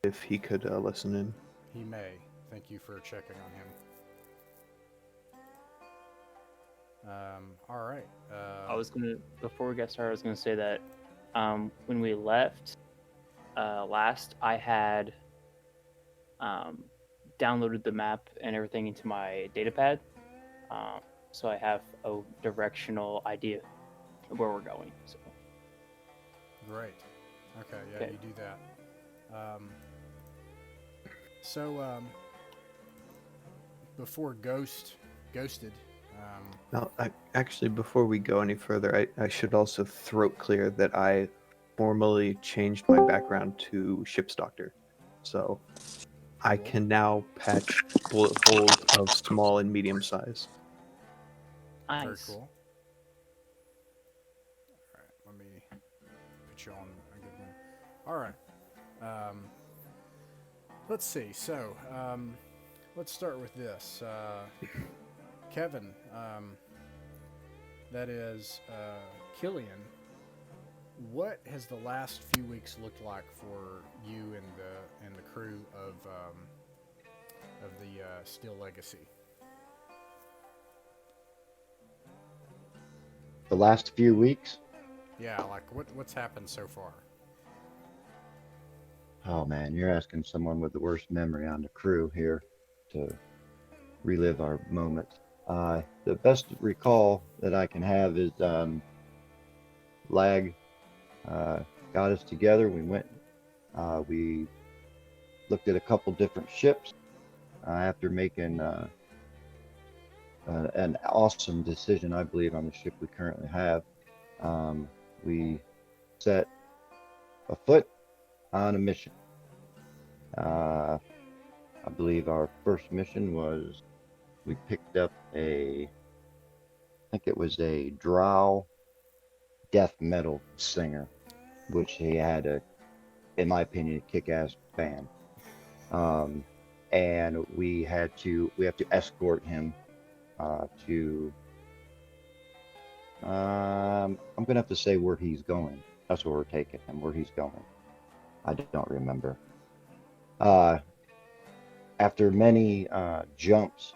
if he could listen in. He may. Thank you for checking on him. All right. Before we get started, I was gonna say that when we left last, I had um, downloaded the map and everything into my datapad, so I have a directional idea of where we're going. So Great. Okay, yeah, okay, you do that. Um, so before ghosted, Now, actually, before we go any further, I should also throat clear that I formally changed my background to ship's doctor. So I cool. can now patch bullet holes of small and medium size. Very nice. cool. All right, let me put you on a good one. All right. Um, let's see. So let's start with this. Kevin, that is Killian. What has the last few weeks looked like for you and the crew of the Steel Legacy? The last few weeks. Yeah, like what's happened so far? Oh man, you're asking someone with the worst memory on the crew here to relive our moments. The best recall that I can have is Lag uh, got us together. We looked at a couple different ships after making an awesome decision, I believe, on the ship we currently have. We set afoot on a mission. I believe our first mission was we picked up I think it was a drow death metal singer, which he had in my opinion, a kick-ass band. Um, and we have to escort him to. I'm gonna have to say where he's going. That's where we're taking him. Where he's going, I don't remember. Uh, After many jumps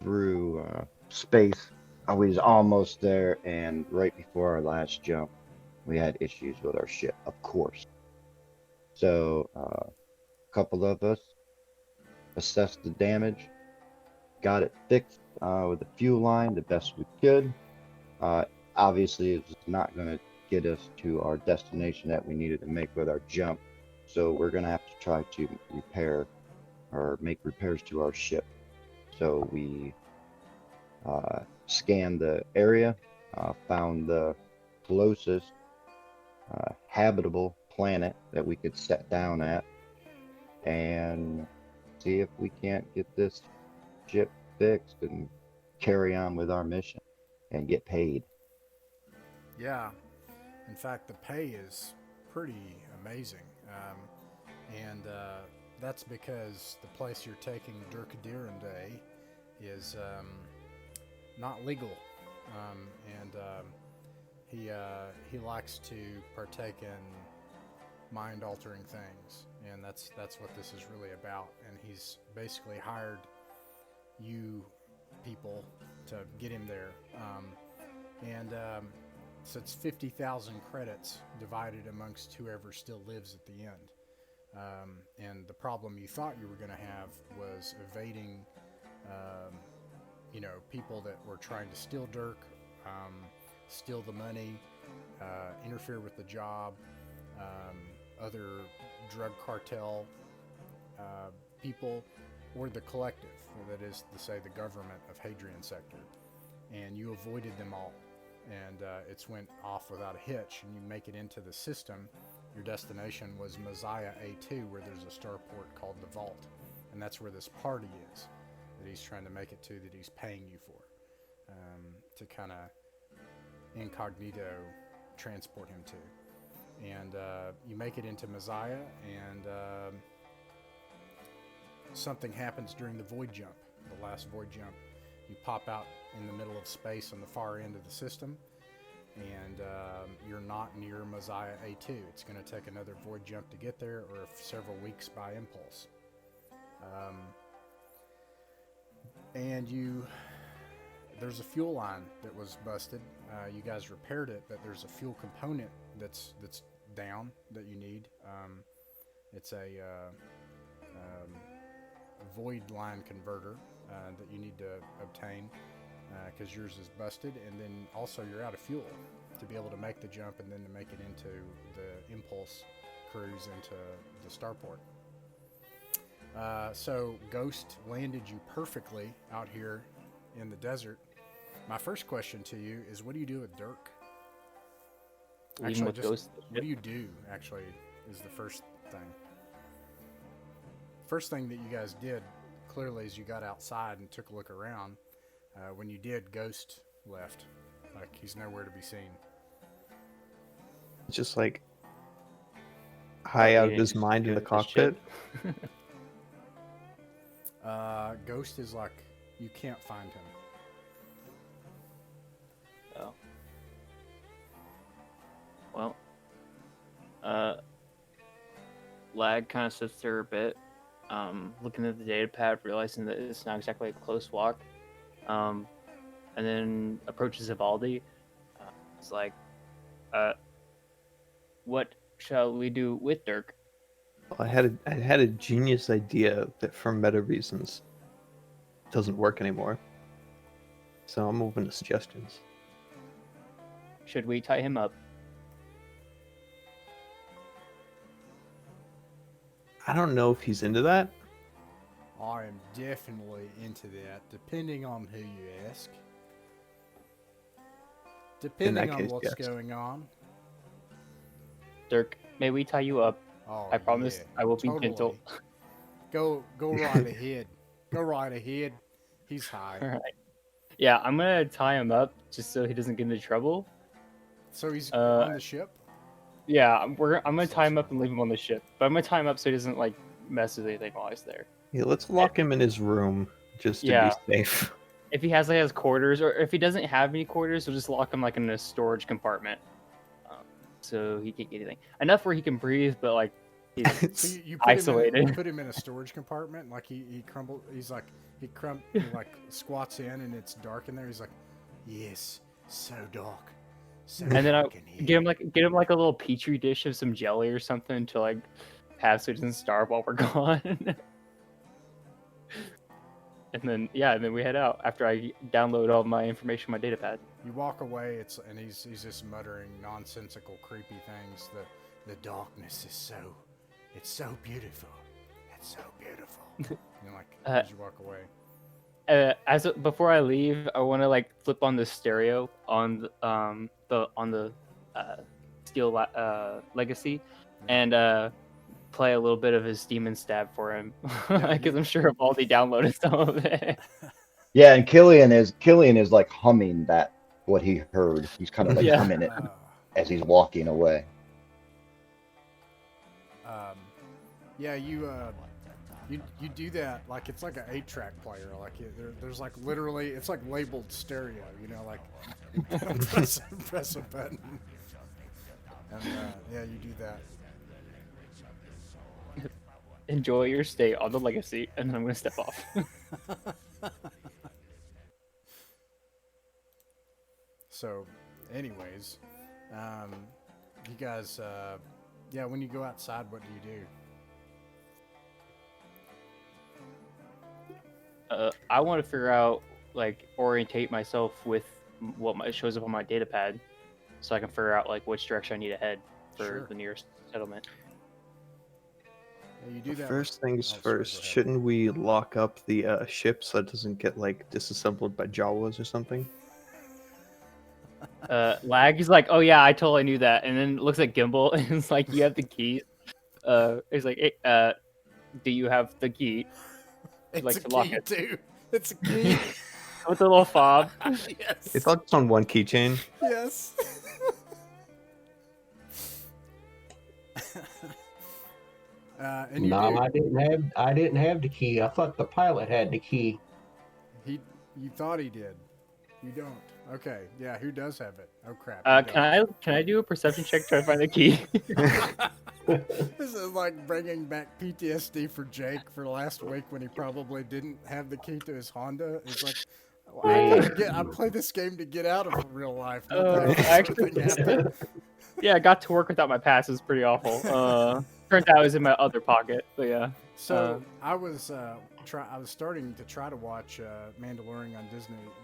through space, I was almost there, and right before our last jump, we had issues with our ship, of course. So a couple of us assessed the damage, got it fixed with the fuel line the best we could. Uh, Obviously, it was not going to get us to our destination that we needed to make with our jump. So we're going to have to try to repair or make repairs to our ship. So we scanned the area, found the closest habitable planet that we could set down at, and see if we can't get this ship fixed and carry on with our mission and get paid. Yeah, in fact, the pay is pretty amazing, and that's because the place you're taking Dirk Day is not legal, and he likes to partake in mind-altering things, and that's what this is really about. And he's basically hired you people to get him there, and so it's 50,000 credits divided amongst whoever still lives at the end. And the problem you thought you were going to have was evading, um, people that were trying to steal Dirk, steal the money, interfere with the job, other drug cartel people, or the collective, that is to say the government of Hadrian Sector. And you avoided them all. And it's went off without a hitch, and you make it into the system. Your destination was Messiah A2, where there's a starport called the Vault, and that's where this party is that he's trying to make it to, that he's paying you for, to kind of incognito transport him to. And you make it into Messiah, and something happens during the void jump, the last void jump. You pop out in the middle of space on the far end of the system, and you're not near Mosiah A2. It's going to take another void jump to get there, or several weeks by impulse. And there's a fuel line that was busted. You guys repaired it, but there's a fuel component that's down that you need. It's a void line converter that you need to obtain because yours is busted, and then also you're out of fuel to be able to make the jump and then to make it into the impulse cruise into the starport. So Ghost landed you perfectly out here in the desert. My first question to you is, what do you do with Dirk? Leaving with Ghost. What do you do, actually, is the first thing. First thing that you guys did, clearly, is you got outside and took a look around. When you did, Ghost left. Like, he's nowhere to be seen. Just like high out of his mind in the cockpit. Ghost is like, you can't find him. Oh. Well, Lag kind of sits there a bit, looking at the data pad, realizing that it's not exactly a close walk, and then approaches Evaldi. It's like, what shall we do with Dirk? I had a genius idea that, for meta reasons, doesn't work anymore. So I'm open to suggestions. Should we tie him up? I don't know if he's into that. I am definitely into that, depending on who you ask. Depending on case, what's yes. going on. Dirk, may we tie you up? Oh, I promise yeah, I will be totally. gentle. Go right ahead. Go right ahead. He's high. All right. Yeah, I'm gonna tie him up just so he doesn't get into trouble. So he's on the ship? Yeah, I'm gonna tie him up and leave him on the ship. But I'm gonna tie him up so he doesn't like mess with anything while he's there. Yeah, let's lock him in his room just to be safe. If he has quarters, or if he doesn't have any quarters, we'll just lock him like in a storage compartment, so he can't get anything. Enough where he can breathe, but like he's So you isolated. you put him in a storage compartment, like he crumbled. He's like he like squats in, and it's dark in there. He's like, yes, so dark. So And then I dark in here." get him like a little petri dish of some jelly or something to like have so he doesn't starve while we're gone. And then we head out after I download all my information on my data pad. You walk away, and he's just muttering nonsensical, creepy things. The darkness is so beautiful. It's so beautiful. And like as you walk away. Before I leave, I want to like flip on the stereo on the Steel Legacy, and play a little bit of his Demon Stab for him, because I'm sure Evaldi downloaded some of it. Yeah, and Killian is like humming what he heard. He's kind of like humming it as he's walking away. Yeah, you do that like it's like an 8-track player. Like there's like literally it's like labeled stereo. You know, like you press a button, and yeah, you do that. Enjoy your stay on the Legacy, and then I'm gonna step off. So, anyways, you guys, when you go outside, what do you do? I want to figure out, like, orientate myself with what shows up on my data pad, so I can figure out like which direction I need to head for the nearest settlement. Yeah, you do that. First things sorry, first, shouldn't we lock up the ship so it doesn't get like disassembled by Jawas or something? Lag is like, oh yeah, I totally knew that, and then looks at Gimbal and it's like, you have the key. He's like, hey, do you have the key? It's like a to lock key it. too. It's a key. With a little fob. Yes. It's all just on one keychain. Yes. And you No, do. I didn't have the key. I thought the pilot had the key. You thought he did. You don't. Okay. Yeah. Who does have it? Oh crap. you Can I do a perception check to try to find the key? This is like bringing back PTSD for Jake for last week when he probably didn't have the key to his Honda. It's like, well, I play this game to get out of real life. Not to have this sort of thing happen. Yeah, I got to work without my pass. It was pretty awful. Turned out it was in my other pocket, but yeah. So I was starting to try to watch Mandalorian on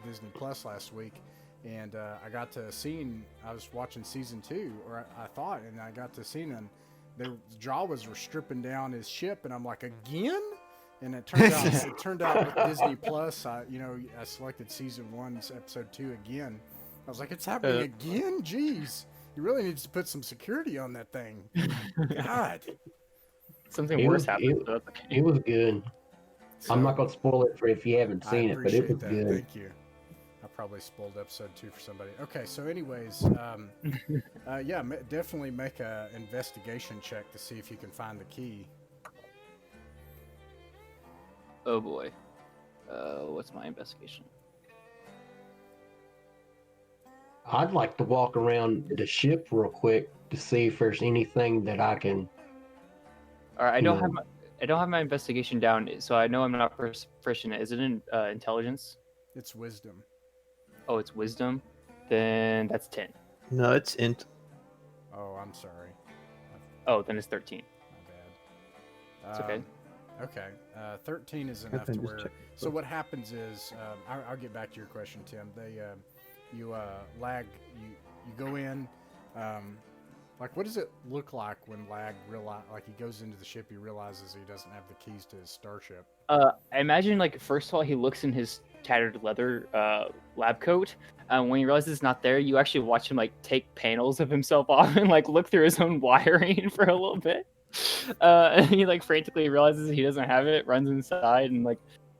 Disney Plus last week, and I got to seeing. I was watching season 2, or I thought, and I got to seeing them. The Jawas were stripping down his ship, and I'm like, again? And it turned out with Disney Plus, I selected season 1, episode 2 again. I was like, it's happening again? Jeez, you really need to put some security on that thing. God. Something worse happened. It was good. So, I'm not gonna spoil it for if you haven't seen it, but it was that. good. Thank you. I probably spoiled episode 2 for somebody. Okay, so anyways, definitely make a investigation check to see if you can find the key. Oh boy. What's my investigation? I'd like to walk around the ship real quick to see if there's anything that I can. All right, I don't have my investigation down, so I know I'm not proficient. Is it in intelligence? It's wisdom. Oh, it's wisdom. Then that's 10. No, it's int. Oh, I'm sorry. Oh, then it's 13. My bad. It's okay. Okay. 13 is enough to where. So what happens is, I'll get back to your question, Tim. You lag. You go in. Like, what does it look like when Lag he goes into the ship, he realizes he doesn't have the keys to his starship? I imagine, like, first of all, he looks in his tattered leather lab coat. When he realizes it's not there, you actually watch him, like, take panels of himself off and, like, look through his own wiring for a little bit. And he, like, frantically realizes he doesn't have it, runs inside, and, like,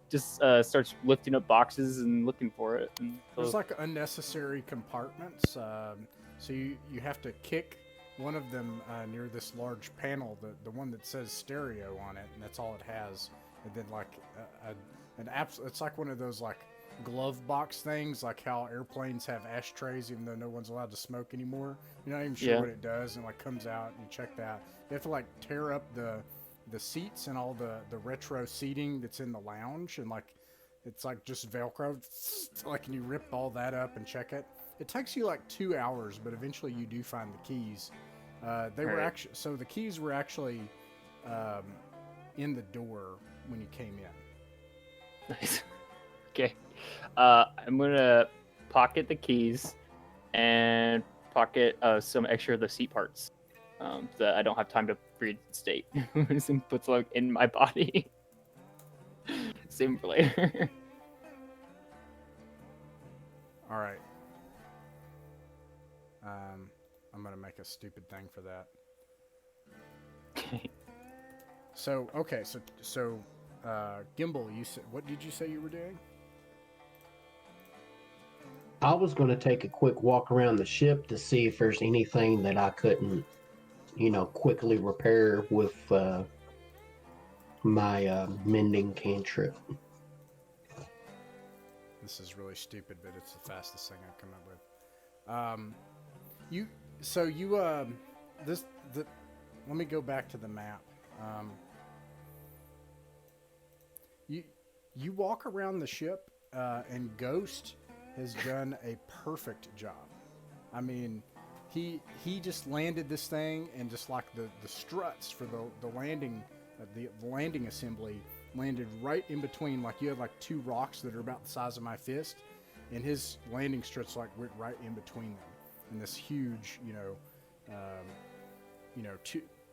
just starts lifting up boxes and looking for it. And There's, like, unnecessary compartments. So you have to kick one of them near this large panel, the one that says stereo on it, and that's all it has. And then like it's like one of those like glove box things, like how airplanes have ashtrays, even though no one's allowed to smoke anymore. You're not even sure what it does, and like comes out and you check that. You have to like tear up the seats and all the retro seating that's in the lounge, and like it's like just Velcro, like, and you rip all that up and check it. It takes you like 2 hours, but eventually you do find the keys. So the keys were actually in the door when you came in. Nice. Okay. I'm gonna pocket the keys and pocket some extra of the seat parts that I don't have time to reinstate. And puts like in my body. Same for later. All right. I'm gonna make a stupid thing for that. Okay. So Gimbal, you said, what did you say you were doing? I was gonna take a quick walk around the ship to see if there's anything that I couldn't, quickly repair with my mending cantrip. This is really stupid, but it's the fastest thing I've come up with. Let me go back to the map. You walk around the ship, and Ghost has done a perfect job. I mean, he just landed this thing, and just like the struts for the landing, the landing assembly landed right in between. Like you had like two rocks that are about the size of my fist, and his landing struts like went right in between them. In this huge,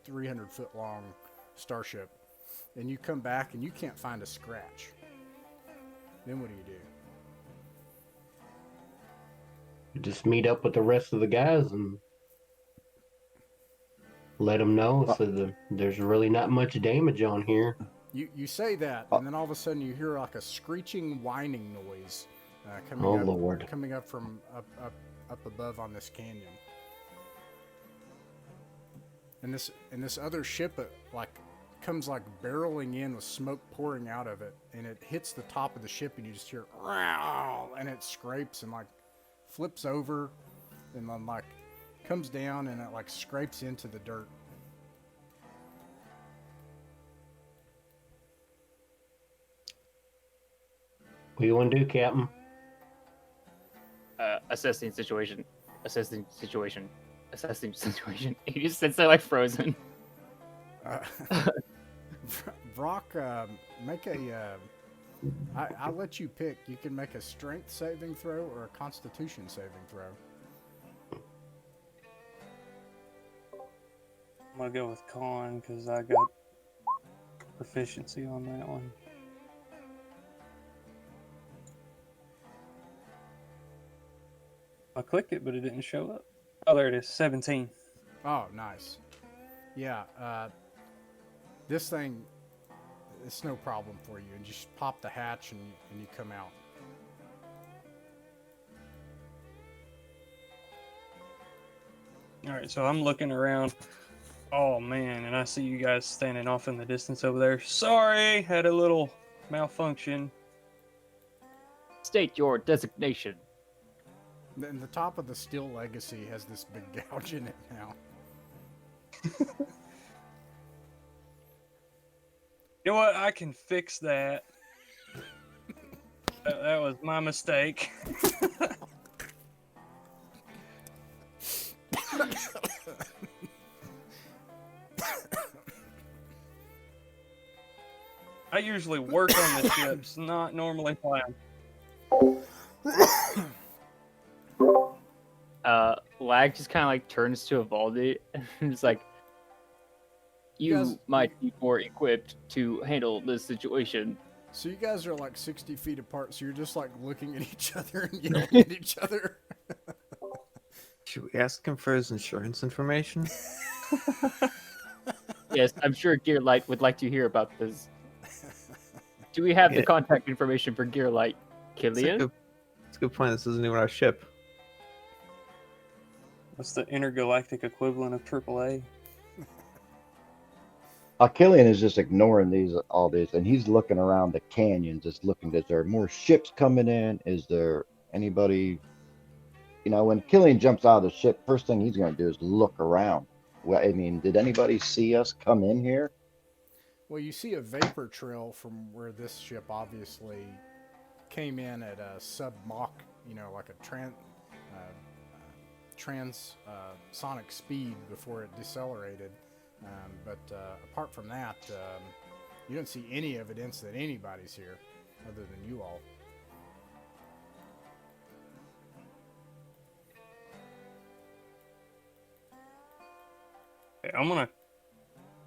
300-foot long starship, and you come back and you can't find a scratch. Then what do you do? Just meet up with the rest of the guys and let them know so there's really not much damage on here. You say that, and then all of a sudden you hear like a screeching, whining noise coming up from up above on this canyon. And this other ship like comes like barreling in with smoke pouring out of it, and it hits the top of the ship, and you just hear "Row!" and it scrapes and like flips over, and then like comes down, and it like scrapes into the dirt. What do you want to do, Captain? Assessing situation. Assessing situation. Assessing situation. He just sits there like frozen. Brock, make a. I'll let you pick. You can make a strength saving throw or a constitution saving throw. I'm gonna go with con because I got proficiency on that one. I clicked it, but it didn't show up. Oh, there it is. 17. Oh, nice. Yeah, this thing, it's no problem for you. And just pop the hatch and you come out. All right, so I'm looking around. Oh man, and I see you guys standing off in the distance over there. Sorry, had a little malfunction. State your designation. Then the top of the Steel Legacy has this big gouge in it now. You know what? I can fix that. That was my mistake. I usually work on the ships, not normally fly 'em. Lag just kind of like turns to Evaldi and it's like, you Yes. might be more equipped to handle this situation. So you guys are like 60 feet apart, so you're just like looking at each other and yelling at each other. Should we ask him for his insurance information? Yes, I'm sure Gearlight would like to hear about this. Do we have the Yeah. contact information for Gearlight? Killian? That's a good point. This isn't even our ship. What's the intergalactic equivalent of AAA? Killian is just ignoring all this, and he's looking around the canyon, just looking. Is there more ships coming in? Is there anybody? You know, when Killian jumps out of the ship, first thing he's going to do is look around. Well, I mean, did anybody see us come in here? Well, you see a vapor trail from where this ship obviously came in at a sub-Mach, like a transonic speed before it decelerated. But apart from that, you don't see any evidence that anybody's here other than you all. Okay, I'm gonna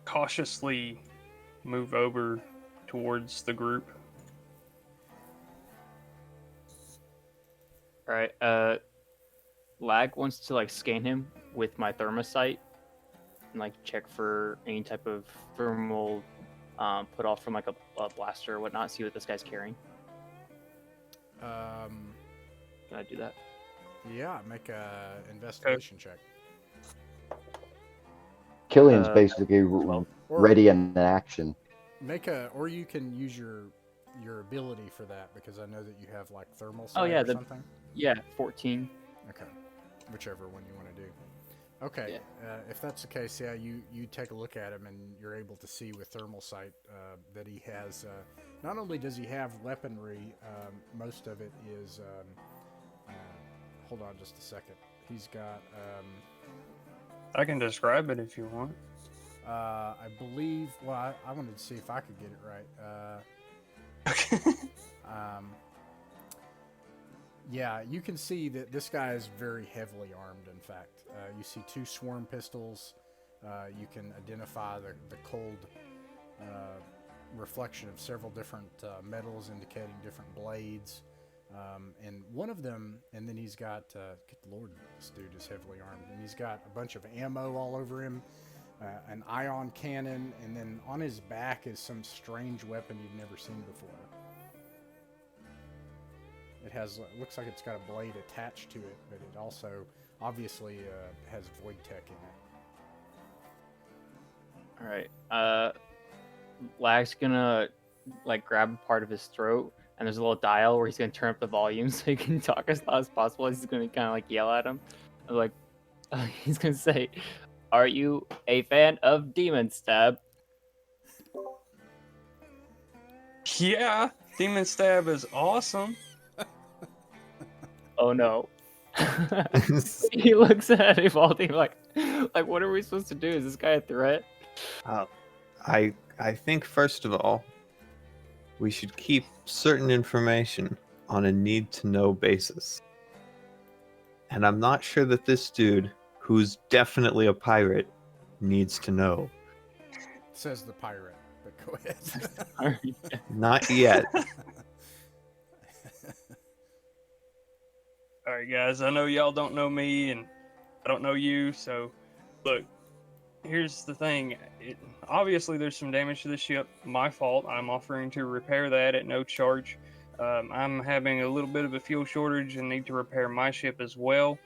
cautiously move over towards the group. All right. Lag wants to like scan him with my thermosight and like check for any type of thermal put off from like a blaster or whatnot. See what this guy's carrying. Can I do that? Yeah, make a investigation check. Killian's basically Or ready in action. or you can use your ability for that because I know that you have like thermal sight Oh, yeah, or something. Yeah, 14. Okay, whichever one you want to do. Okay, if that's the case, yeah, you take a look at him and you're able to see with thermal sight that he has. Not only does he have weaponry, most of it is. Hold on, just a second. He's got. I can describe it if you want. I believe. Well, I wanted to see if I could get it right. Yeah, you can see that this guy is very heavily armed, in fact. You see 2 swarm pistols. You can identify the cold reflection of several different metals indicating different blades. And one of them, and then he's got, good lord, this dude is heavily armed. And he's got a bunch of ammo all over him, an ion cannon, and then on his back is some strange weapon you've never seen before. It looks like it's got a blade attached to it, but it also obviously has void tech in it. All right. Lag's gonna like grab a part of his throat, and there's a little dial where he's gonna turn up the volume so he can talk as loud as possible. He's gonna kind of like yell at him, and, like he's gonna say, "Are you a fan of Demon Stab?" Yeah, Demon Stab is awesome. Oh no. He looks at Evaldi like, what are we supposed to do? Is this guy a threat? I think first of all, we should keep certain information on a need-to-know basis. And I'm not sure that this dude, who's definitely a pirate, needs to know. Says the pirate, but go ahead. Not yet. All right, guys. I know y'all don't know me, and I don't know you. So, look. Here's the thing. Obviously, there's some damage to the ship. My fault. I'm offering to repair that at no charge. I'm having a little bit of a fuel shortage and need to repair my ship as well.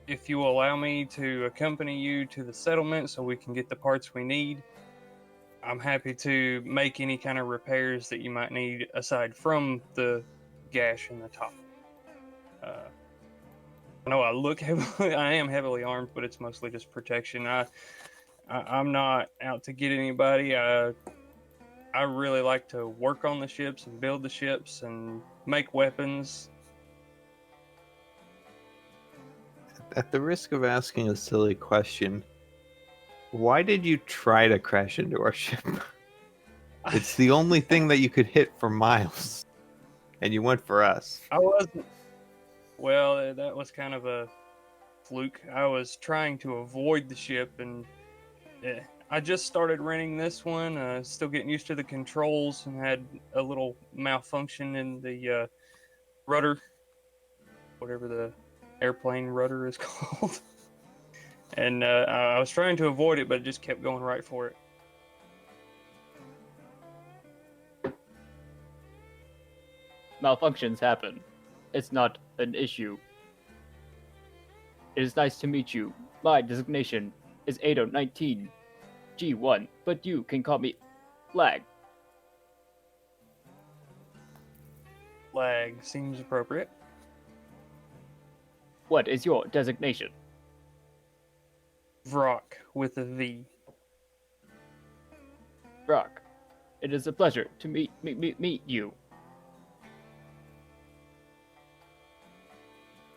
If you will allow me to accompany you to the settlement so we can get the parts we need, I'm happy to make any kind of repairs that you might need aside from the gash in the top. I know I look heavily, I am heavily armed, but it's mostly just protection. I'm not out to get anybody. I really like to work on the ships and build the ships and make weapons. At the risk of asking a silly question, why did you try to crash into our ship? It's the only thing that you could hit for miles, and you went for us. I wasn't. Well, that was kind of a fluke. I was trying to avoid the ship, and I just started renting this one. Still getting used to the controls, and had a little malfunction in the rudder, whatever the airplane rudder is called. And I was trying to avoid it, but it just kept going right for it. Malfunctions happen. It's not an issue. It is nice to meet you. My designation is 8019 G1, but you can call me Lag. Lag seems appropriate. What is your designation? Vrock with a V. Brock. It is a pleasure to meet you.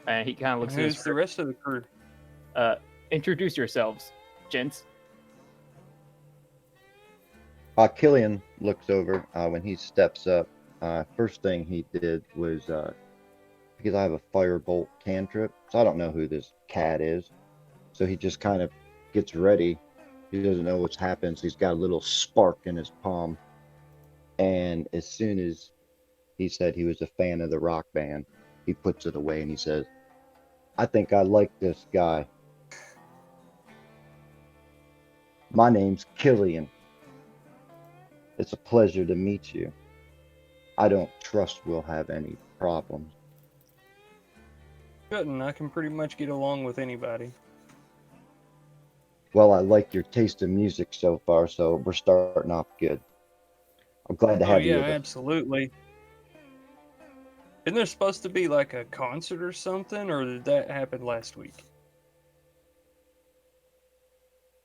And he kind of looks at Who's the rest of the crew? Introduce yourselves, gents. Killian looks over when he steps up. First thing he did was because I have a firebolt cantrip, so I don't know who this cat is. So he just kind of gets ready. He doesn't know what's happened, so he's got a little spark in his palm. And as soon as he said he was a fan of the rock band, he puts it away and he says, "I think I like this guy. My name's Killian. It's a pleasure to meet you. I don't trust we'll have any problems." Couldn't. I can pretty much get along with anybody. Well, I like your taste in music so far, so we're starting off good. I'm glad to have you yeah, with us. absolutely. Isn't there supposed to be like a concert or something, or did that happen last week?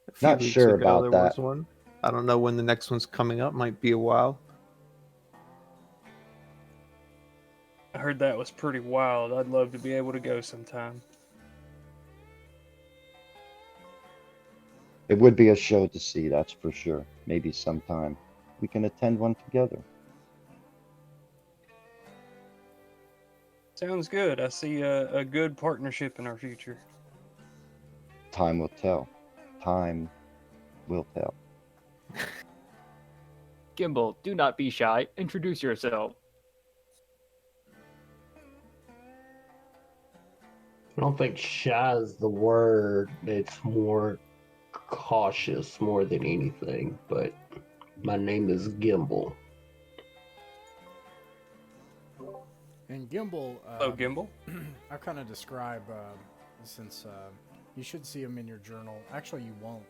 A few Not weeks sure ago, about there that. was one. I don't know when the next one's coming up. Might be a while. I heard that was pretty wild. I'd love to be able to go sometime. It would be a show to see, that's for sure. Maybe sometime we can attend one together. Sounds good. I see a good partnership in our future. Time will tell. Time will tell. Gimbal, do not be shy. Introduce yourself. I don't think shy is the word. It's more cautious more than anything. But my name is Gimbal. And Gimbal. Hello, Gimbal. I'll kind of describe, since you should see him in your journal. Actually, you won't,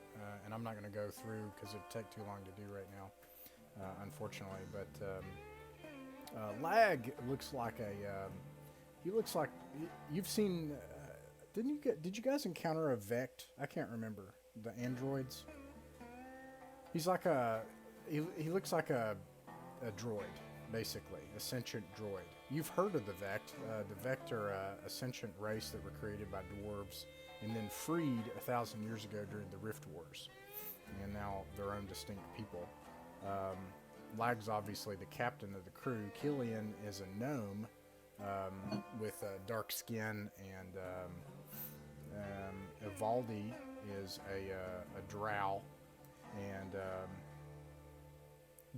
and I'm not going to go through because it'd take too long to do right now. unfortunately. But Lag looks like he looks like you've seen. Did you guys encounter a Vect? I can't remember the androids. He's like he looks like a droid, basically, a sentient droid. You've heard of the Vect. The Vect are a sentient race that were created by dwarves and then freed 1,000 years ago during the Rift Wars, and now their own distinct people. Lag's obviously the captain of the crew. Killian is a gnome with dark skin, and Evaldi is a drow, and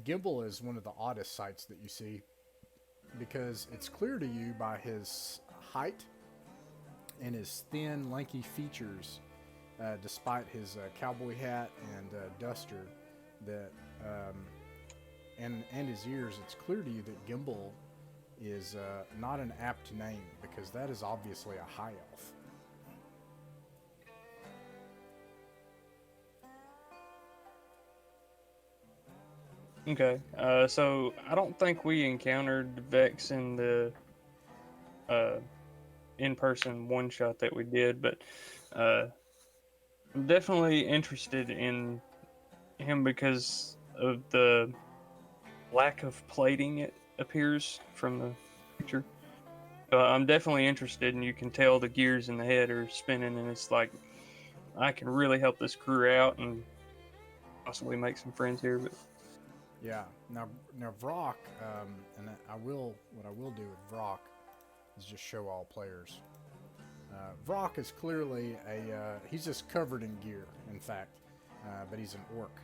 Gimbal is one of the oddest sights that you see, because it's clear to you by his height and his thin, lanky features, despite his cowboy hat and duster, that and his ears. It's clear to you that Gimbal is not an apt name, because that is obviously a high elf. Okay, so I don't think we encountered Vex in the in-person one-shot that we did, but I'm definitely interested in him because of the lack of plating, it appears, from the picture. I'm definitely interested, and you can tell the gears in the head are spinning, and it's like, I can really help this crew out and possibly make some friends here, but... Yeah. Now Vrock, and what I will do with Vrock is just show all players. Vrock is clearly he's just covered in gear, in fact, but he's an orc.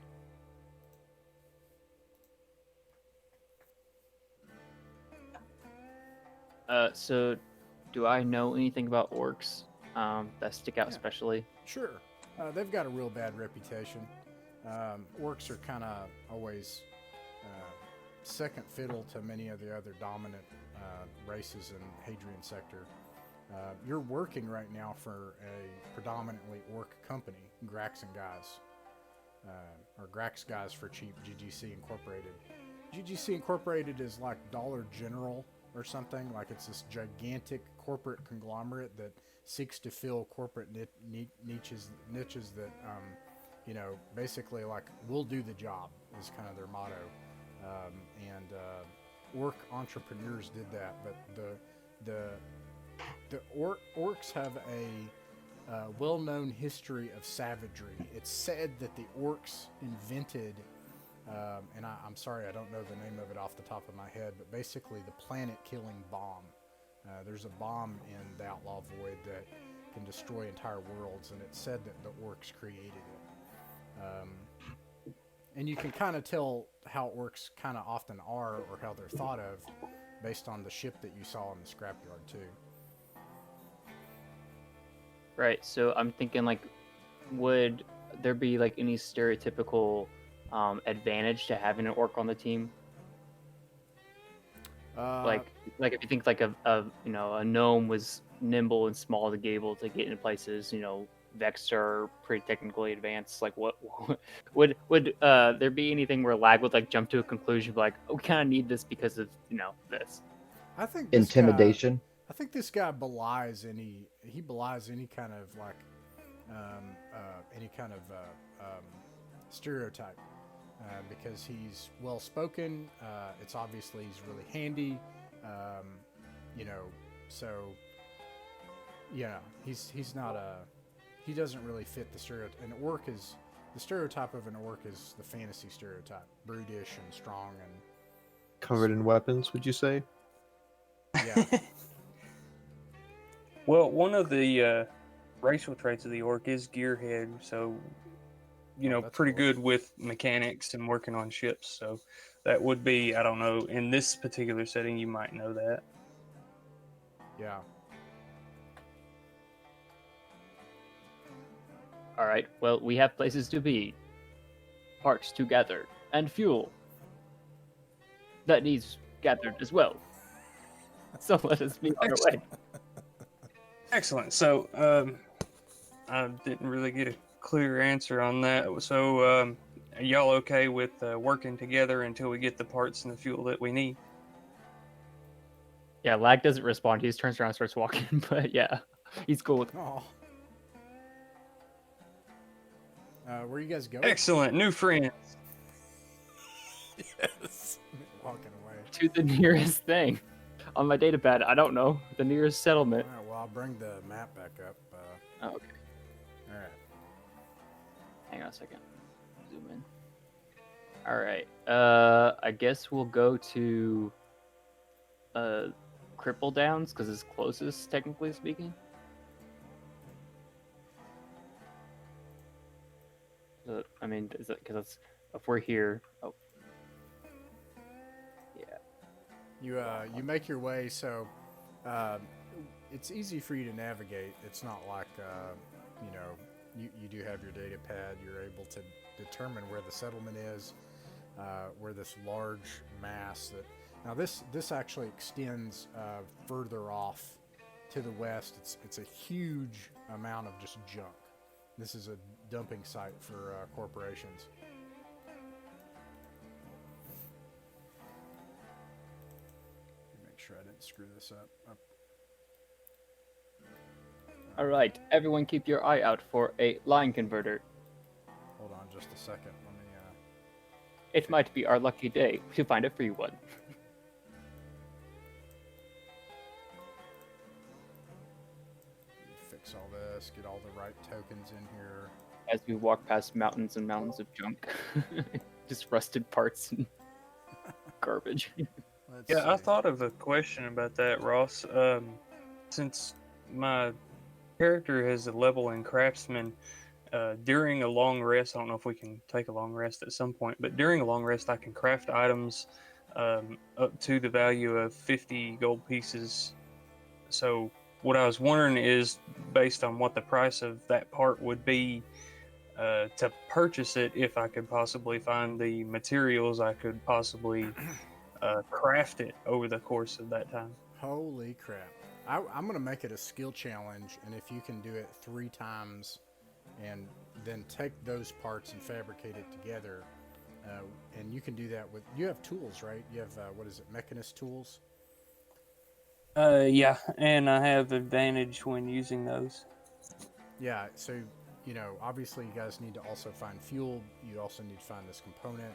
So do I know anything about orcs that stick out especially? Sure. They've got a real bad reputation. Orcs are kind of always second fiddle to many of the other dominant races in Hadrian sector. You're working right now for a predominantly orc company, Grax and Guys, or Grax Guys for cheap, GGC Incorporated. GGC Incorporated is like Dollar General or something. Like, it's this gigantic corporate conglomerate that seeks to fill corporate niches that, basically, like, we'll do the job is kind of their motto. Orc entrepreneurs did that, but the orcs have a well-known history of savagery. It's said that the orcs invented, and I'm sorry, I don't know the name of it off the top of my head, but basically the planet-killing bomb. There's a bomb in the Outlaw Void that can destroy entire worlds, and it's said that the orcs created it. And you can kind of tell how orcs kind of often are, or how they're thought of, based on the ship that you saw in the scrapyard too. Right. So I'm thinking, like, would there be like any stereotypical advantage to having an orc on the team? Like if you think like a gnome was nimble and small to be able to get into places, Vex are pretty technically advanced. Like, what would there be anything where Lag would like jump to a conclusion like, oh, we kind of need this because of this? I think Intimidation. I think this guy belies any kind of like stereotype, because he's well spoken. It's obviously he's really handy, so yeah, he's not he doesn't really fit the stereotype. An orc is the stereotype of an orc is the fantasy stereotype, brutish and strong and covered in weapons, would you say? yeah. Well, one of the racial traits of the orc is gearhead, so pretty cool. good with mechanics and working on ships. So that would be, I don't know, in this particular setting, you might know that. Yeah. All right. Well, we have places to be, parts to gather, and fuel that needs gathered as well. So let us be on our way. Excellent. So I didn't really get a clear answer on that. So are y'all okay with working together until we get the parts and the fuel that we need? Yeah, Lag doesn't respond. He just turns around and starts walking. But yeah, he's cool with. Oh. Where are you guys going? Excellent, new friends. Yes. Walking away. To the nearest thing on my data pad. I don't know the nearest settlement. All right, well, I'll bring the map back up. Oh, okay. All right. Hang on a second. Zoom in. All right. I guess we'll go to Cripple Downs because it's closest, technically speaking. I mean, is it because it's if we're here? Oh, yeah. You make your way, so it's easy for you to navigate. It's not like you do have your data pad. You're able to determine where the settlement is, where this large mass that now this actually extends further off to the west. It's a huge amount of just junk. This is a dumping site for corporations. Make sure I didn't screw this up. All right, everyone, keep your eye out for a line converter. Hold on just a second. Let me It might be our lucky day to find a free one. fix all this, get all the right tokens in here. As we walk past mountains and mountains of junk, just rusted parts and garbage. I thought of a question about that, Ross. Since my character has a level in craftsman, during a long rest, I don't know if we can take a long rest at some point, but during a long rest, I can craft items up to the value of 50 gold pieces. So what I was wondering is, based on what the price of that part would be to purchase it, if I could possibly find the materials, I could possibly craft it over the course of that time. Holy crap. I'm going to make it a skill challenge, and if you can do it 3 times and then take those parts and fabricate it together, and you can do that with, you have tools, right? You have, Mechanist tools? Yeah, and I have advantage when using those. Yeah, so, obviously you guys need to also find fuel. You also need to find this component,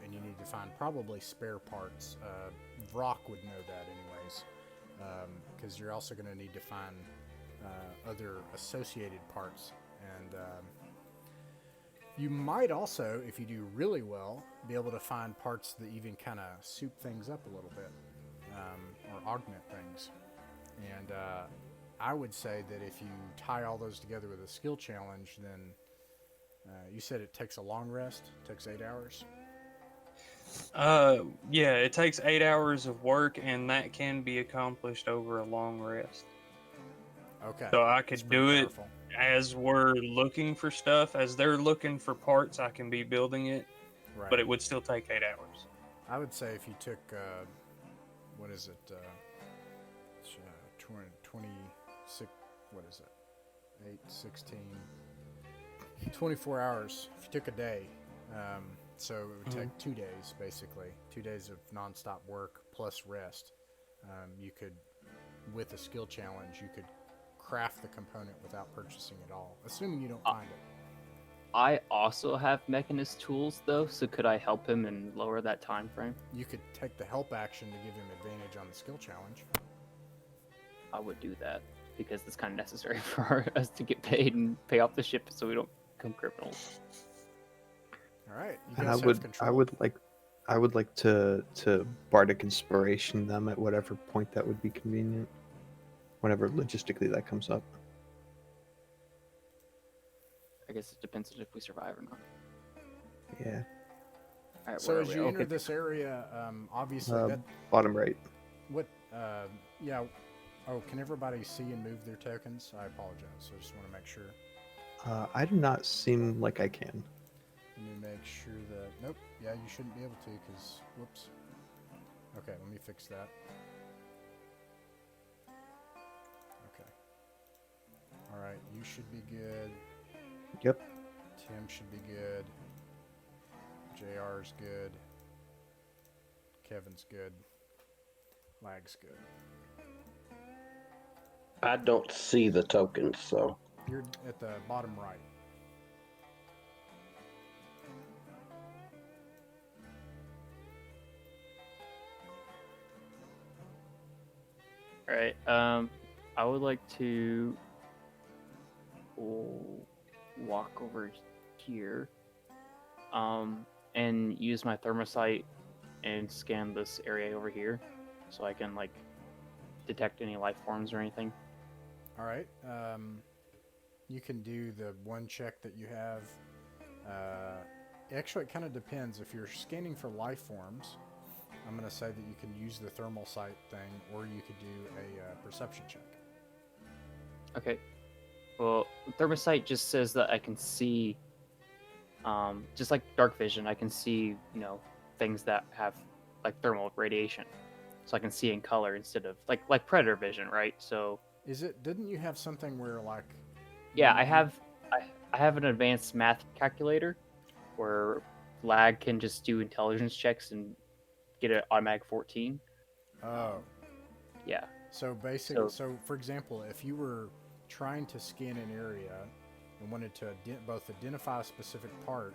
and you need to find probably spare parts. Vrock would know that anyways, because you're also going to need to find other associated parts. And you might also, if you do really well, be able to find parts that even kind of soup things up a little bit, or augment things. And I would say that if you tie all those together with a skill challenge, then you said it takes a long rest, it takes 8 hours? Yeah, it takes 8 hours of work, and that can be accomplished over a long rest. Okay. So I could do it as we're looking for stuff. As they're looking for parts, I can be building it, Right. but it would still take 8 hours. I would say if you took, 26, 8, 16, 24 hours. If you took a day, so it would take 2 days, basically. 2 days of nonstop work plus rest. You could, with a skill challenge, you could craft the component without purchasing it all, assuming you don't find it. I also have Mechanist tools, though, so could I help him and lower that time frame? You could take the help action to give him advantage on the skill challenge. I would do that, because it's kind of necessary for us to get paid and pay off the ship so we don't become criminals. All right, you And guys have control. I would like to bardic inspiration them at whatever point that would be convenient, whenever logistically that comes up. I guess it depends on if we survive or not. Yeah. All right, So as you enter this area, obviously Bottom right. yeah. Oh, can everybody see and move their tokens? I apologize. I just want to make sure. I do not seem like I can. Let me make sure that... Nope. Yeah, you shouldn't be able to because... Whoops. Okay, let me fix that. Okay. Alright, you should be good. Yep. Tim should be good. JR's good. Kevin's good. Lag's good. I don't see the tokens, so You're at the bottom right. All right. I would like to walk over here, and use my thermosight and scan this area over here, so I can like detect any life forms or anything. All right. You can do the one check that you have. Actually, it kind of depends. If you're scanning for life forms, I'm going to say that you can use the thermal sight thing, or you could do a perception check. Okay. Well, thermosight just says that I can see, just like dark vision, I can see, things that have like thermal radiation, so I can see in color instead of like predator vision, right? So Didn't you have something where like? yeah, I have an advanced math calculator where Lag can just do intelligence checks and get an automatic 14. Oh. Yeah. So basically, so for example, if you were trying to scan an area and wanted to both identify a specific part,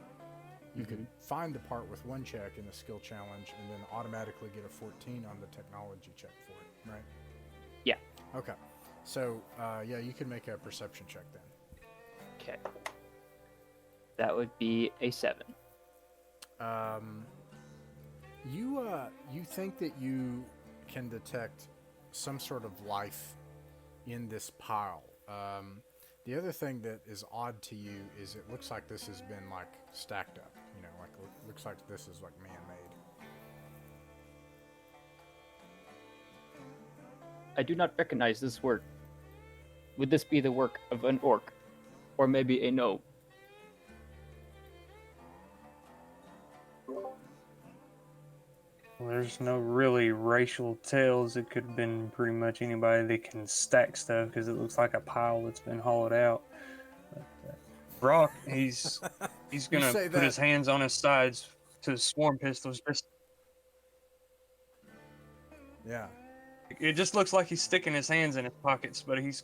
you could find the part with one check in the skill challenge and then automatically get a 14 on the technology check for it, right? Yeah. Okay. So, yeah, you can make a perception check then. Okay. That would be a 7. You think that you can detect some sort of life in this pile. The other thing that is odd to you is it looks like this has been like stacked up. Like looks like this is like man-made. I do not recognize this work. Would this be the work of an orc, or maybe a gnome? Well, there's no really racial tells. It could have been pretty much anybody that can stack stuff because it looks like a pile that's been hollowed out. But, Brock, he's gonna put his hands on his sides to swarm pistols. Yeah. It just looks like he's sticking his hands in his pockets, but he's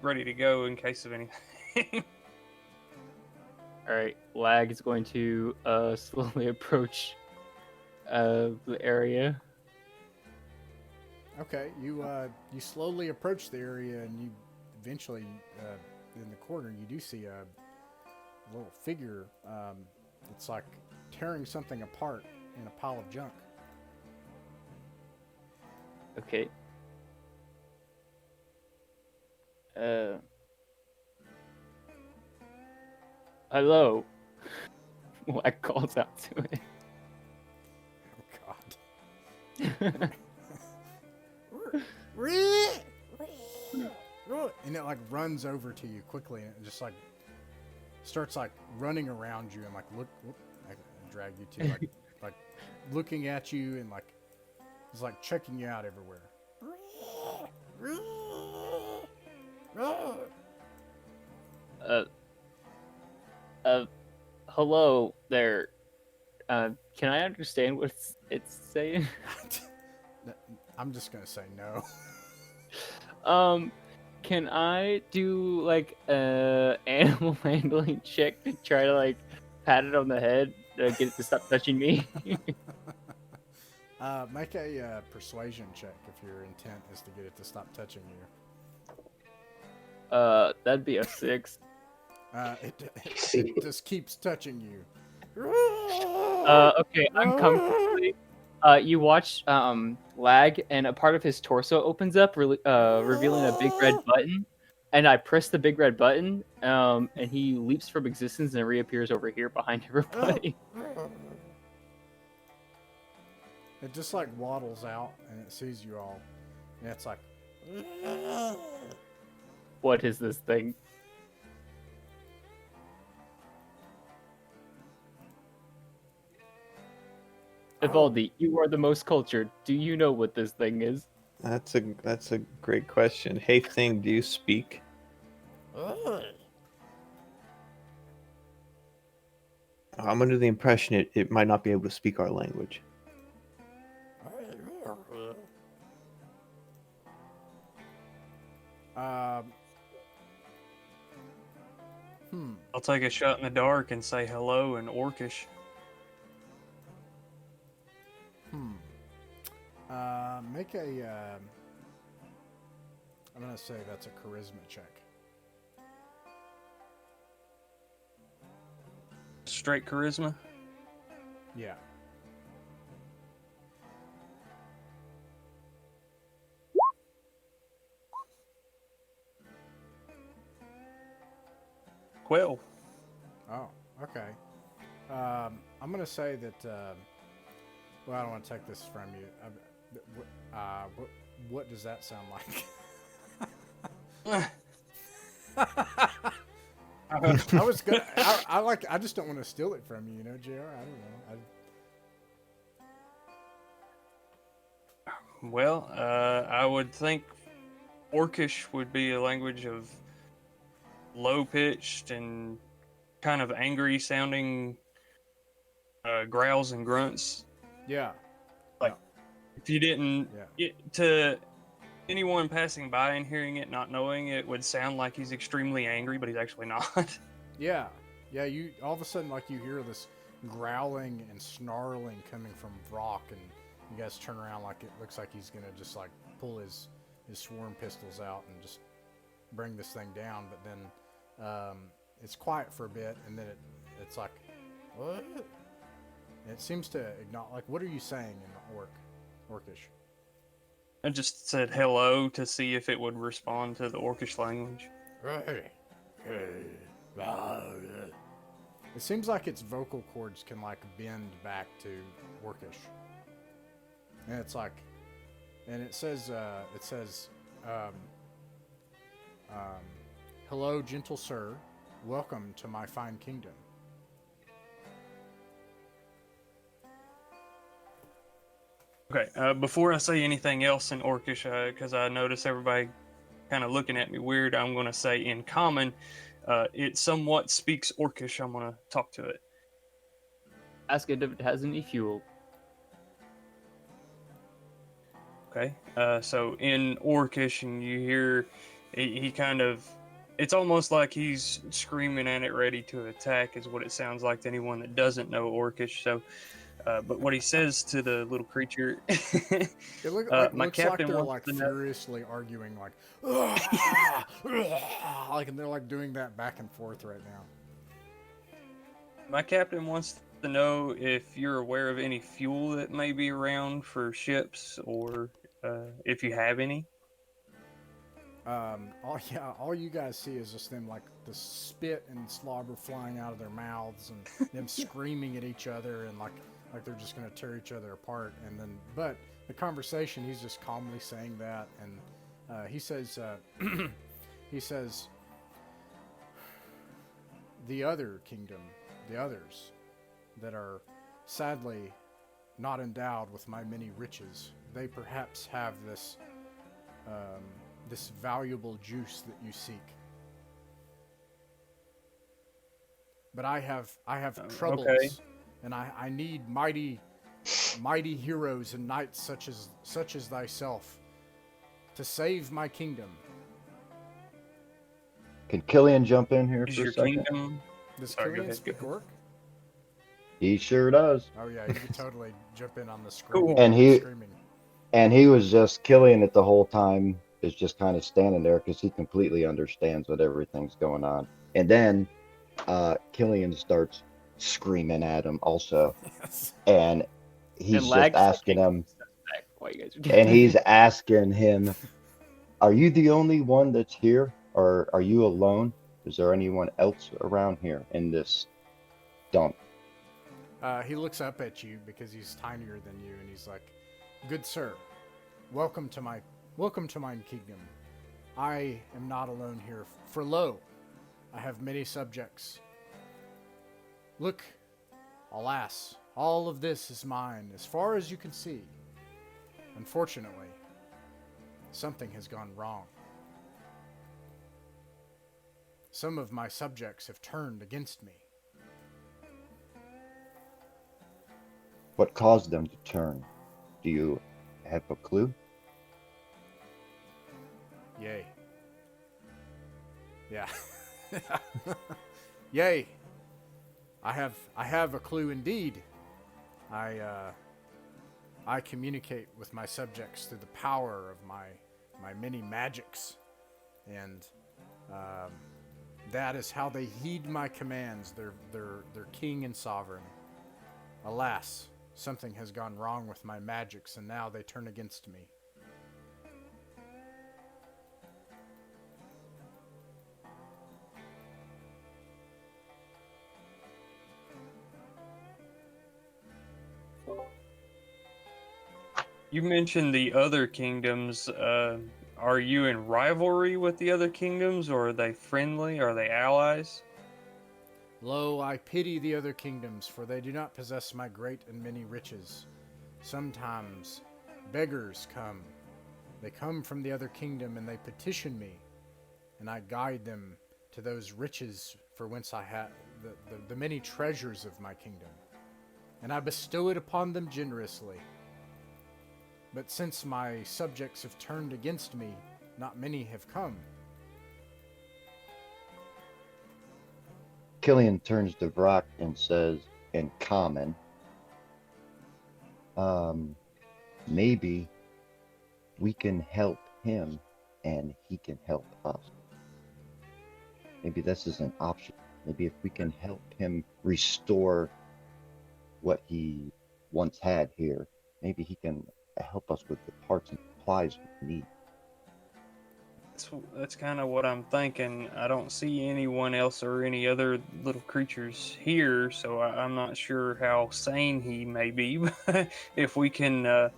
ready to go in case of anything. All right, Lag is going to slowly approach the area. Okay, you slowly approach the area, and you eventually, in the corner, you do see a little figure. It's like tearing something apart in a pile of junk. Okay. Hello. Lag calls out to it. And it like runs over to you quickly, and it just like starts like running around you and like look I drag you to like looking at you and like it's like checking you out everywhere. Hello there. Can I understand what it's saying? I'm just gonna say no. Can I do like a animal handling check to try to like pat it on the head to get it to stop touching me? Make a persuasion check if your intent is to get it to stop touching you. That'd be a 6. It just keeps touching you. Okay, I'm comfortably. You watch Lag, and a part of his torso opens up, revealing a big red button. And I press the big red button, and he leaps from existence and reappears over here behind everybody. It just like waddles out, and it sees you all, and it's like, What is this thing? Evaldi, you are the most cultured. Do you know what this thing is? That's a great question. Hey, thing, do you speak? I'm under the impression it might not be able to speak our language. Um. I'll take a shot in the dark and say hello in Orcish. Make a. I'm gonna say that's a charisma check. Straight charisma. Yeah. Well, Oh, okay. I'm gonna say that. Well, I don't want to take this from you. What does that sound like? I was gonna. I just don't want to steal it from you, Jr. I don't know. well, I would think Orcish would be a language of low-pitched and kind of angry-sounding growls and grunts. Yeah. Like, if you didn't, Yeah. to anyone passing by and hearing it, not knowing it, would sound like he's extremely angry, but he's actually not. Yeah. Yeah. You all of a sudden like you hear this growling and snarling coming from Vrock, and you guys turn around like it looks like he's gonna just like pull his swarm pistols out and just bring this thing down. But then it's quiet for a bit, and then it's like, what? And it seems to acknowledge, like, what are you saying in Orcish? I just said hello to see if it would respond to the Orcish language. It seems like its vocal cords can like bend back to Orcish, and it's like, and it says, "Hello, gentle sir, welcome to my fine kingdom." Okay, before I say anything else in Orcish, because I notice everybody kind of looking at me weird, I'm going to say in common, it somewhat speaks Orcish. I'm going to talk to it. Ask it if it has any fuel. Okay, so in Orcish, and you hear he kind of, it's almost like he's screaming at it, ready to attack, is what it sounds like to anyone that doesn't know Orcish. So, but what he says to the little creature, It looks like they're like furiously arguing, like, like, and they're like doing that back and forth right now. My captain wants to know if you're aware of any fuel that may be around for ships, or if you have any. All you guys see is just them like the spit and slobber flying out of their mouths, and them screaming at each other, and like they're just gonna tear each other apart. And then, but the conversation, he's just calmly saying that, and he says, he says, the other kingdom, the others that are sadly not endowed with my many riches, they perhaps have this this valuable juice that you seek. But I have troubles, okay. and I need mighty heroes and knights such as thyself to save my kingdom. Can Killian jump in here Is for your a second? kingdom? Does Sorry, go Killian ahead, speak go Orc? He sure does. Oh yeah, you could totally jump in on the screaming. Cool. And he was just Killian it the whole time, is just kind of standing there because he completely understands what everything's going on. And then Killian starts screaming at him also, Yes. and he's And just asking him, While you guys are and doing he's asking him, "Are you the only one that's here, or are you alone? Is there anyone else around here in this dump?" He looks up at you because he's tinier than you, and he's like, "Good sir, welcome to my kingdom. I am not alone here, for lo, I have many subjects. Look, alas, all of this is mine, as far as you can see. Unfortunately, something has gone wrong. Some of my subjects have turned against me. What caused them to turn? Do you have a clue? Yay. Yeah. Yay. I have a clue indeed. I communicate with my subjects through the power of my many magics, and that is how they heed my commands. They're king and sovereign. Alas, something has gone wrong with my magics, and now they turn against me. You mentioned the other kingdoms. Are you in rivalry with the other kingdoms, or are they friendly? Are they allies? Lo, I pity the other kingdoms, for they do not possess my great and many riches. Sometimes beggars come. They come from the other kingdom, and they petition me, and I guide them to those riches for whence I have the many treasures of my kingdom, and I bestow it upon them generously. But since my subjects have turned against me, not many have come. Killian turns to Brock and says, in common, maybe we can help him and he can help us. Maybe this is an option. Maybe if we can help him restore what he once had here, maybe he can help us with the parts and supplies we need. That's kind of what I'm thinking. I don't see anyone else or any other little creatures here, so I'm not sure how sane he may be. But if we can,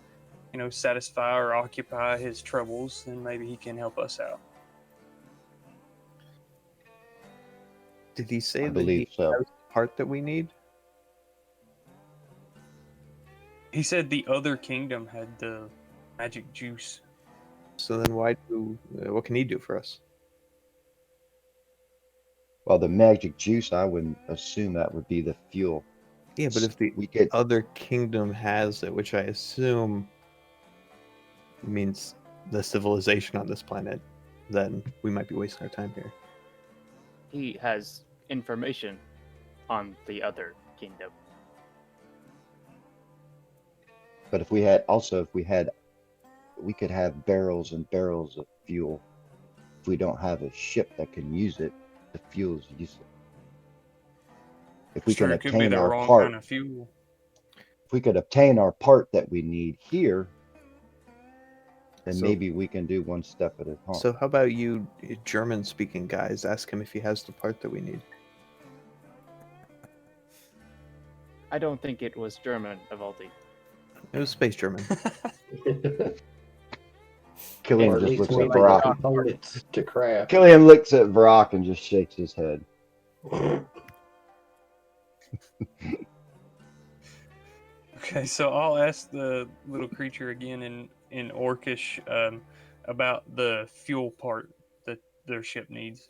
satisfy or occupy his troubles, then maybe he can help us out. Did he say I that he believe so. has the part that we need? He said the other kingdom had the magic juice. So then what can he do for us? Well, the magic juice, I would assume that would be the fuel. Yeah, but if the We get other kingdom has it, which I assume means the civilization on this planet, then we might be wasting our time here. He has information on the other kingdom. But if we could have barrels and barrels of fuel. If we don't have a ship that can use it, the fuel is useless. If we can It could be obtain the our wrong part, kind of fuel. if we could obtain our part that we need here, then So- maybe we can do one step at a time. So how about you German-speaking guys ask him if he has the part that we need? I don't think it was German, Avaldi. It was space German. Killian Or at just least looks we at have Brock. components to craft. Killian looks at Brock and just shakes his head. Okay, so I'll ask the little creature again in Orcish about the fuel part that their ship needs.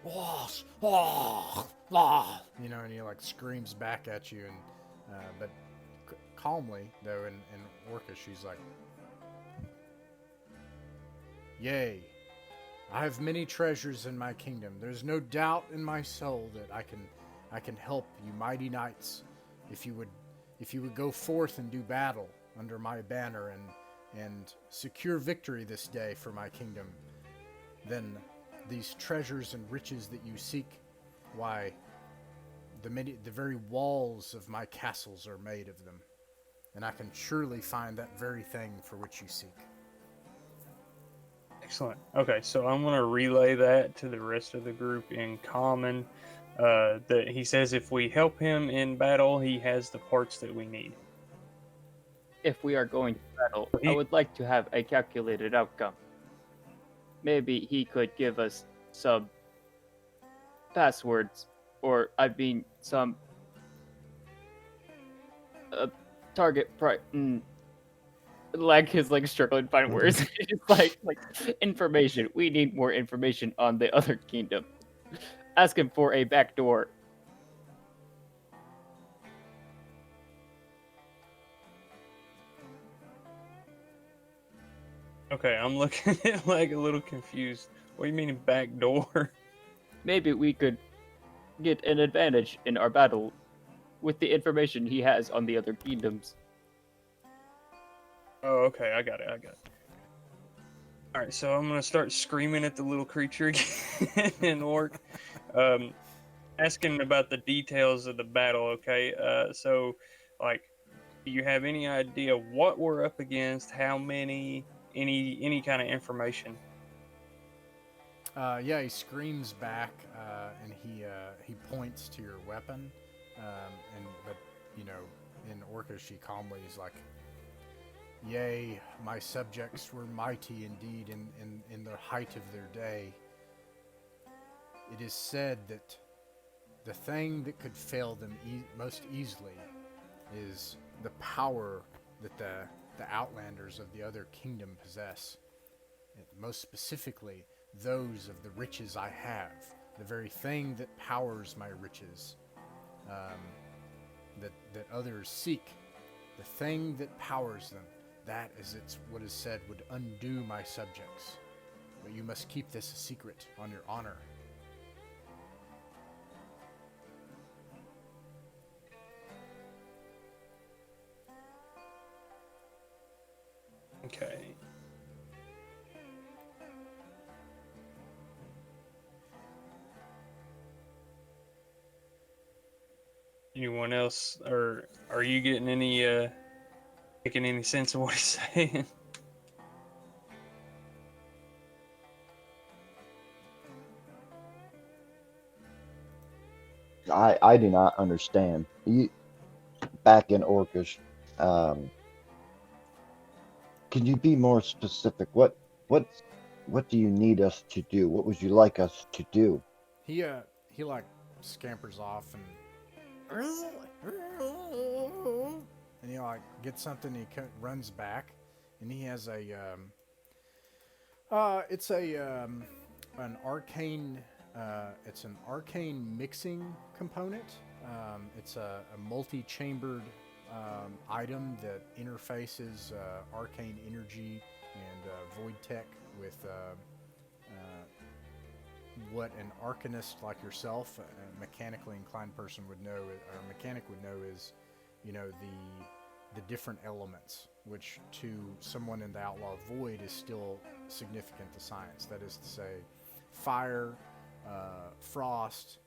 You know, and he like screams back at you, and but calmly though, in Orcish, she's like, "Yea, I have many treasures in my kingdom. There's no doubt in my soul that I can help you, mighty knights, if you would go forth and do battle under my banner and secure victory this day for my kingdom. Then these treasures and riches that you seek, why, the very walls of my castles are made of them, and I can surely find that very thing for which you seek." Excellent. Okay, so I'm going to relay that to the rest of the group in common. That he says if we help him in battle, he has the parts that we need. If we are going to battle, I would like to have a calculated outcome. Maybe he could give us some passwords, or some target price. Like his struggling to find words. It's like information. We need more information on the other kingdom. Ask him for a back door. Okay, I'm looking at like a little confused. What do you mean back door? Maybe we could get an advantage in our battle with the information he has on the other kingdoms. Oh, okay, I got it. All right, so I'm gonna start screaming at the little creature again in orc, um, asking about the details of the battle. Okay, so like, do you have any idea what we're up against? How many? Any kind of information? Yeah, he screams back, and he points to your weapon, but you know, in Orcish, he calmly is like, "Yea, my subjects were mighty indeed in the height of their day. It is said that the thing that could fail them most easily is the power that the Outlanders of the other kingdom possess. And most specifically, those of the riches I have, the very thing that powers my riches, that others seek, the thing that powers them, that is what is said would undo my subjects. But you must keep this a secret on your honor." Okay. Anyone else, or are you getting any making any sense of what he's saying? I do not understand. You back in Orcish, um, can you be more specific? What do you need us to do? What would you like us to do? He like scampers off and he like gets something. Runs back, and he has it's an arcane. It's an arcane mixing component. It's a multi-chambered item that interfaces arcane energy and void tech with what an arcanist like yourself, a mechanically inclined person would know, or a mechanic would know, is, you know, the different elements, which to someone in the Outlaw Void is still significant to science. That is to say, fire, frost,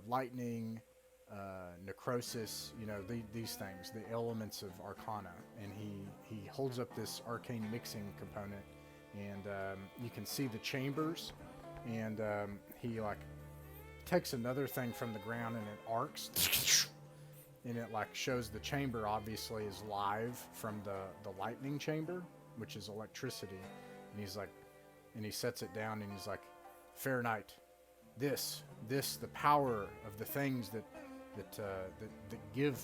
lightning, necrosis, you know, these things, the elements of Arcana. And he holds up this arcane mixing component, and you can see the chambers, and he like takes another thing from the ground, and it arcs, and it like shows the chamber obviously is live from the lightning chamber, which is electricity. And he's like, and he sets it down, and he's like, "Fair Knight, this the power of the things that give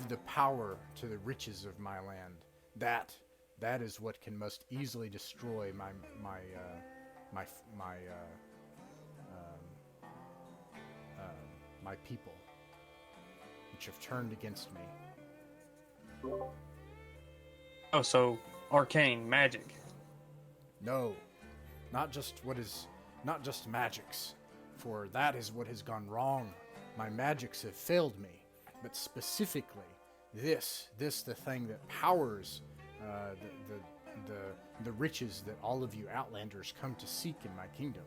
the power to the riches of my land, that is what can most easily destroy my people, which have turned against me." Oh, so arcane magic. No, not just magics, for that is what has gone wrong. My magics have failed me, but specifically this the thing that powers the riches that all of you Outlanders come to seek in my kingdom.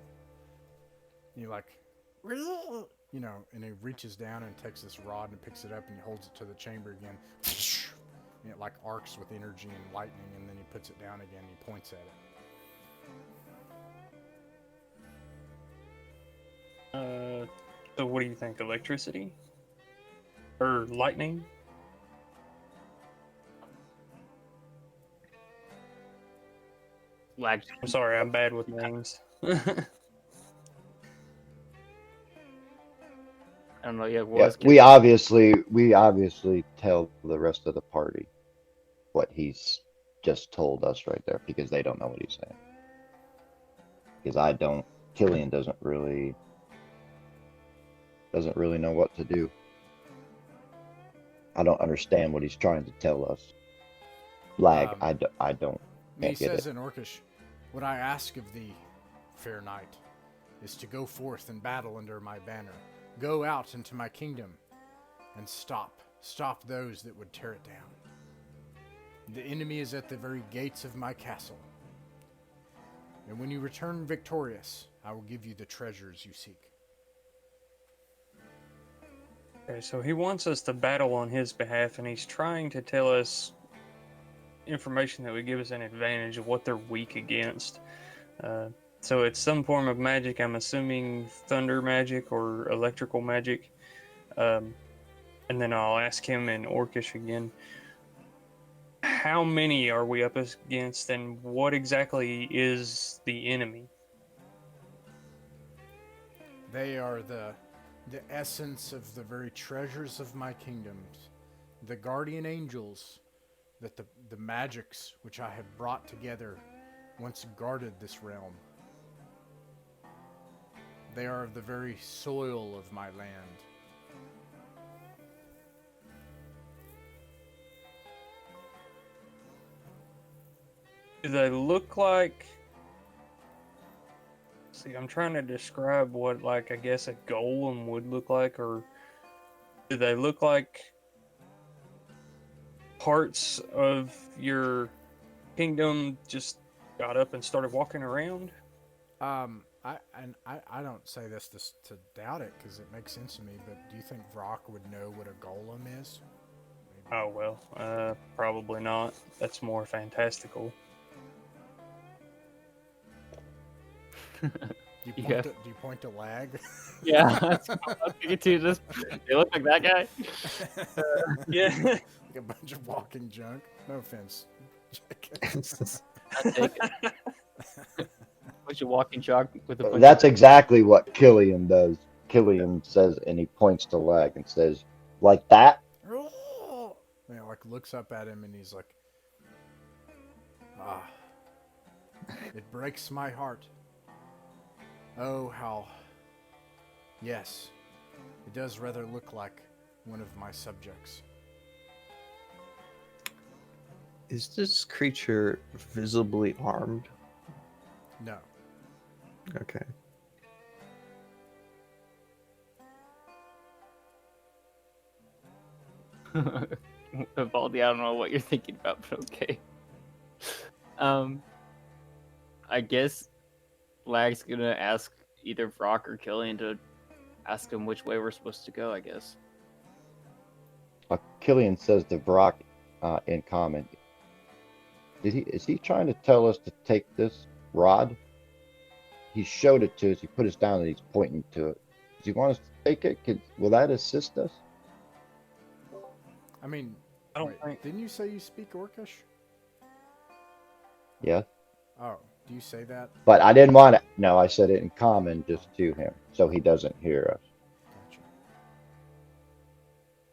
And you're like, you know, and he reaches down and takes this rod and picks it up and he holds it to the chamber again, and it like arcs with energy and lightning, and then he puts it down again and he points at it. So what do you think? Electricity? Or lightning? Lag. I'm sorry, I'm bad with names. I don't know. Yeah, Yeah, we obviously tell the rest of the party what he's just told us right there, because they don't know what he's saying. Because Killian doesn't really know what to do. I don't understand what he's trying to tell us. Lag, I don't. And he Can't get says it. in Orcish, "What I ask of thee, fair knight, is to go forth and battle under my banner. Go out into my kingdom and stop those that would tear it down. The enemy is at the very gates of my castle. And when you return victorious, I will give you the treasures you seek." Okay, so he wants us to battle on his behalf, and he's trying to tell us information that would give us an advantage of what they're weak against. So it's some form of magic. I'm assuming thunder magic or electrical magic. And then I'll ask him in Orcish again. How many are we up against, and what exactly is the enemy? They are the essence of the very treasures of my kingdoms, the guardian angels that the magics which I have brought together once guarded this realm. They are of the very soil of my land. Do they look like... See, I'm trying to describe what, like, I guess a golem would look like, or do they look like parts of your kingdom just got up and started walking around? I don't say this to doubt it because it makes sense to me, but do you think Vrock would know what a golem is? Oh, well, probably not. That's more fantastical. Do you point, Yeah. do you point to Lag? Yeah, that's what I was thinking too. Just they look like that guy. Yeah. Like a bunch of walking junk. No offense. I take it. Bunch of walking chalk with a bunch That's exactly what Killian does. Killian says, and he points to Lag and says, like that? Man, like looks up at him and he's like, "Ah, it breaks my heart. Oh, how... Yes, it does rather look like one of my subjects." Is this creature visibly armed? No. Okay. Vivaldi, I don't know what you're thinking about, but okay. I guess Lag's gonna ask either Vrock or Killian to ask him which way we're supposed to go, I guess. Killian says to Brock in comment, is he trying to tell us to take this rod? He showed it to us. He put us down and he's pointing to it. Does he want us to take it? Will that assist us? I mean, I don't wait, think... didn't you say you speak Orcish? Yeah. Oh, do you say that? But I didn't want to. No, I said it in common just to him, so he doesn't hear us.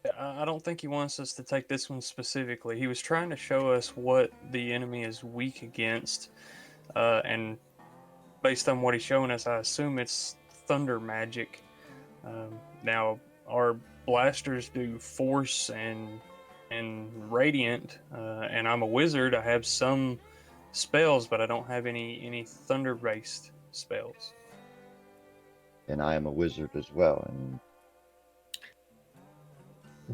Gotcha. I don't think he wants us to take this one specifically. He was trying to show us what the enemy is weak against, and based on what he's showing us, I assume it's thunder magic. Now, our blasters do force and radiant, and I'm a wizard. I have some spells, but I don't have any thunder-based spells. And I am a wizard as well. And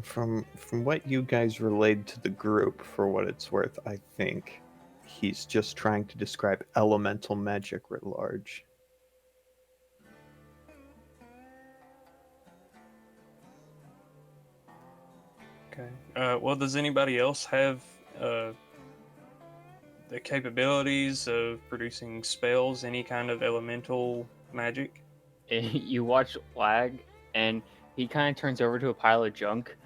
From what you guys relayed to the group, for what it's worth, I think he's just trying to describe elemental magic writ large. Okay. Well, does anybody else have the capabilities of producing spells, any kind of elemental magic? You watch Lag, and he kind of turns over to a pile of junk,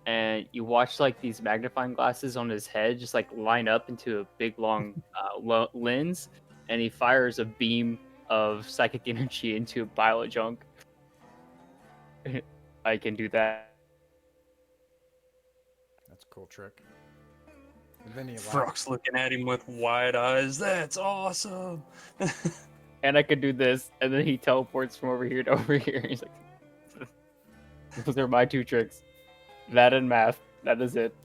and you watch like these magnifying glasses on his head just like line up into a big long lens, and he fires a beam of psychic energy into a pile of junk. I can do that. That's a cool trick. And then he Frock's looking at him with wide eyes. That's awesome. And I could do this, and then he teleports from over here to over here. He's like, those are my two tricks. That and math. That is it.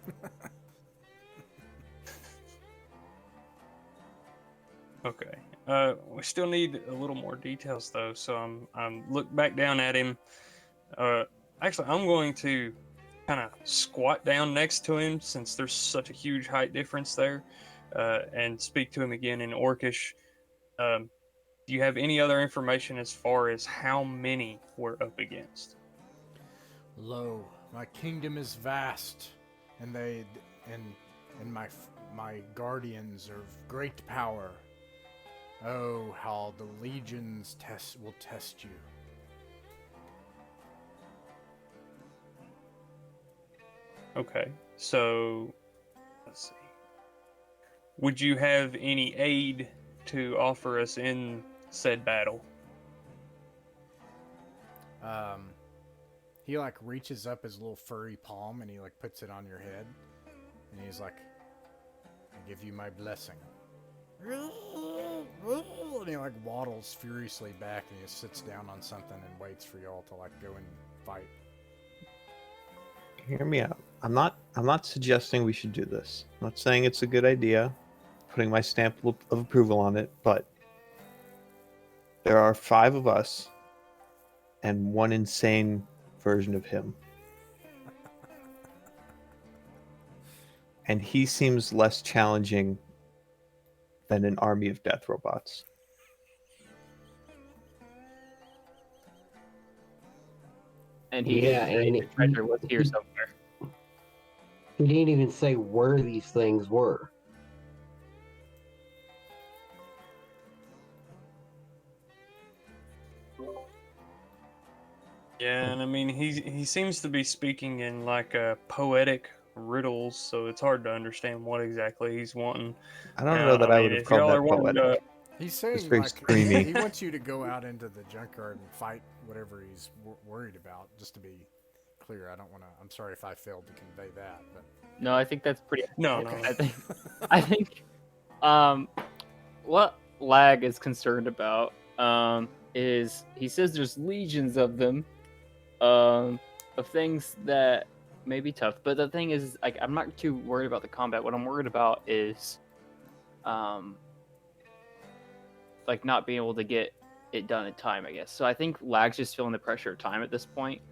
Okay. We still need a little more details though. So I'm look back down at him. Actually, I'm going to kind of squat down next to him since there's such a huge height difference there, and speak to him again in Orcish. Um, do you have any other information as far as how many we're up against? Lo, my kingdom is vast, and my guardians are of great power. Oh, how the legions will test you. Okay, so let's see. Would you have any aid to offer us in said battle? He like reaches up his little furry palm and he like puts it on your head, and he's like, "I give you my blessing." And he like waddles furiously back and he just sits down on something and waits for y'all to like go and fight. Hear me out. I'm not suggesting we should do this. I'm not saying it's a good idea, putting my stamp of approval on it, but there are 5 of us and one insane version of him. And he seems less challenging than an army of death robots. And and the treasure was here somewhere. he didn't even say where these things were. Yeah, and I mean he seems to be speaking in like poetic riddles, so it's hard to understand what exactly he's wanting. I don't know that I would have if called y'all that are wanting poetic. He's It's saying very like screamy. he wants you to go out into the junkyard and fight whatever he's worried about. Just to be clear, I don't want to. I'm sorry if I failed to convey that, but No, I think that's pretty. No, Okay. no. I think, what Lag is concerned about, is he says there's legions of them, of things that may be tough. But the thing is, like, I'm not too worried about the combat. What I'm worried about is, like not being able to get it done in time, I guess. So I think Lag's just feeling the pressure of time at this point.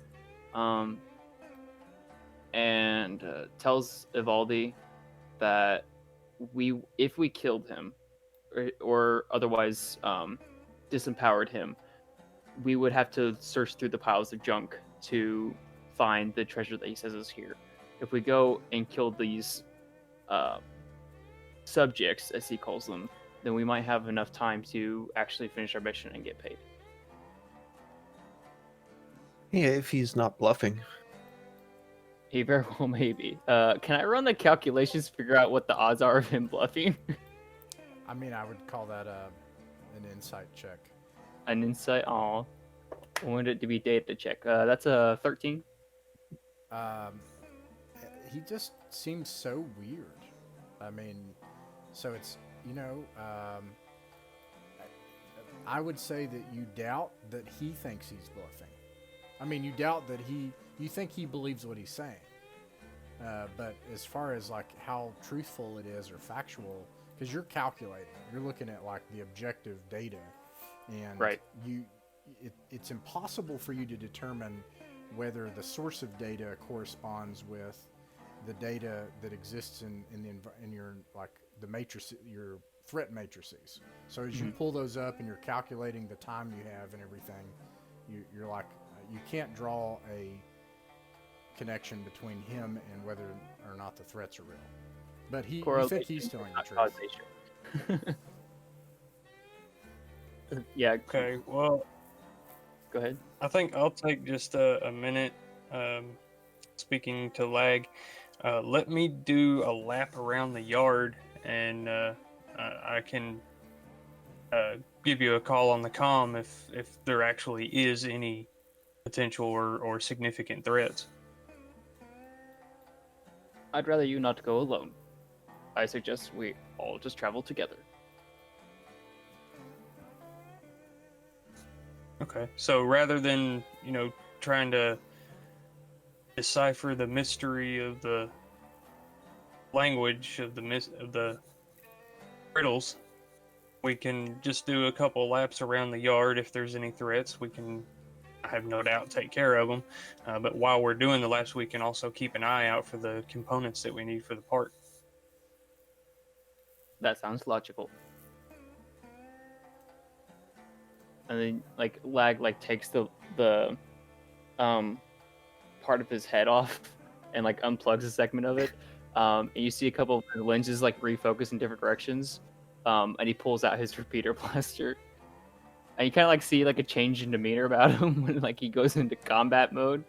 And tells Ivaldi that if we killed him or otherwise disempowered him, we would have to search through the piles of junk to find the treasure that he says is here. If we go and kill these subjects, as he calls them, then we might have enough time to actually finish our mission and get paid. Yeah, if he's not bluffing. He very well may be. Can I run the calculations to figure out what the odds are of him bluffing? I mean, I would call that an insight check. An insight? Aw. I wanted it to be data check. That's a 13. He just seems so weird. I mean, so it's, I would say that you doubt that he thinks he's bluffing. I mean, you doubt that you think he believes what he's saying. But as far as like how truthful it is or factual, because you're calculating, you're looking at like the objective data, and right. It's impossible for you to determine whether the source of data corresponds with the data that exists in your like the matrix, your threat matrices. So as you pull those up and you're calculating the time you have and everything, you're like, you can't draw a connection between him and whether or not the threats are real. But you think he's telling the truth. Yeah. Okay, well, go ahead. I think I'll take just a minute speaking to Lag. Let me do a lap around the yard, and I can give you a call on the comm if there actually is any potential or significant threats. I'd rather you not go alone. I suggest we all just travel together. Okay, so rather than, trying to decipher the mystery of the language of the riddles, We can just do a couple laps around the yard. If there's any threats, we can, I have no doubt, take care of them. But while we're doing the laps, we can also keep an eye out for the components that we need for the part. That sounds logical. And then like Lag like takes the part of his head off and like unplugs a segment of it. And you see a couple of the lenses like refocus in different directions. And he pulls out his repeater blaster. And you kind of like see like a change in demeanor about him when like he goes into combat mode.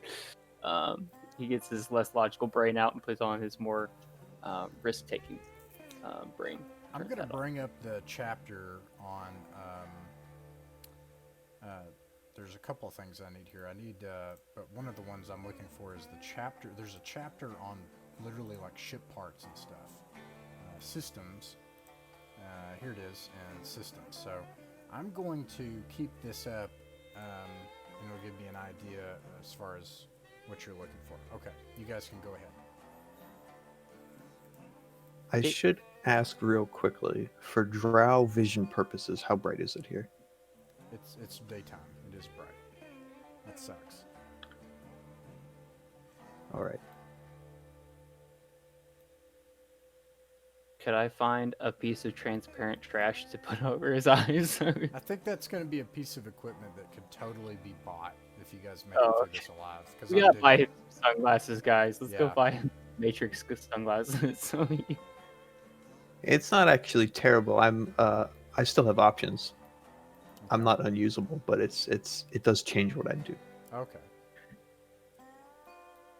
He gets his less logical brain out and puts on his more risk-taking brain. I'm going to bring up the chapter on. There's a couple of things I need here. But one of the ones I'm looking for is the chapter. There's a chapter on literally like ship parts and stuff. Systems. Here it is, and systems. So I'm going to keep this up, and it'll give me an idea as far as what you're looking for. Okay, you guys can go ahead. I should ask real quickly, for drow vision purposes, how bright is it here? It's daytime. It is bright. That sucks. All right. Could I find a piece of transparent trash to put over his eyes? I think that's going to be a piece of equipment that could totally be bought if you guys make it through this alive. We gotta buy him sunglasses, guys. Let's go Yeah. buy him Matrix sunglasses. So It's not actually terrible. I still have options. I'm not unusable, but it does change what I do. Okay.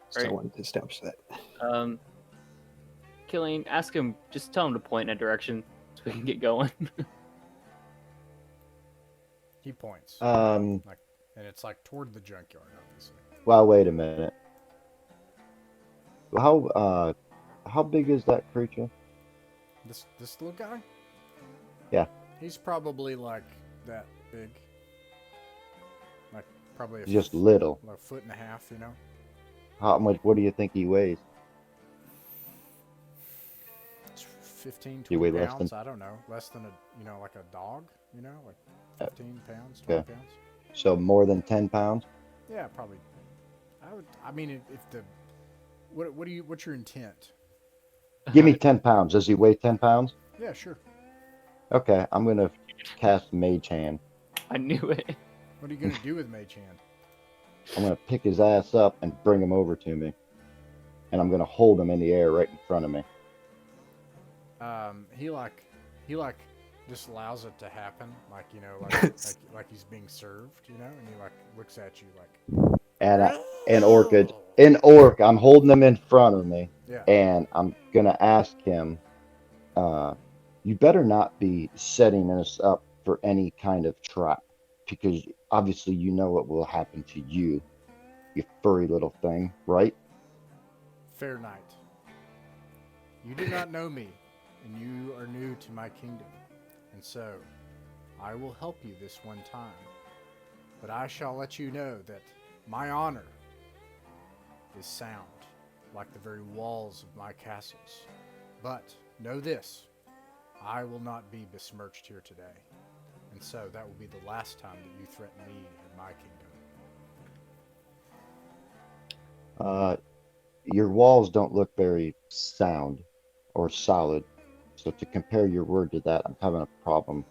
So I Right. wanted to establish that. Killing, ask him, just tell him to point in a direction so we can get going. He points. Um, And it's like toward the junkyard, obviously. well, wait a minute. How big is that creature? This little guy? Yeah. He's probably like that big. Like probably a Just little. a foot and a half, you know? How much? What do you think he weighs? It's 15, You weigh 20 less pounds. than- I don't know. Less than like a dog, like 15 pounds, Okay. 20 pounds. So more than 10 pounds? Yeah, probably. I mean, if the, what's your intent? Give me 10 pounds. Does he weigh 10 pounds? Yeah, sure. Okay, I'm gonna cast Mage Hand. I knew it. What are you gonna do with Mage Hand? I'm gonna pick his ass up and bring him over to me. And I'm gonna hold him in the air right in front of me. He just allows it to happen, like he's being served, and he like looks at you like. And an orc, I'm holding him in front of me. Yeah. And I'm gonna ask him, you better not be setting us up for any kind of trap, because obviously you know what will happen to you, you furry little thing, right? Fair night. You do not know me, and you are new to my kingdom, and so I will help you this one time. But I shall let you know that my honor is sound, like the very walls of my castles. But know this, I will not be besmirched here today, and so that will be the last time that you threaten me in my kingdom. Your walls don't look very sound or solid, so to compare your word to that, I'm having a problem.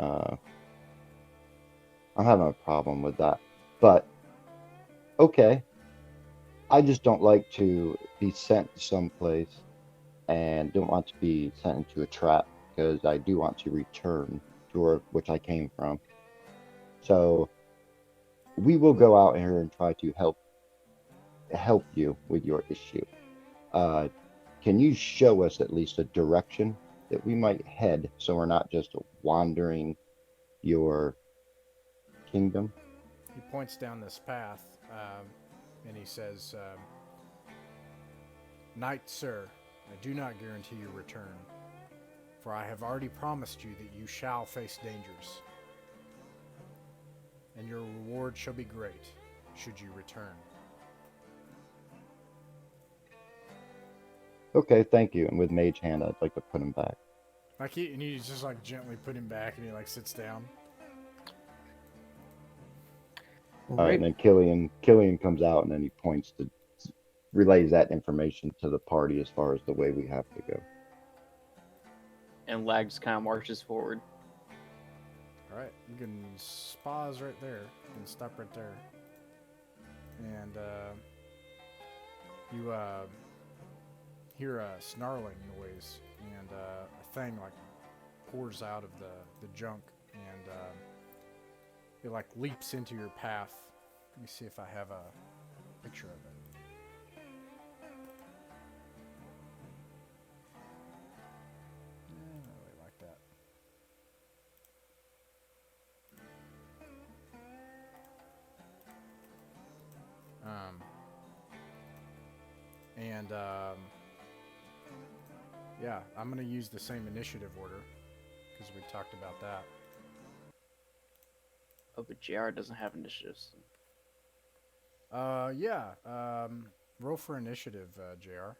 I'm having a problem with that. But okay, I just don't like to be sent someplace and don't want to be sent into a trap, because I do want to return to which I came from. So we will go out here and try to help you with your issue. Can you show us at least a direction that we might head, so we're not just wandering your kingdom? He points down this path, and he says, Knight, sir, I do not guarantee your return, for I have already promised you that you shall face dangers, and your reward shall be great, should you return. Okay, thank you. And with Mage Hand, I'd like to put him back. Like and you just like gently put him back, and he like sits down. All right, and then Killian comes out, and then he points to relays that information to the party as far as the way we have to go. And Lag just kind of marches forward. All right, you can pause right there. You can stop right there, and you hear a snarling noise, and a thing like pours out of the junk, and it like leaps into your path. Let me see if I have a picture of it. Not really like that. Yeah, I'm gonna use the same initiative order because we talked about that. Oh, but JR doesn't have initiatives. Yeah. Roll for initiative, JR.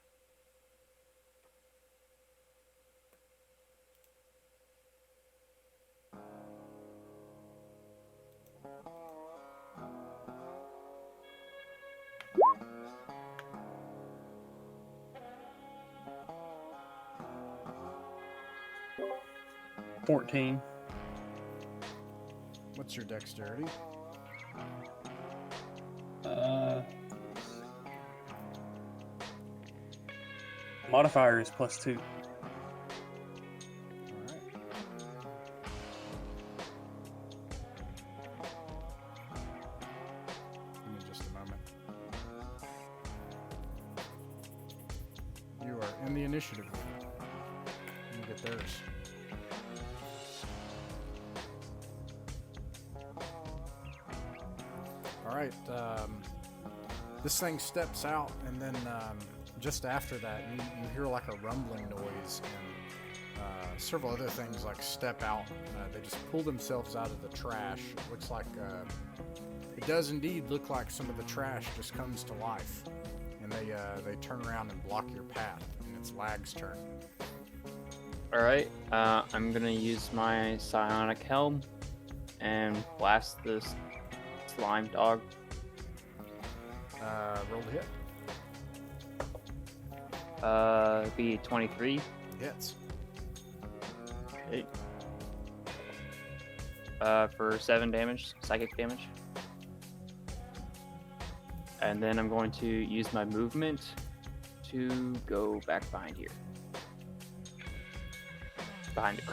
$14. What's your dexterity? Modifier is +2. Alright. Give me just a moment. You are in the initiative order. You get theirs. Alright, this thing steps out, and then just after that, you hear like a rumbling noise, and several other things like step out. They just pull themselves out of the trash. It looks like, it does indeed look like some of the trash just comes to life, and they turn around and block your path, and it's Lag's turn. Alright, I'm gonna use my psionic helm and blast this slime dog. Roll to hit. Be 23. Hits. Okay. For 7 damage, psychic damage. And then I'm going to use my movement to go back behind here. Behind it.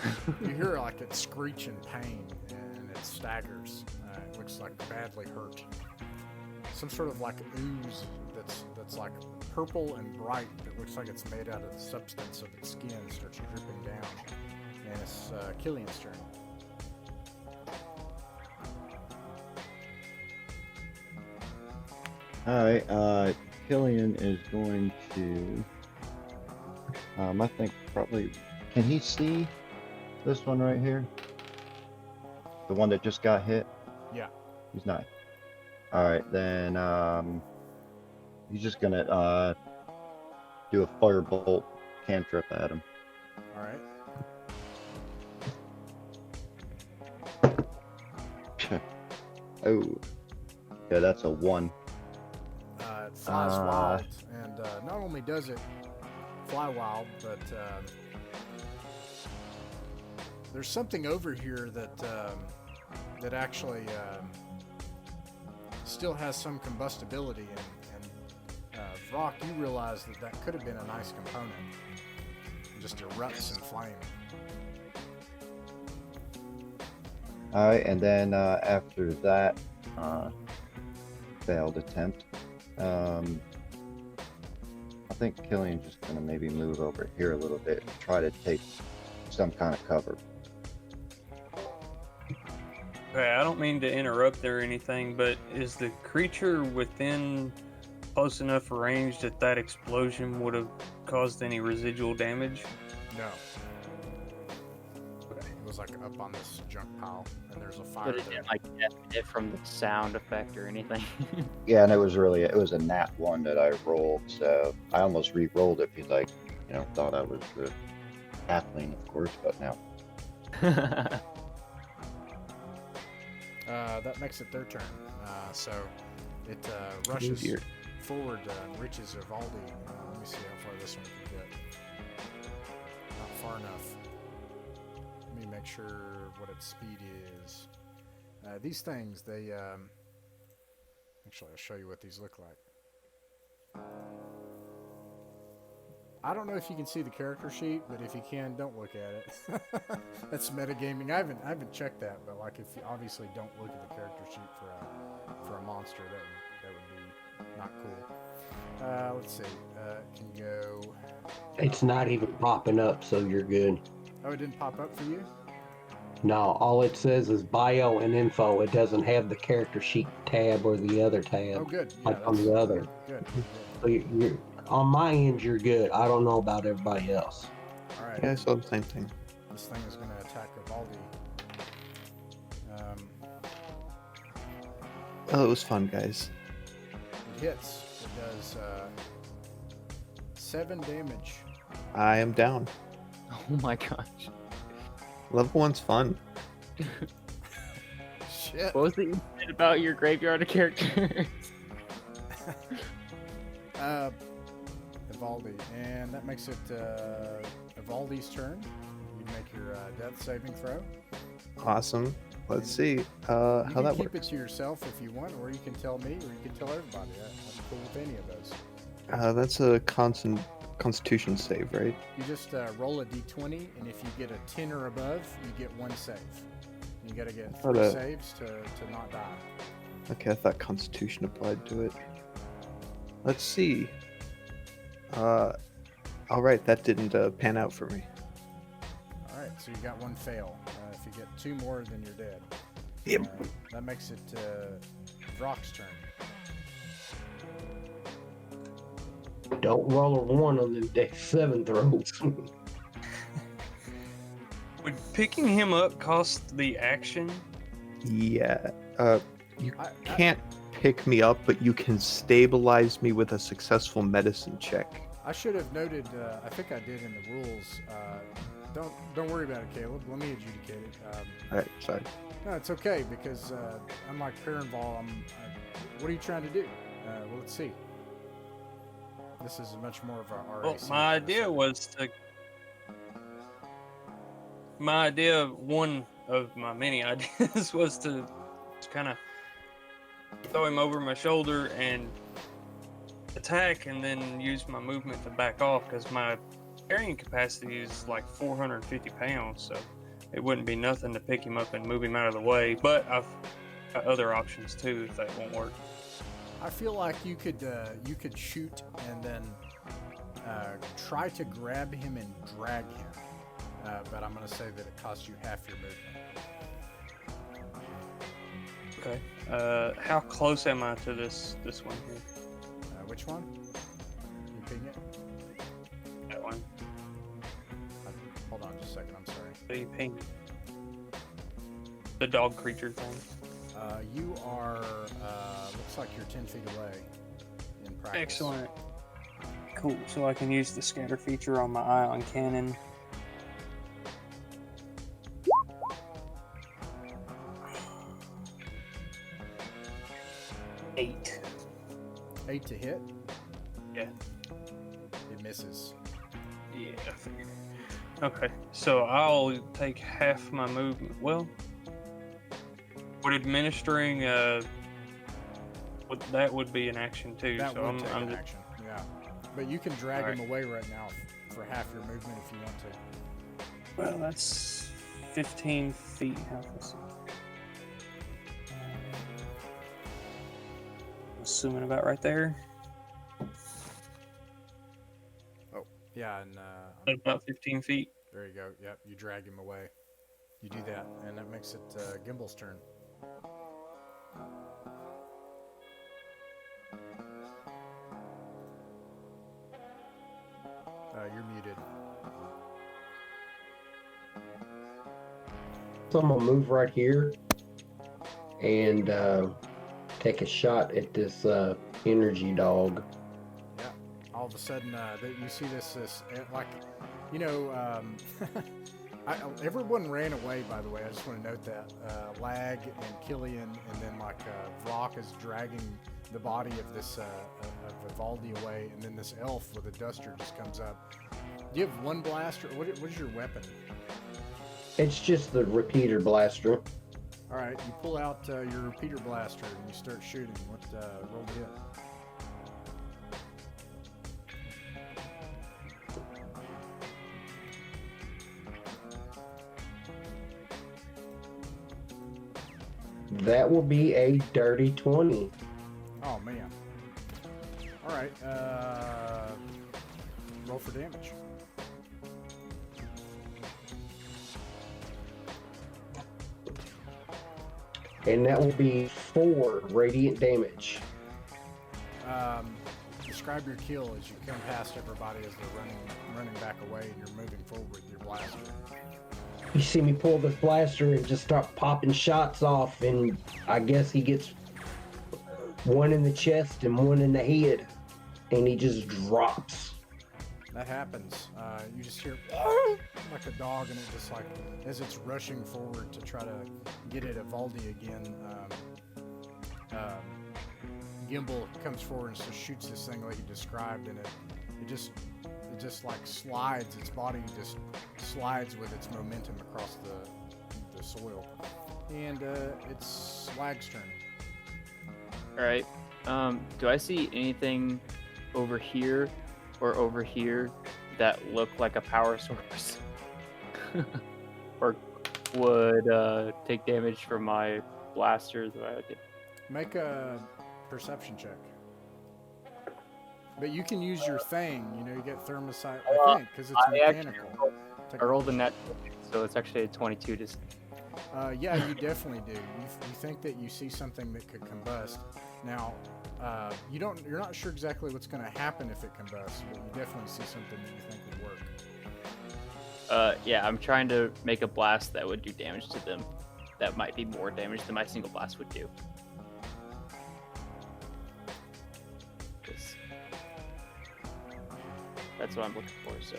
You hear like it screech in pain, and it staggers. It looks like badly hurt. Some sort of like ooze that's like purple and bright. It looks like it's made out of the substance of its skin starts dripping down. And it's Killian's turn. Alright, Killian is going to I think probably, can he see this one right here? The one that just got hit? Yeah. He's not. Alright, then he's just gonna do a firebolt cantrip at him. Alright. Oh. Yeah, that's a 1. It flies wild, and not only does it fly wild, but there's something over here that actually still has some combustibility, and Rock, you realize that could have been a nice component. It just erupts in flame. Alright, and then after that failed attempt, I think Killian's just gonna maybe move over here a little bit and try to take some kind of cover. Okay, I don't mean to interrupt or anything, but is the creature within close enough range that that explosion would have caused any residual damage? No. It was like up on this junk pile, and there's a fire But it there. didn't like it from the sound effect or anything. Yeah, and it was a nat 1 that I rolled, so I almost re-rolled it because I, thought I was good. halfling, of course, but now. That makes it their turn. So it rushes dear. forward and reaches Evaldi. Let me see how far this one can get. Not far enough. Let me make sure what its speed is. These things, they... actually, I'll show you what these look like. I don't know if you can see the character sheet, but if you can, don't look at it. That's metagaming. I haven't checked that, but like if you obviously don't look at the character sheet for a monster, that would be not cool. Let's see. Can you go? It's not even popping up, so you're good. Oh, it didn't pop up for you? No, all it says is bio and info. It doesn't have the character sheet tab or the other tab. Oh, good. Yeah, like on the other. Good. So you're on my end, you're good. I don't know about everybody else. All right. Yeah, I saw the same thing. This thing is going to attack Evaldi. Oh, it was fun, guys. It hits. It does 7 damage. I am down. Oh my gosh. Level 1's fun. Shit. What was it you said about your graveyard of characters? Evaldi, and that makes it Evaldi's turn. You make your death saving throw. Awesome. Let's see You how can that keep works. it to yourself if you want, or you can tell me, or you can tell everybody. I'm cool with any of those. That's a constitution save, right? You just roll a d20, and if you get a 10 or above, you get 1 save. You got to get 3 Okay. saves to not die. Okay, I thought constitution applied to it. Let's see. Alright, that didn't pan out for me. All right, so you got 1 fail. If you get 2 more, then you're dead. Yep. That makes it Brock's turn. Don't roll a 1 on them deck 7 throws. Would picking him up cost the action? Yeah. You I- can't pick me up, but you can stabilize me with a successful medicine check. I should have noted. I think I did in the rules. Don't worry about it, Caleb. Let me adjudicate it. Alright, sorry. No, it's okay because unlike Parenval, what are you trying to do? Well, let's see. This is much more of a RAC. Well, my idea was to. My idea, one of my many ideas, was to kind of throw him over my shoulder and attack, and then use my movement to back off because my carrying capacity is like 450 pounds, so it wouldn't be nothing to pick him up and move him out of the way. But I've got other options too if that won't work. I feel like you could shoot and then try to grab him and drag him, but I'm going to say that it costs you half your movement. Okay. How close am I to this one here? Which one? You ping it? That one. Hold on just a second. I'm sorry. The ping. The dog creature thing. You are, looks like you're 10 feet away in practice. Excellent. Cool. So I can use the scatter feature on my ion cannon. Eight. 8 to hit. Yeah. It misses. Yeah, I figured. Okay, so I'll take half my movement. Well, would administering that would be an action too. That so would take I'm an just, action. Yeah. But you can drag Alright. him away right now for half your movement if you want to. well, that's 15 feet. Let's see. Assuming about right there. Yeah, and About 15 feet. there you go. Yep, you drag him away. You do that, and that makes it Gimble's turn. You're muted. So I'm gonna move right here and take a shot at this energy dog. All of a sudden, you see this like You know, everyone ran away, by the way. I just want to note that. Lag and Killian, and then like Vrock is dragging the body of this of Vivaldi away, and then this elf with a duster just comes up. Do you have one blaster? What is your weapon? It's just the repeater blaster. All right, you pull out your repeater blaster and you start shooting. What roll to hit? That will be a dirty 20. Oh man. All right, roll for damage. And that will be 4 radiant damage. Describe your kill as you come past everybody as they're running back away, and you're moving forward with your blaster. You see me pull this blaster and just start popping shots off, and I guess he gets one in the chest and one in the head, and he just drops. That happens. You just hear like a dog, and it just like as it's rushing forward to try to get it at Valdi again. Gimbal comes forward and just shoots this thing like you described, and it just like slides. Its body just slides with its momentum across the soil, and it's Slag's turn. All right. Do I see anything over here or over here that look like a power source, or would take damage from my blaster? Make a perception check. But you can use your thing. You know, you get thermosite. I think because it's mechanical. I rolled a net, so it's actually a 22 to. Yeah, you definitely do. You think that you see something that could combust. Now, you're not sure exactly what's going to happen if it combusts, but you definitely see something that you think would work. Yeah, I'm trying to make a blast that would do damage to them. That might be more damage than my single blast would do. That's what I'm looking for. So.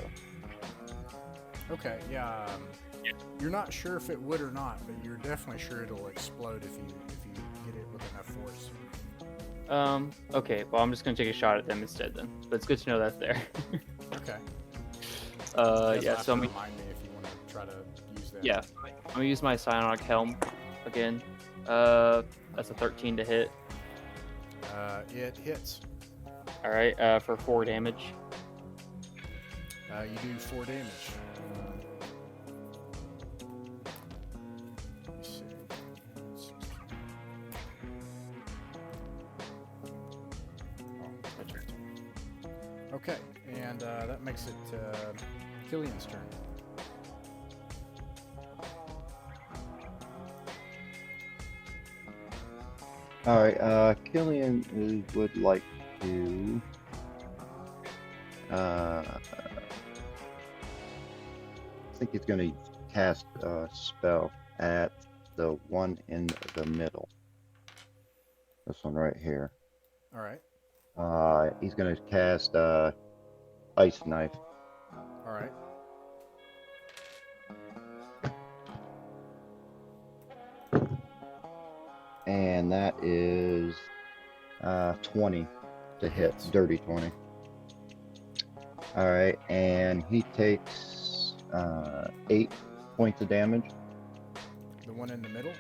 Okay. Yeah. You're not sure if it would or not, but you're definitely sure it'll explode if you get it with enough force. Okay, well, I'm just gonna take a shot at them instead then. But it's good to know that's there. Okay. Yeah, so remind me if you want to try to use that. Yeah, I'm gonna use my Psionic Helm again. That's a 13 to hit. It hits. All right, for 4 damage. You do 4 damage. Let me see. Okay, and that makes it Killian's turn. All right, Killian would like to. I think he's going to cast a spell at the one in the middle. This one right here. All right. He's going to cast Ice Knife. All right. And that is 20 to hit, dirty 20. All right, and he takes 8 points of damage. The one in the middle?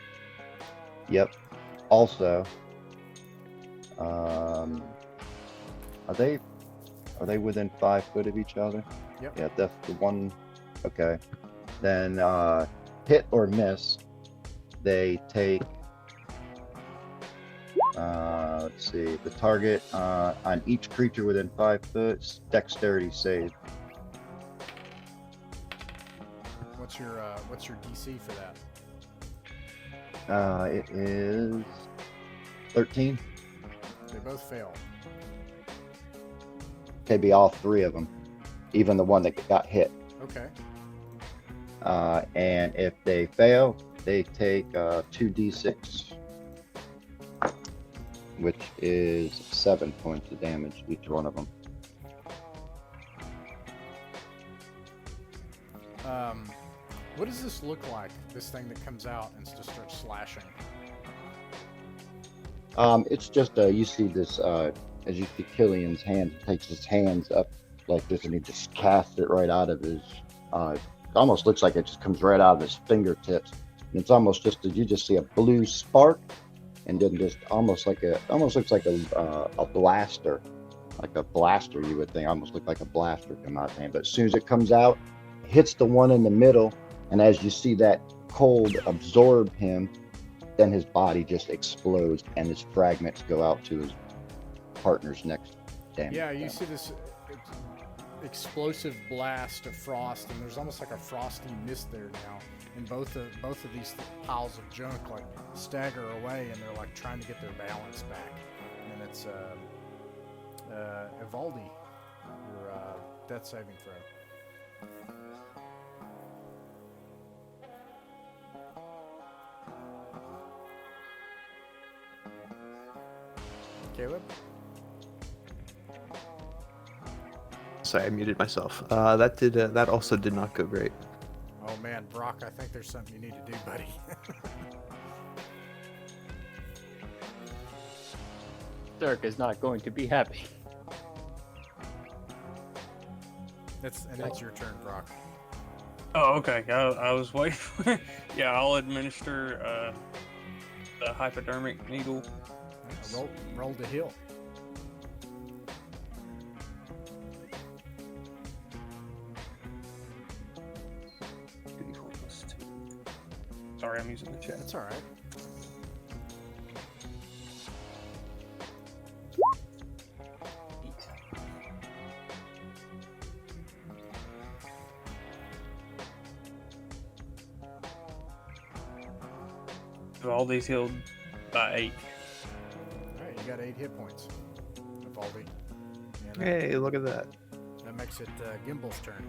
Yep. Also, are they within 5 foot of each other? Yep. Yeah, that's the one. Okay. Then hit or miss, they take. Let's see. The target on each creature within 5 foot, dexterity save. What's your DC for that? It is 13. They both fail. Could be all 3 of them, even the one that got hit. Okay. And if they fail, they take 2d6, which is 7 points of damage each one of them. What does this look like? This thing that comes out and just starts slashing. It's just you see this as you see Killian's hand, he takes his hands up like this and he just casts it right out of his it almost looks like it just comes right out of his fingertips. And it's almost just you just see a blue spark and then just almost looks like a blaster. Like a blaster, you would think. Almost look like a blaster come out of his hand. But as soon as it comes out, hits the one in the middle, and as you see that cold absorb him, then his body just explodes and his fragments go out to his partner's next damage. Yeah, you see this explosive blast of frost, and there's almost like a frosty mist there now. And both of these piles of junk like stagger away, and they're like trying to get their balance back. And it's Evaldi, your death saving throw. Caleb? Sorry, I muted myself. That also did not go great. Oh man, Brock, I think there's something you need to do, buddy. Dirk is not going to be happy. It's your turn, Brock. Oh, okay. I was waiting for it. Yeah, I'll administer the hypodermic needle. Roll to heal. Sorry, I'm using the chat. That's all right. All these healed by 8. Alright, you got 8 hit points. Evaldi. Hey, look at that. That makes it Gimbal's turn.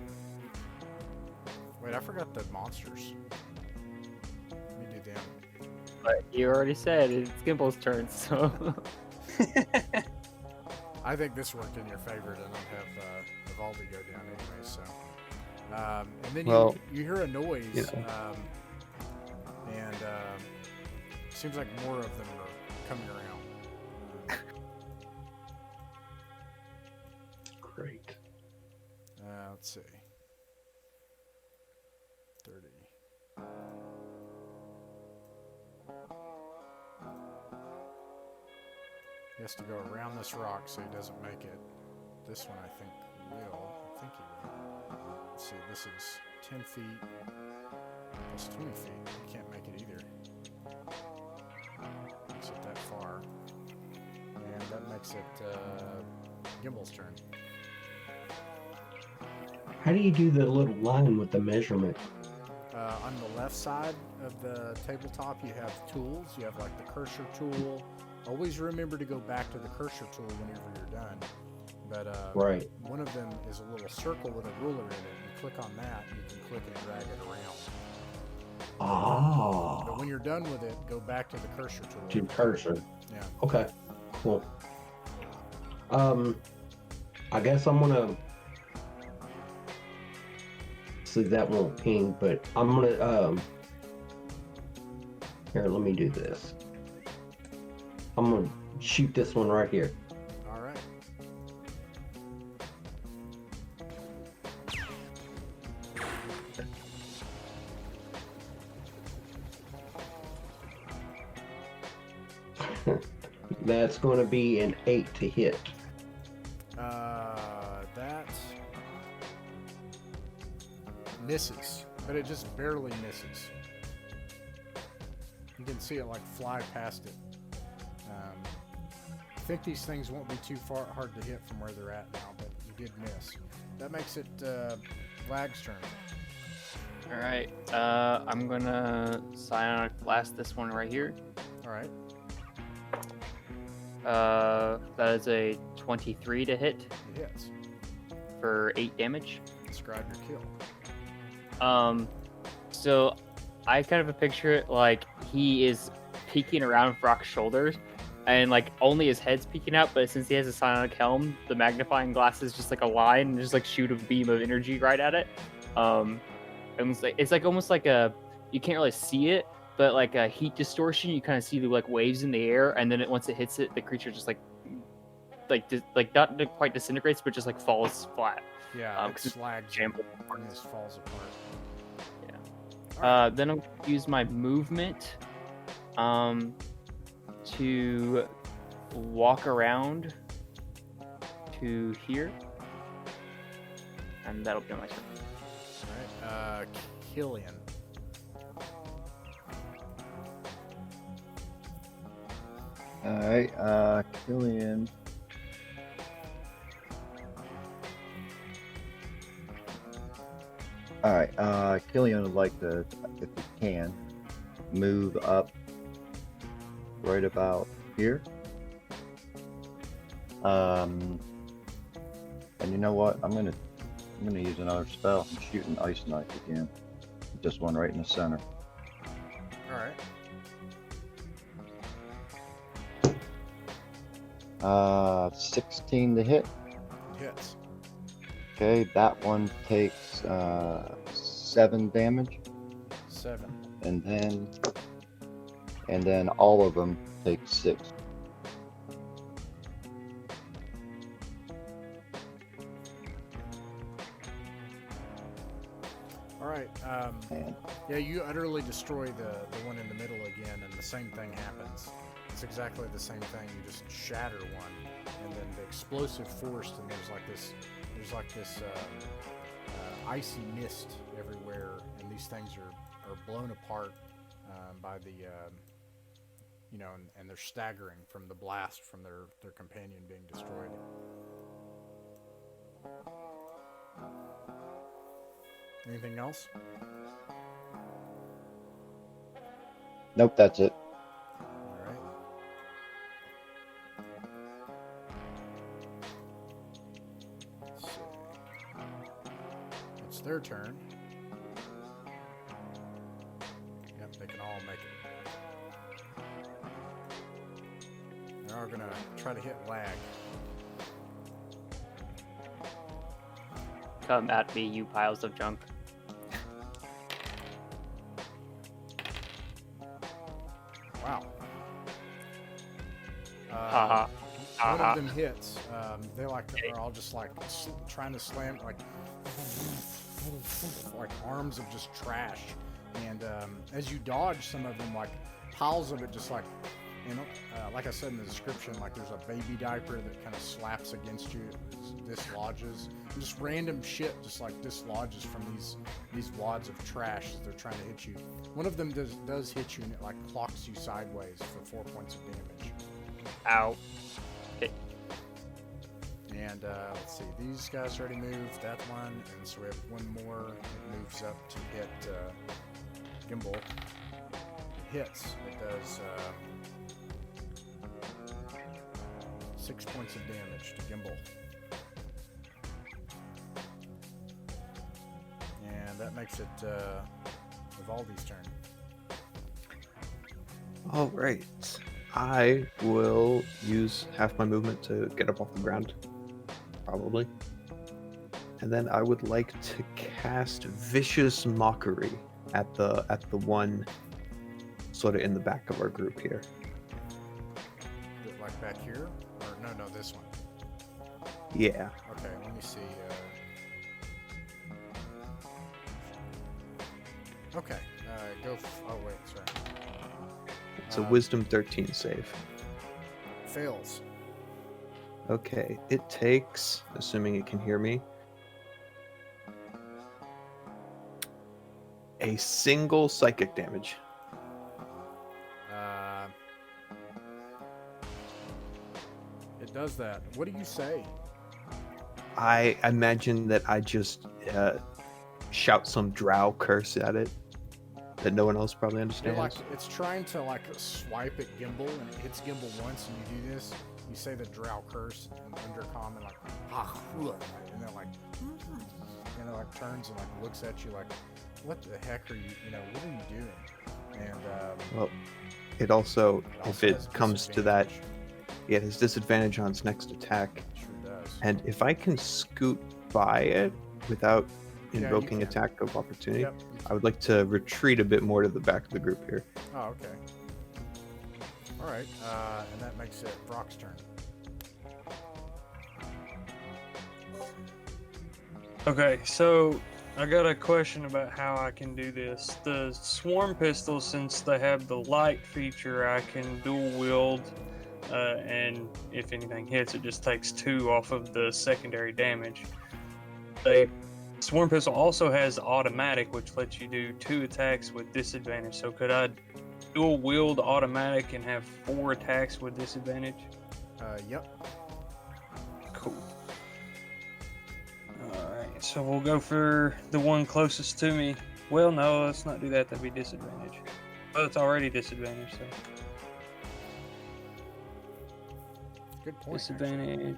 Wait, I forgot the monsters. Let me do them. But you already said it's Gimble's turn, so. I think this worked in your favor to not have Evaldi go down anyway, so. And then you hear a noise, and seems like more of them are coming around. Great. Let's see. 30. He has to go around this rock so he doesn't make it. This one I think will. I think he will. Let's see, this is 10 feet plus 20 feet. He can't make it either. Makes it that far. And that makes it Gimbal's turn. How do you do the little line with the measurement? On the left side of the tabletop, you have tools. You have like the cursor tool. Always remember to go back to the cursor tool whenever you're done. But Right. one of them is a little circle with a ruler in it. You click on that, you can click and drag it around. Ah. But when you're done with it, go back to the cursor tool. To cursor. Yeah. Okay. Cool. I guess I'm gonna. See, that won't ping, but I'm gonna. Here, let me do this. I'm gonna shoot this one right here. All right. That's going to be an 8 to hit. That misses, but it just barely misses. You can see it like fly past it. I think these things won't be too hard to hit from where they're at now, but you did miss. That makes it Lag's turn. Alright, I'm gonna Psionic Blast this one right here. All right. That is a 23 to hit It hits. for 8 damage. Describe your kill. So I kind of picture it like he is peeking around Brock's shoulders, and like only his head's peeking out, but since he has a psionic helm, the magnifying glass is just like a line and just like shoot a beam of energy right at it. It's like almost like you can't really see it, but like a heat distortion. You kind of see the like waves in the air, and then once it hits it, the creature just not quite disintegrates, but just like falls flat. Yeah, it 'cause it's slags jammed. and just falls apart. Yeah. All right. Then I'm gonna use my movement to walk around to here, and that'll be my turn. All right. Killian. All right, Killian. All right, Killian would like to, if he can, move up right about here. And you know what? I'm gonna use another spell. I'm shooting Ice Knife again. Just one right in the center. All right. 16 to hit. Hits. Okay, that one takes 7 damage, 7. and then all of them take 6. All right. And Yeah, you utterly destroy the one in the middle again, and the same thing happens. It's exactly the same thing. You just shatter one, and then the explosive force, and there's like this icy mist everywhere, and these things are blown apart by the and they're staggering from the blast from their companion being destroyed. Anything else? nope, that's it. All right. Let's see. It's their turn. Yep, they can all make it. They are gonna try to hit Lag. Come at me, you piles of junk. Wow. Haha. One of them hits. They are all just like trying to slam like arms of just trash. And as you dodge some of them, like piles of it, just like like I said in the description, like there's a baby diaper that kind of slaps against you, it dislodges. And just random shit just like dislodges from these wads of trash as they're trying to hit you. One of them does hit you, and it like clocks you sideways for 4 points of damage. Ow. Okay. And let's see, these guys already moved, that one, and so we have one more. It moves up to hit Gimbal. It hits. It does 6 points of damage to Gimbal. And that makes it Vivaldi's turn. All right. I will use half my movement to get up off the ground, probably. And then I would like to cast Vicious Mockery at the one sort of in the back of our group here. Like back here? Or no, this one. Yeah. Okay, let me see. Okay, go. Oh wait, sorry. It's a Wisdom 13 save. Fails. Okay, it takes, assuming it can hear me, a single psychic damage. It does that. What do you say? I imagine that I just shout some drow curse at it that no one else probably understands. Like, it's trying to like swipe at Gimbal, and it hits Gimbal once, and you do this. You say the drow curse in undercommon, and like, and then like, and it like turns and like looks at you like, what the heck are you? What are you doing? And well, it also if it has comes to that, disadvantage. it has disadvantage on its next attack. It sure does. And if I can scoot by it without invoking can. attack of opportunity. Yep. I would like to retreat a bit more to the back of the group here. Oh, okay. All right, and that makes it Brock's turn. Okay, so I got a question about how I can do this. The swarm pistols, since they have the light feature, I can dual wield, and if anything hits, it just takes 2 off of the secondary damage. The swarm pistol also has automatic, which lets you do 2 attacks with disadvantage. So could I dual wield automatic and have 4 attacks with disadvantage? Yep. Cool. Alright, so we'll go for the one closest to me. Well, no, let's not do that. That'd be disadvantage. Oh, it's already disadvantage, so. Good point. Actually. Disadvantage.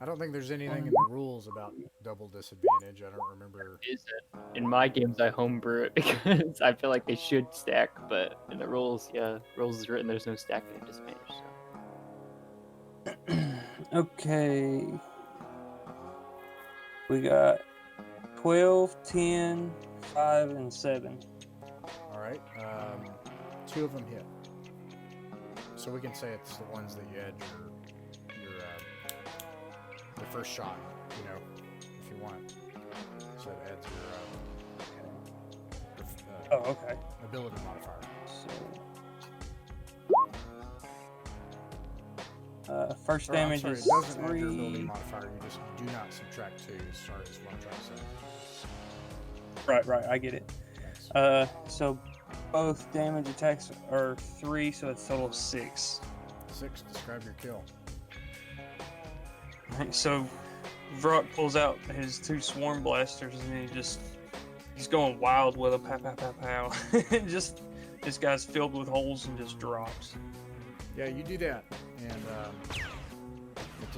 I don't think there's anything in the rules about double disadvantage. I don't remember. Is it? In my games, I homebrew it because I feel like they should stack, but in the rules, rules is written there's no stacking at disadvantage. So. Okay. We got 12, 10, 5, and 7. All right. 2 of them hit. So we can say it's the ones that you had your first shot, if you want. So it adds your Okay. ability modifier. So, first damage it is doesn't add your 3. ability modifier. You just do not subtract 2. Sorry, is what I'm trying to say. Right, I get it. Thanks. So both damage attacks are 3, so it's total 6. 6. Describe your kill. Right, so Vrock pulls out his 2 swarm blasters and he's going wild with a pow pow pow pow. Just this guy's filled with holes and just drops. Yeah, you do that, and it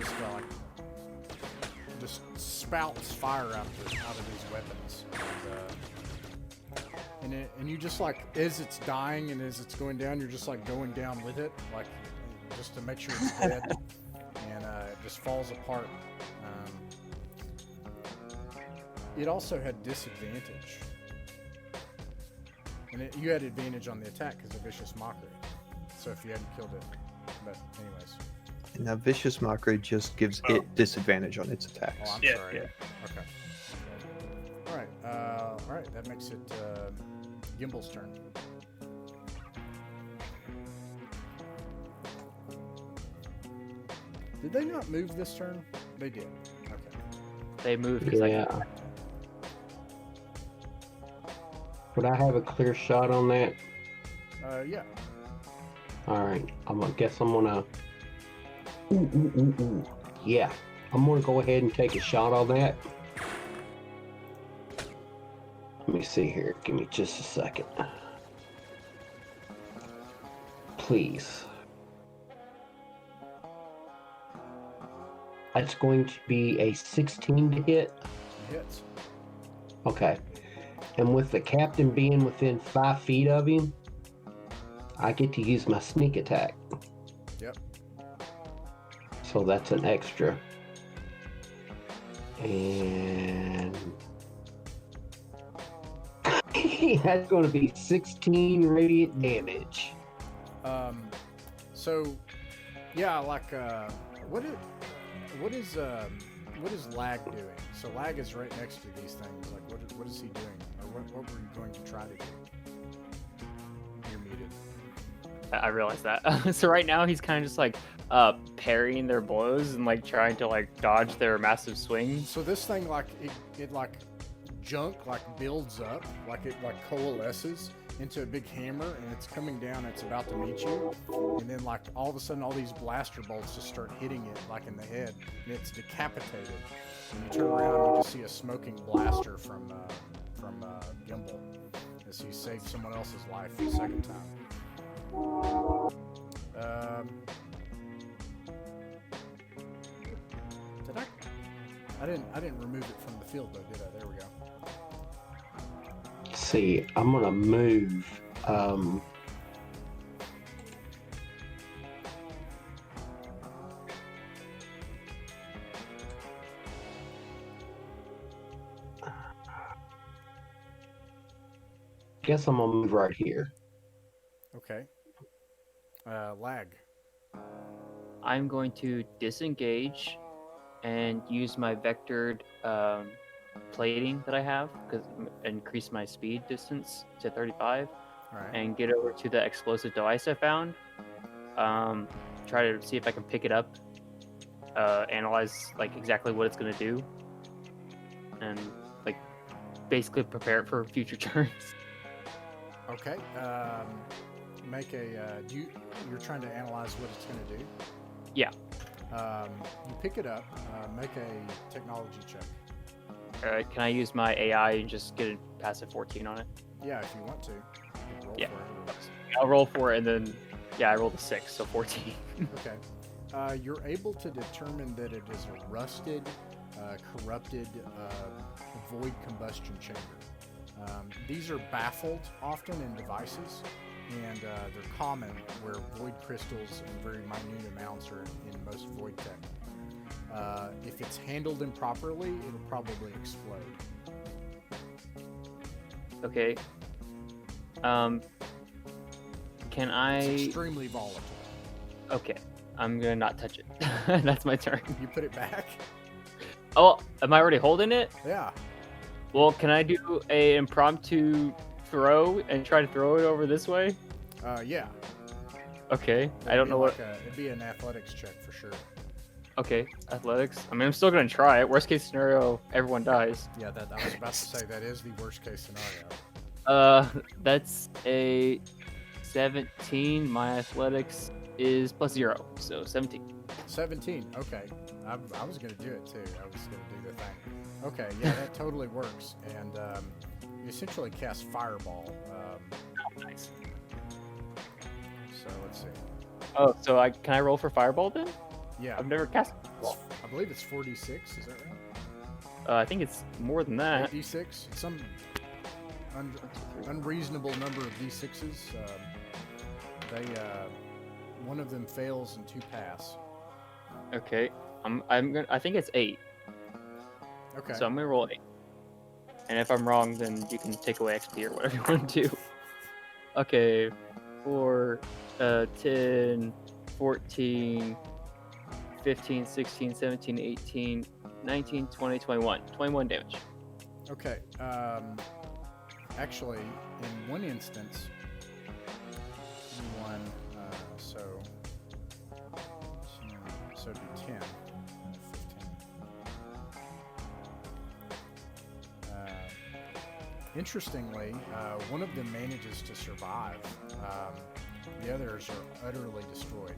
just spouts fire out of these weapons, and you just as it's dying and as it's going down, you're just going down with it, just to make sure it's dead, and it just falls apart. It also had disadvantage, and you had advantage on the attack because of Vicious Mockery. So if you hadn't killed it, but anyways. Now, Vicious Mockery just gives it disadvantage on its attacks. Oh, I'm sorry. Yeah. Okay. All right. That makes it Gimble's turn. Did they not move this turn? They did. Okay. They moved because Yeah. Would I have a clear shot on that? Yeah. All right. Guess I'm gonna. Ooh. Yeah. I'm gonna go ahead and take a shot on that. Let me see here. Give me just a second. Please. That's going to be a 16 to hit. Hits. Okay. And with the captain being within 5 feet of him, I get to use my sneak attack. Yep. So that's an extra. And that's going to be 16 radiant damage. So, yeah, what is lag doing? So lag is right next to these things. What is he doing? Or what were you going to try to do? You're muted. I realized that. So right now he's kind of just parrying their blows and trying to dodge their massive swings. So this thing it junk builds up, it coalesces into a big hammer, and it's coming down, it's about to meet you, and then all of a sudden all these blaster bolts just start hitting it in the head, and it's decapitated. And you turn around and you just see a smoking blaster from Gimbal as he saved someone else's life the second time. Did I didn't remove it from the field though, did I? There we go. Let's see, I'm gonna move. Guess I'm gonna move right here. Okay. Lag. I'm going to disengage and use my vectored plating that I have because increase my speed distance to 35 All right. and get over to the explosive device I found. Try to see if I can pick it up, analyze like exactly what it's gonna do, and like basically prepare it for future turns. Okay. Make a. You're trying to analyze what it's going to do? Yeah. You pick it up. Make a technology check. Can I use my AI and just get a passive 14 on it? Yeah, if you want to. You can roll Yeah. for it. I'll roll for it, and then I rolled a 6, so 14. Okay. You're able to determine that it is a rusted, corrupted void combustion chamber. These are baffled often in devices, and they're common where void crystals in very minute amounts are in most void tech. If it's handled improperly, it'll probably explode. Okay. Can I? It's extremely volatile. Okay. I'm gonna not touch it. That's my turn. You put it back? Oh, am I already holding it? Yeah. Well, can I do a impromptu throw and try to throw it over this way? Yeah. Okay. I don't know what. It'd be an athletics check for sure. Okay, athletics. I mean, I'm still gonna try it. Worst case scenario, everyone dies. Yeah, that I was about to say that is the worst case scenario. That's a 17. My athletics is +0, so 17. 17. Okay. I was gonna do it too. I was gonna do the thing. Okay. Yeah, that totally works. And you essentially cast fireball. Nice. So let's see. Oh, so can I roll for fireball then? Yeah. I've never cast fireball. I believe it's 4d6. Is that right? I think it's more than that. 8d6. Some unreasonable number of d6s. One of them fails and 2 pass. Okay. I think it's 8. Okay. So I'm gonna roll 8. And if I'm wrong, then you can take away XP or whatever you want to do. Okay. 4, 10, 14, 15, 16, 17, 18, 19, 20, 21. 21 damage. Okay. Actually, in one instance, you won. So it'd be 10, 15. Interestingly, one of them manages to survive. The others are utterly destroyed.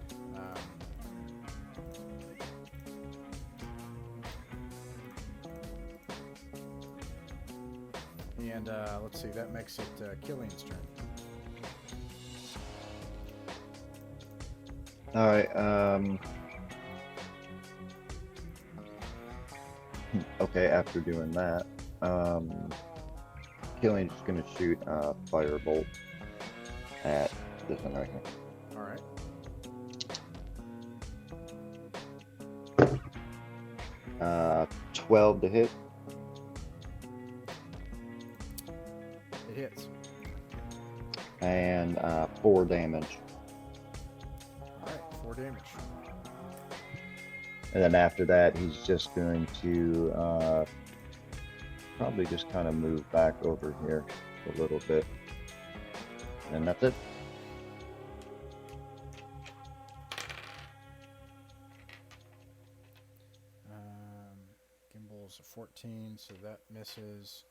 And let's see, that makes it Killian's turn. All right. Okay. After doing that, Killian's gonna shoot a firebolt at this one right here. All right. 12 to hit. It hits. And 4 damage. All right, 4 damage. And then after that, he's just going to probably just kind of move back over here a little bit. And that's it. Gimbal's a 14, so that misses.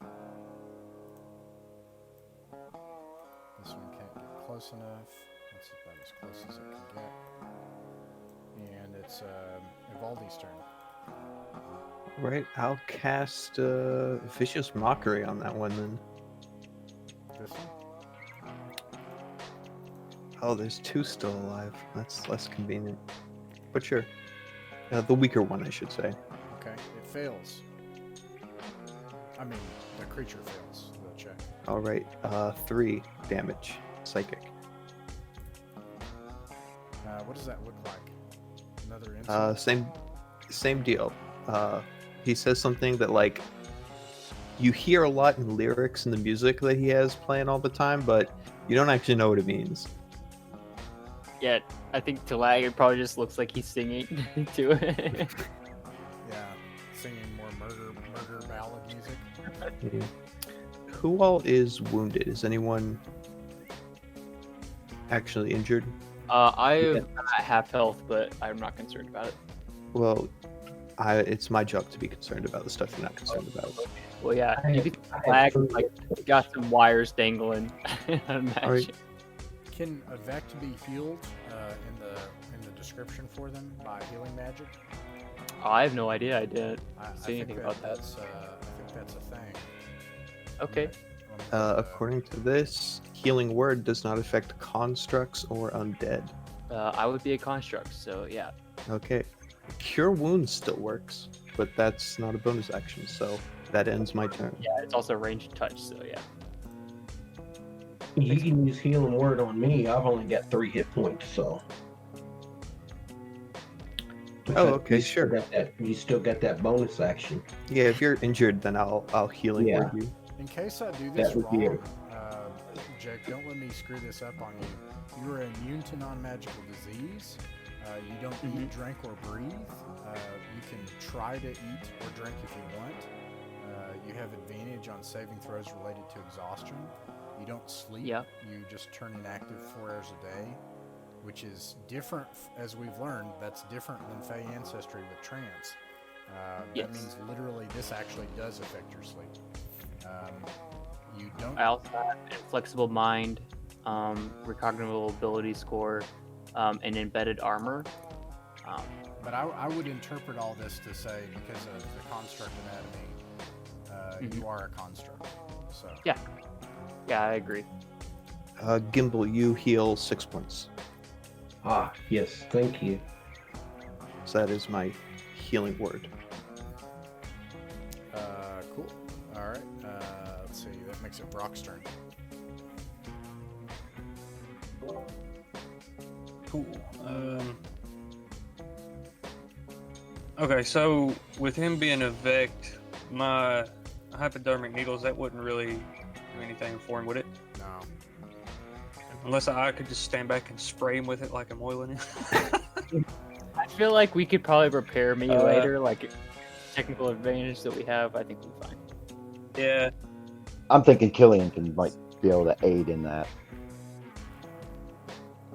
This one can't get close enough. That's about as close as it can get. And it's Evaldi's turn. Right, I'll cast Vicious Mockery on that one then. This one? Oh, there's 2 still alive. That's less convenient. But sure. The weaker one, I should say. Okay, it fails. I mean, the creature fails the check. Alright, 3 damage. Psychic. What does that look like? Another insult? Same deal. He says something that, like, you hear a lot in lyrics and the music that he has playing all the time, but you don't actually know what it means. Yeah, I think to Lag, it probably just looks like he's singing to it. Yeah, singing more murder ballad music. Yeah. Who all is wounded? Is anyone actually injured? I'm at half health, but I'm not concerned about it. Well, it's my job to be concerned about the stuff you're not concerned about. Well, yeah, I you have- could I have Lag, three like, hit points. got some wires dangling. I imagine. All right. Can Evac be healed in the description for them by healing magic? Oh, I have no idea. I didn't I see think anything about that. that's I think that's a thing. Okay. Let me get the- According to this, healing word does not affect constructs or undead. I would be a construct, so yeah. Okay. Cure wounds still works, but that's not a bonus action, so that ends my turn. Yeah, it's also ranged touch, so yeah. You can use healing word on me. I've only got 3 hit points, so. Oh, okay, You still sure. got that- you still got that bonus action. Yeah, if you're injured, then I'll healing Yeah. word you. In case I do this That would be wrong, Jake, don't let me screw this up on you. You are immune to non-magical disease. You don't eat, drink, or breathe. You can try to eat or drink if you want. You have advantage on saving throws related to exhaustion. You don't sleep. Yeah. You just turn inactive 4 hours a day, which is different, as we've learned. That's different than Fey Ancestry with trance. Yes. That means literally this actually does affect your sleep. You don't. I also have inflexible mind, recognizable ability score, and embedded armor. But I would interpret all this to say, because of the construct anatomy, you are a construct. So Yeah, I agree. Gimbal, you heal 6 points. Ah, yes, thank you. So that is my healing word. cool. All right. Let's see. That makes it Brock's turn. Cool. Okay, so with him being a Vect, my hypodermic needles, that wouldn't really do anything for him, would it? No. Unless I could just stand back and spray him with it like I'm oiling him. I feel like we could probably repair me Uh, later, like technical advantage that we have. I think we're fine. Yeah. I'm thinking Killian can like be able to aid in that.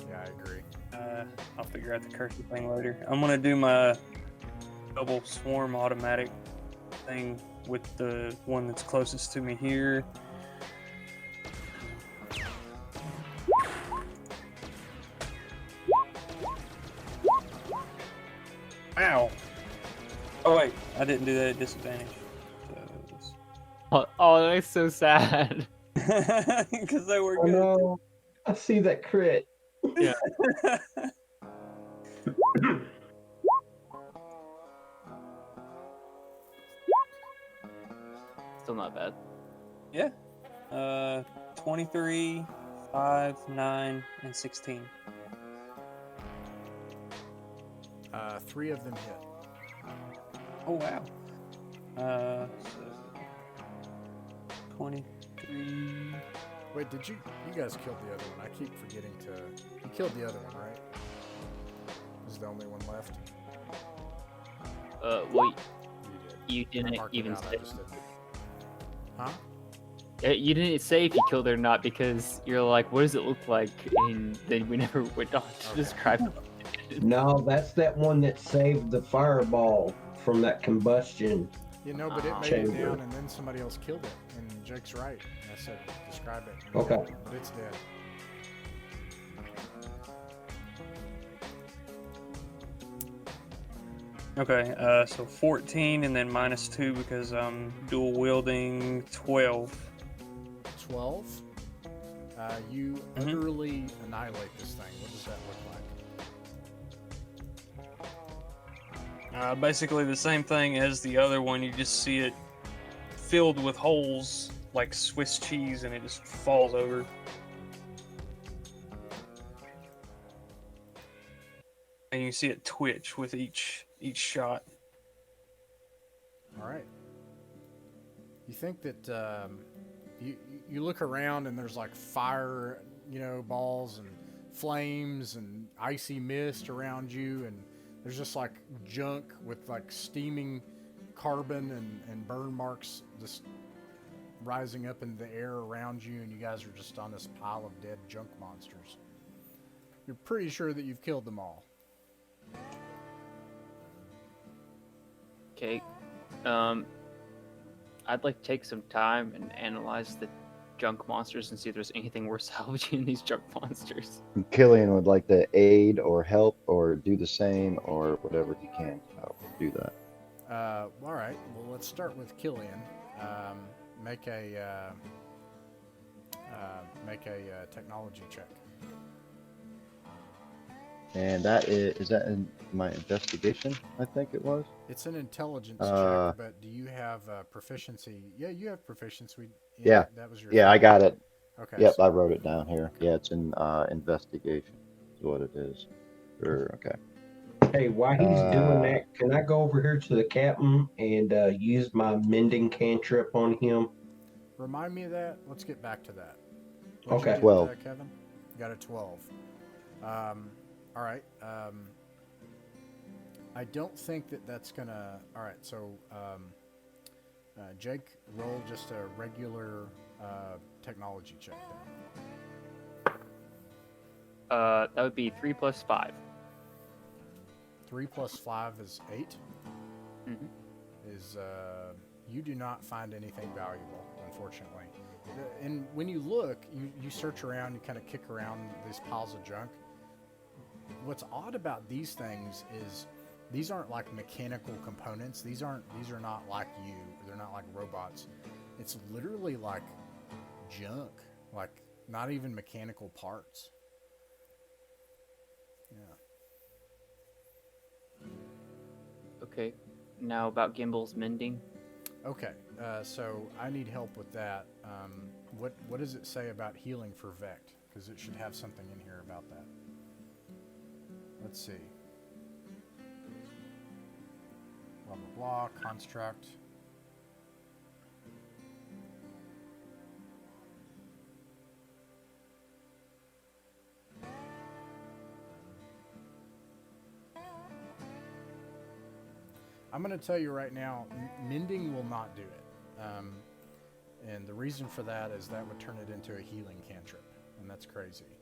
Yeah, I agree. I'll figure out the cursor thing later. I'm gonna do my double swarm automatic thing with the one that's closest to me here. Ow! Oh wait, I didn't do that at disadvantage. Oh, that's so sad. Because they were Oh good. no, I see that crit. Yeah. Still not bad. Yeah. 23, 5, 9, and 16. 3 of them hit. Oh wow. So 23. Wait, did you guys killed the other one? I keep forgetting to. You killed the other one, right? This is the only one left. Wait, You did. you I didn't marked it even out, I say. just didn't. Huh? You didn't say if you killed it or not because you're like, what does it look like? And then we never went on to Okay. describe it. No, that's that one that saved the fireball from that combustion. You know, but it made Chamber. it down, and then somebody else killed it. And Jake's right. I said, describe it. And Okay. But it's dead. Okay, so 14 and then minus 2 because I'm dual wielding 12. 12. You Mhm. utterly annihilate this thing. What does that look like? Basically the same thing as the other one, you just see it filled with holes like Swiss cheese and it just falls over. And you see it twitch with each shot. All right. You think that you look around and there's like fire, balls and flames and icy mist around you, and there's just like junk with like steaming carbon and burn marks just rising up in the air around you, and you guys are just on this pile of dead junk monsters. You're pretty sure that you've killed them all. Okay. I'd like to take some time and analyze the junk monsters and see if there's anything worth salvaging in these junk monsters. Killian would like to aid or help or do the same or whatever he can to help do that. All right. Well, let's start with Killian. Make a technology check. And that is that in my investigation? I think it was. It's an intelligence check, but do you have proficiency? Yeah, you have proficiency. Yeah. That was your. Yeah, I got it. Okay. Yep, so- I wrote it down here. Yeah, it's in investigation. Is what it is. Sure. Okay. Hey, while he's doing that, can I go over here to the captain and use my mending cantrip on him? Remind me of that. Let's get back to that. Okay. You get, 12. Kevin? You got a 12. All right. I don't think that's gonna. All right. So, Jake, roll just a regular technology check then. That would be 3 plus 5. 3 plus 5 is 8. Mhm. Is you do not find anything valuable, unfortunately. And when you look, you search around, you kind of kick around these piles of junk. What's odd about these things is these aren't like mechanical components. These are not like you. They're not like robots. It's literally like junk, like not even mechanical parts. Yeah. Okay. Now about Gimble's mending. Okay. So I need help with that. What does it say about healing for Vect? Because it should have something in here about that. Let's see. Blah, blah, blah. Construct. I'm going to tell you right now, mending will not do it. And the reason for that is that would turn it into a healing cantrip, and that's crazy.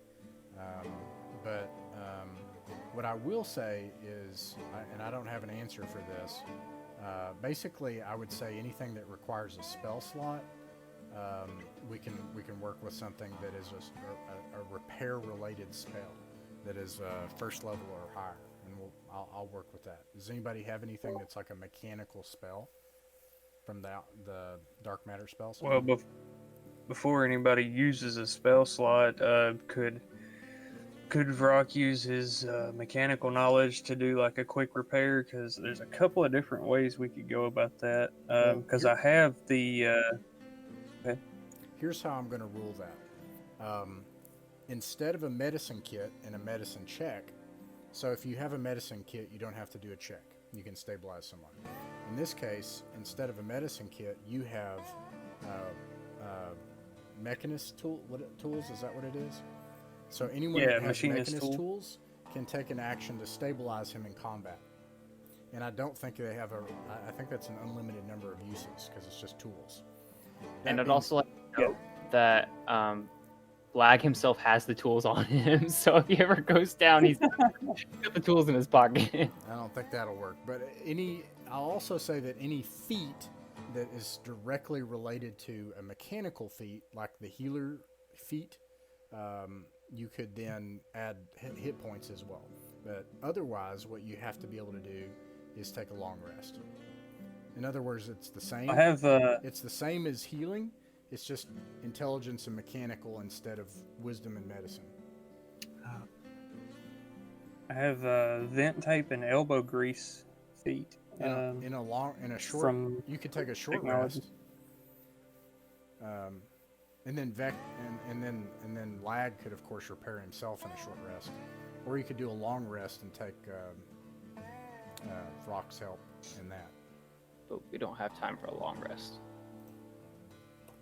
But what I will say is, and I don't have an answer for this, basically I would say anything that requires a spell slot, we can work with something that is a repair-related spell that is first level or higher, and I'll work with that. Does anybody have anything that's like a mechanical spell from the dark matter spells? Well, before anybody uses a spell slot, could Vrock use his mechanical knowledge to do like a quick repair? Because there's a couple of different ways we could go about that. Because I have the. Okay. Here's how I'm going to rule that. Instead of a medicine kit and a medicine check, so if you have a medicine kit, you don't have to do a check. You can stabilize someone. In this case, instead of a medicine kit, you have mechanist tools. Is that what it is? So anyone that has machinist mechanist tools can take an action to stabilize him in combat. And I don't think they have I think that's an unlimited number of uses because it's just tools. And I'd also like to note that Lag himself has the tools on him, so if he ever goes down, he's got the tools in his pocket. I don't think that'll work. But I'll also say that any feat that is directly related to a mechanical feat, like the healer feat, you could then add hit points as well. But otherwise, what you have to be able to do is take a long rest. In other words, it's the same. It's the same as healing. It's just intelligence and mechanical instead of wisdom and medicine. I have vent tape and elbow grease feet. In a short, you could take a short rest. And then and then Lag could of course repair himself in a short rest, or you could do a long rest and take Vrock's help in that. But we don't have time for a long rest.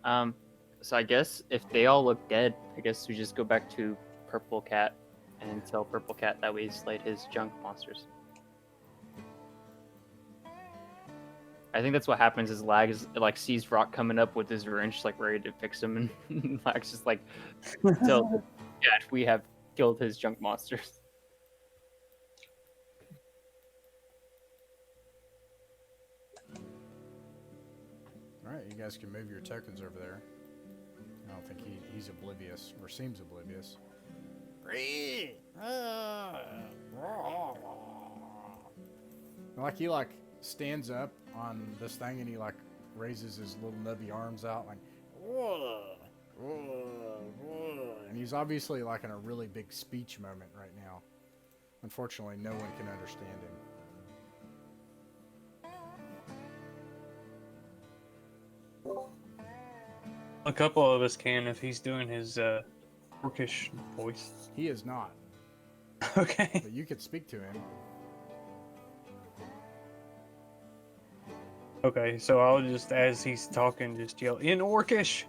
So I guess if they all look dead, I guess we just go back to Purple Cat and tell Purple Cat that we slayed his junk monsters. I think that's what happens is Lag is like sees Rock coming up with his wrench, like ready to fix him, and Lag's just like, tell Cat we have killed his junk monsters. All right, you guys can move your tokens over there. I don't think he's oblivious, or seems oblivious. Like he like stands up on this thing and he like raises his little nubby arms out like, and he's obviously like in a really big speech moment right now. Unfortunately, no one can understand him. A couple of us can if he's doing his orcish voice. He is not, Okay. but you could speak to him. Okay, so I'll just, as he's talking, just yell, in orcish!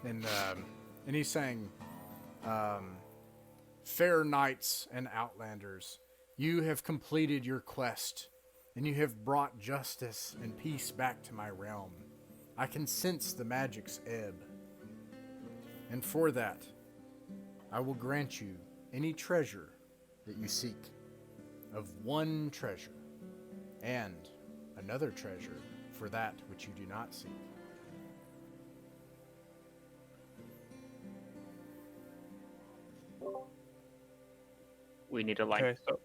And he's saying, fair knights and outlanders, you have completed your quest, and you have brought justice and peace back to my realm. I can sense the magic's ebb. And for that, I will grant you any treasure that you seek, of one treasure, and another treasure for that which you do not seek. We need a line. Okay, so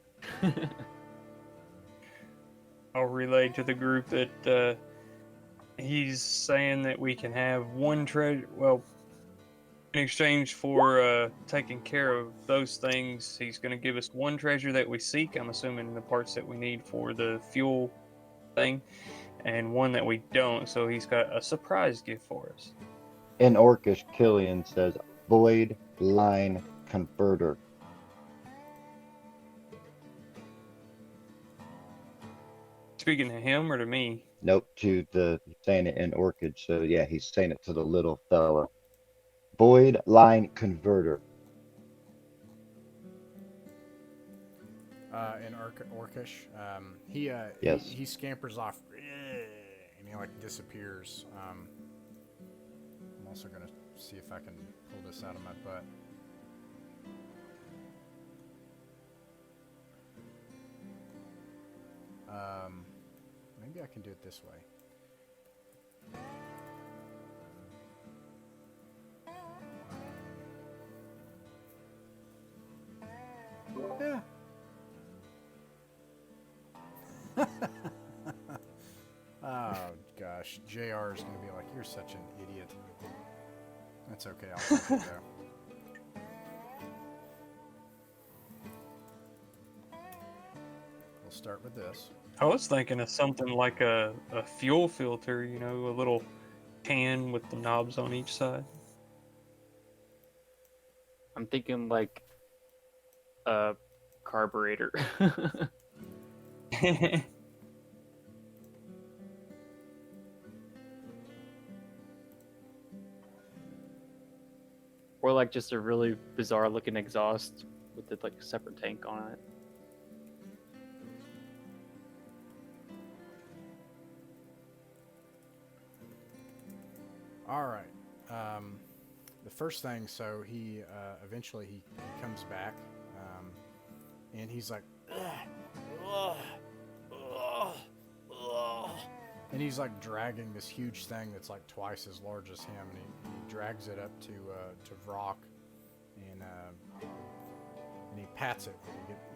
I'll relay to the group that he's saying that we can have one treasure, well, in exchange for taking care of those things, he's going to give us one treasure that we seek. I'm assuming the parts that we need for the fuel thing, and one that we don't. So he's got a surprise gift for us. In Orcish, Killian says, Void Line Converter. Speaking to him or to me? Nope, he's saying it in Orchid, so yeah, he's saying it to the little fella. Void Line Converter. In Orcish, Yes. he scampers off, and he like disappears. I'm also gonna see if I can pull this out of my butt. Maybe I can do it this way. Yeah. Oh gosh, JR is gonna be like, "You're such an idiot." That's okay. I'll take it though. We'll start with this. I was thinking of something like a fuel filter, you know, a little can with the knobs on each side. I'm thinking like a carburetor. Or like just a really bizarre looking exhaust with like a separate tank on it. All right. The first thing, so he eventually he comes back, and he's like, and he's like dragging this huge thing that's like twice as large as him, and he drags it up to Vrock, and he pats it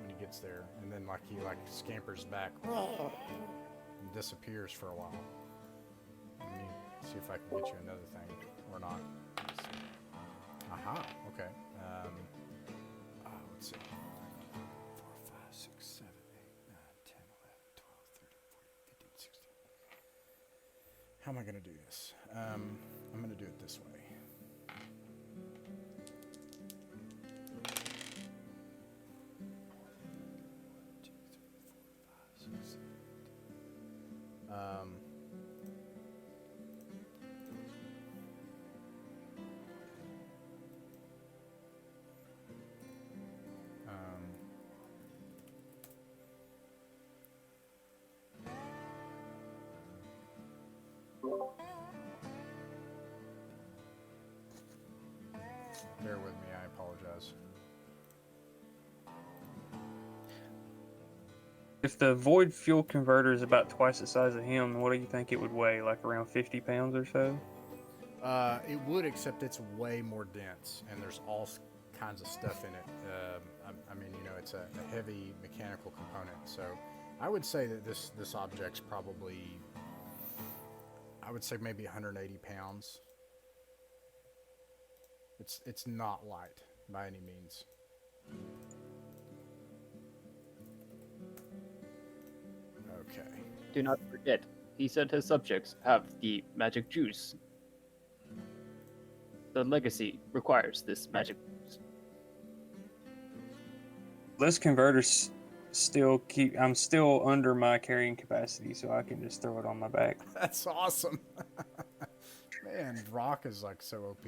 when he gets there, and then like he scampers back and disappears for a while. Let me see if I can get you another thing or not. Aha, okay. Let's see. 4, 5, 6, 7, 8, 9, 10, 11, 12, 13, 14, 15, 16. How am I going to do this? I'm going to do it this way. One, 2, 3, 4, 5, 6, Um, um, bear with me, I apologize. If the void fuel converter is about twice the size of him, what do you think it would weigh? Like around 50 pounds or so? It would, except it's way more dense, and there's all kinds of stuff in it. I mean, you know, it's a heavy mechanical component. So I would say that this object's probably, I would say maybe 180 pounds. It's not light by any means. Okay. Do not forget, he said his subjects have the magic juice. The legacy requires this magic juice. This converter's still I'm still under my carrying capacity, so I can just throw it on my back. That's awesome. Man, Rock is like so OP.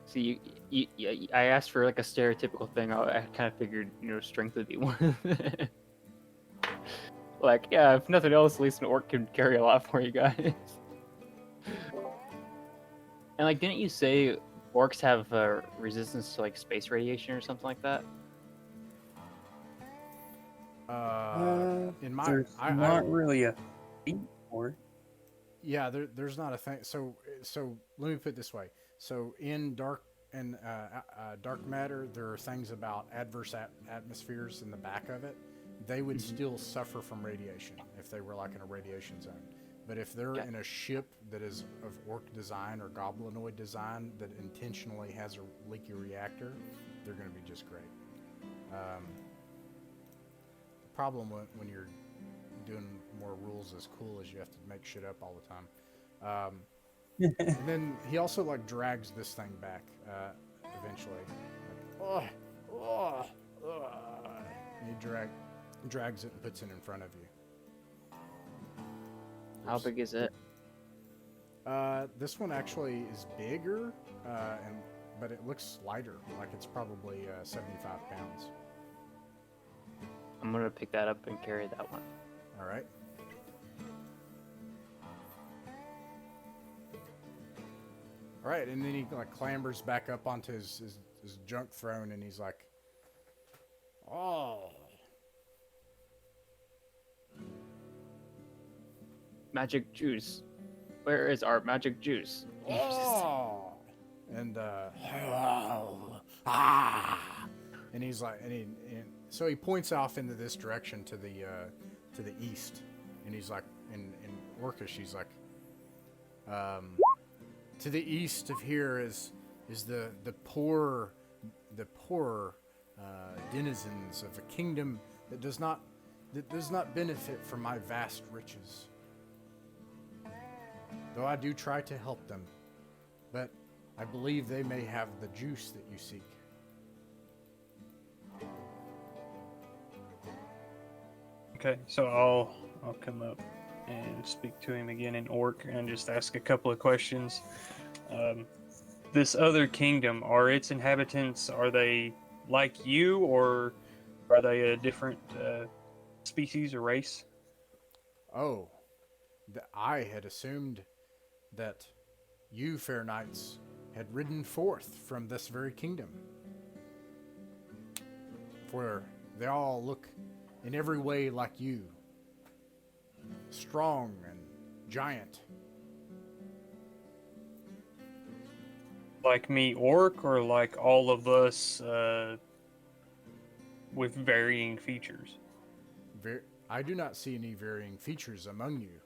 See, I asked for like a stereotypical thing. I kind of figured, you know, strength would be one of it. Like, yeah, if nothing else, at least an orc can carry a lot for you guys. And like, didn't you say orcs have resistance to like space radiation or something like that? In my, There's not really a feat for it. yeah, there's not a thing. So let me put it this way. So in dark matter, there are things about adverse atmospheres in the back of it. They would still suffer from radiation if they were like in a radiation zone. But if they're in a ship that is of orc design or goblinoid design that intentionally has a leaky reactor, they're going to be just great. The problem when you're doing more rules as cool as you have to make shit up all the time. And then he also like drags this thing back eventually. Like, and he drags it and puts it in front of you. How big is it? This one actually is bigger, but it looks lighter. Like it's probably 75 pounds. I'm gonna pick that up and carry that one. All right. All right, and then he like clambers back up onto his junk throne, and he's like, "Oh, Magic juice. Where is our magic juice? oh," and and he's like, and so he points off into this direction to the east, and he's like, in Orcish, he's like, to the east of here is the poor denizens of a kingdom that does not benefit from my vast riches. Though I do try to help them, but I believe they may have the juice that you seek. Okay, so I'll come up and speak to him again in Orc and just ask a couple of questions. This other kingdom, are its inhabitants, are they like you, or are they a different species or race? Oh, I had assumed that you, fair knights, had ridden forth from this very kingdom. For they all look in every way like you. Strong and giant. Like me, Orc, or like all of us with varying features? I do not see any varying features among you.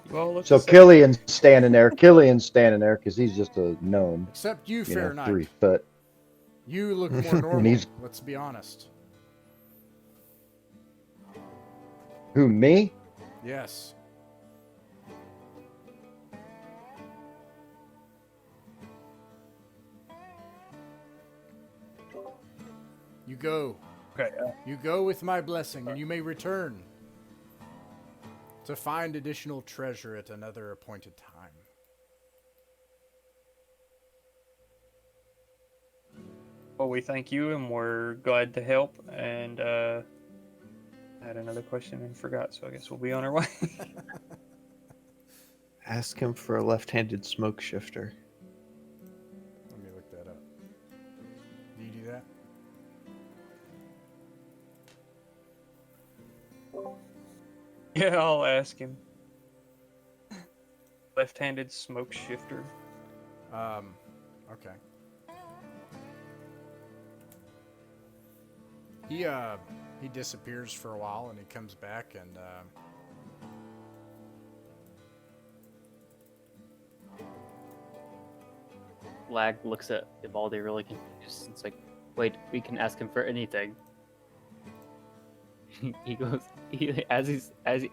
Well, So Killian's standing there. Because he's just a gnome. Except you, fair knight. 3 foot. You look more normal, let's be honest. Who, me? Yes. You go. Okay. You go with my blessing, and you may return to find additional treasure at another appointed time. Well, we thank you, and we're glad to help. And I had another question and forgot, so I guess we'll be on our way. Ask him for a left-handed smoke shifter. Let me look that up. Do you do that? Yeah, I'll ask him. Left-handed smoke shifter. Okay. He disappears for a while, and he comes back, and Lag looks at Ivaldi really confused. It's like, wait, we can ask him for anything. He goes, as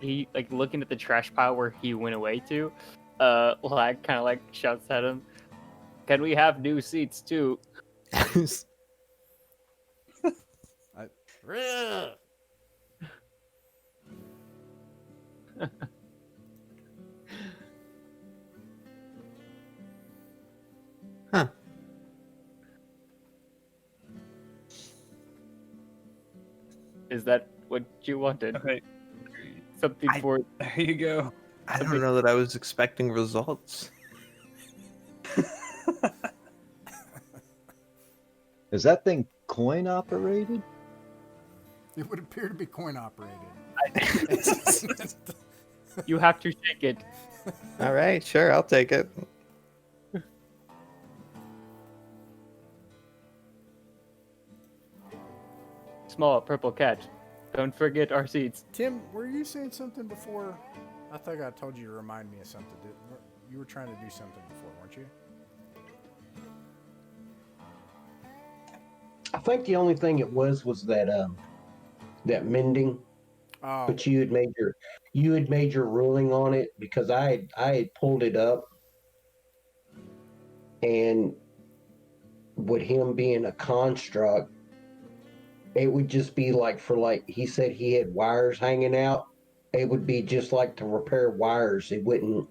he like looking at the trash pile where he went away to, Lag kind of like shouts at him, "Can we have new seats too?" Huh. Is that what you wanted? Okay, Something for there you go. I don't know that I was expecting results. Is that thing coin operated? it would appear to be coin operated. you have to take it. All right, sure, I'll take it. Small purple cat. Don't forget our seats. Tim, were you saying something before? I think I told you to remind me of something. You were trying to do something before, weren't you? I think the only thing it was that that mending. Oh, But you had made your ruling on it because I had pulled it up, and with him being a construct, it would just be like he said he had wires hanging out. It would be just like to repair wires. It wouldn't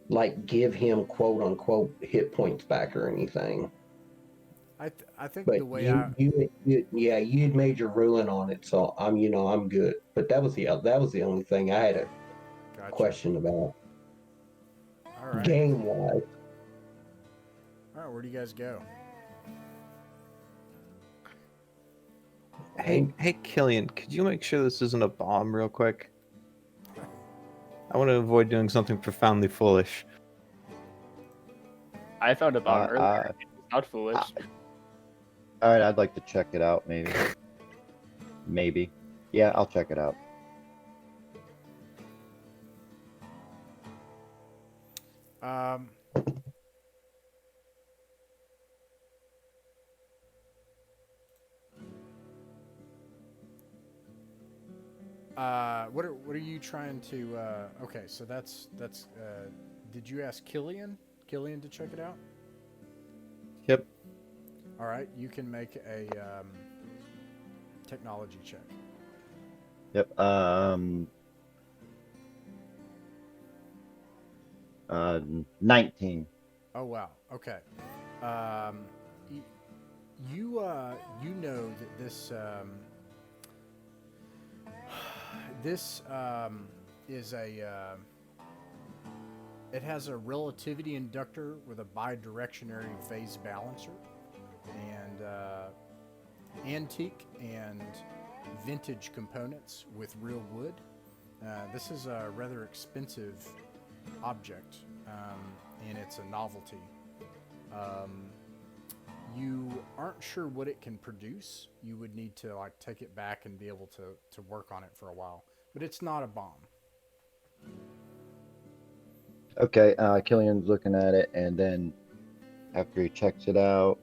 like give him quote unquote hit points back or anything. I think But the way you had made your ruling on it, so I'm good. But that was the only thing I had a gotcha. question about All right. game wise. All right, where do you guys go? Hey, Killian, could you make sure this isn't a bomb real quick? I want to avoid doing something profoundly foolish. I found a bomb earlier. It's not foolish. All right, I'd like to check it out, maybe. Maybe. Yeah, I'll check it out. What are you trying to? Okay, so that's. Did you ask Killian to check it out? Yep. All right, you can make a technology check. Yep. 19. Oh wow. Okay. You know that this is a it has a relativity inductor with a bidirectionary phase balancer, and antique and vintage components with real wood. This is a rather expensive object, and it's a novelty. You aren't sure what it can produce. You would need to like take it back and be able to work on it for a while. But it's not a bomb. Okay, Killian's looking at it, and then after he checks it out,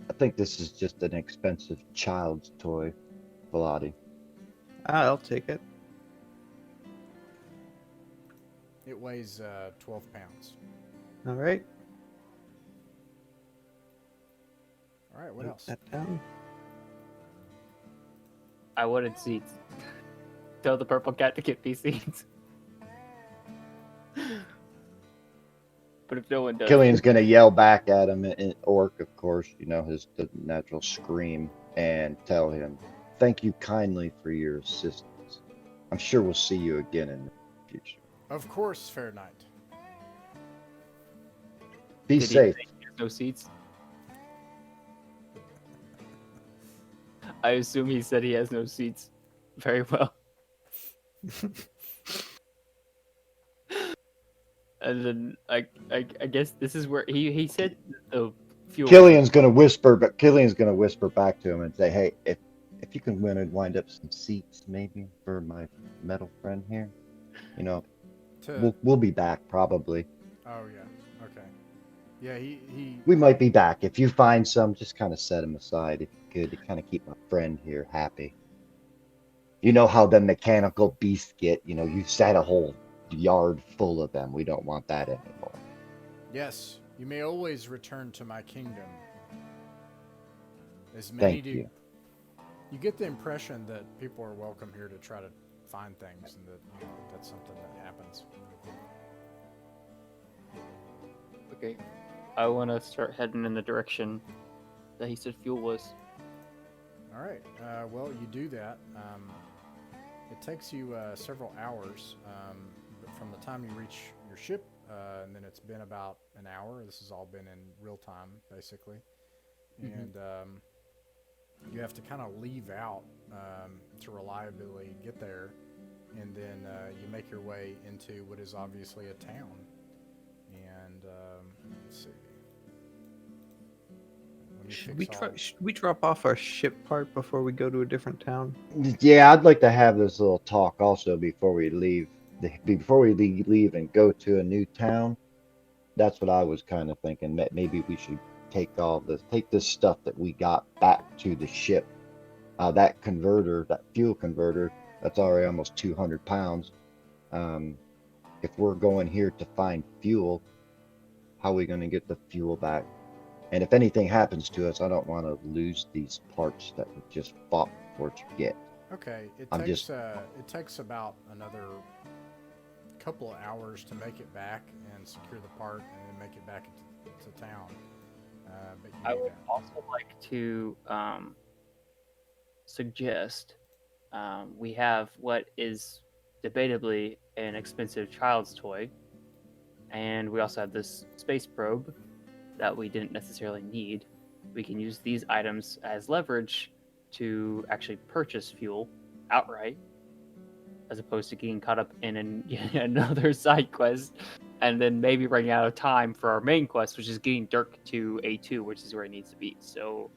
I think this is just an expensive child's toy, Velati. I'll take it. It weighs 12 pounds. All right. All right, what Note else? that down. I wanted seats. Tell the purple cat to get me seats. But if no one does, Killian's gonna yell back at him in orc, of course, you know, his the natural scream, and tell him, "Thank you kindly for your assistance. I'm sure we'll see you again in the future. Of course, fair knight. Be did safe." he say there's no seats? I assume he said he has no seats. Very well. And then I guess this is where he said the fuel. Killian's gonna whisper, but Killian's gonna whisper back to him and say, "Hey, if you can wind up some seats, maybe for my metal friend here, you know, we'll be back probably. Oh yeah. Okay. Yeah, he. We might be back. If you find some, just kind of set them aside if you could, to kind of keep my friend here happy. You know how the mechanical beasts get. You know, you set a whole yard full of them. We don't want that anymore." Yes, you may always return to my kingdom. As many Thank do. you. You get the impression that people are welcome here to try to find things, and that that's something that happens. Okay, I want to start heading in the direction that he said fuel was. All right. Well, you do that. It takes you several hours from the time you reach your ship, and then it's been about an hour. This has all been in real time, basically. And you have to kind of leave out to reliably get there, and then you make your way into what is obviously a town. And let's see. Let me Should we drop off our ship part before we go to a different town? Yeah, I'd like to have this little talk also before we leave. Before we leave and go to a new town. That's what I was kind of thinking. That maybe we should take this stuff that we got back to the ship. That converter, that fuel converter, that's already almost 200 pounds. If we're going here to find fuel, how are we going to get the fuel back? And if anything happens to us, I don't want to lose these parts that we just fought for to get. Okay, it I'm takes just- it takes about another couple of hours to make it back and secure the part, and then make it back to town. But you I do would that. also like to suggest we have what is debatably an expensive child's toy, and we also have this space probe that we didn't necessarily need. We can use these items as leverage to actually purchase fuel outright, as opposed to getting caught up in another side quest and then maybe running out of time for our main quest, which is getting Dirk to A2, which is where he needs to be. So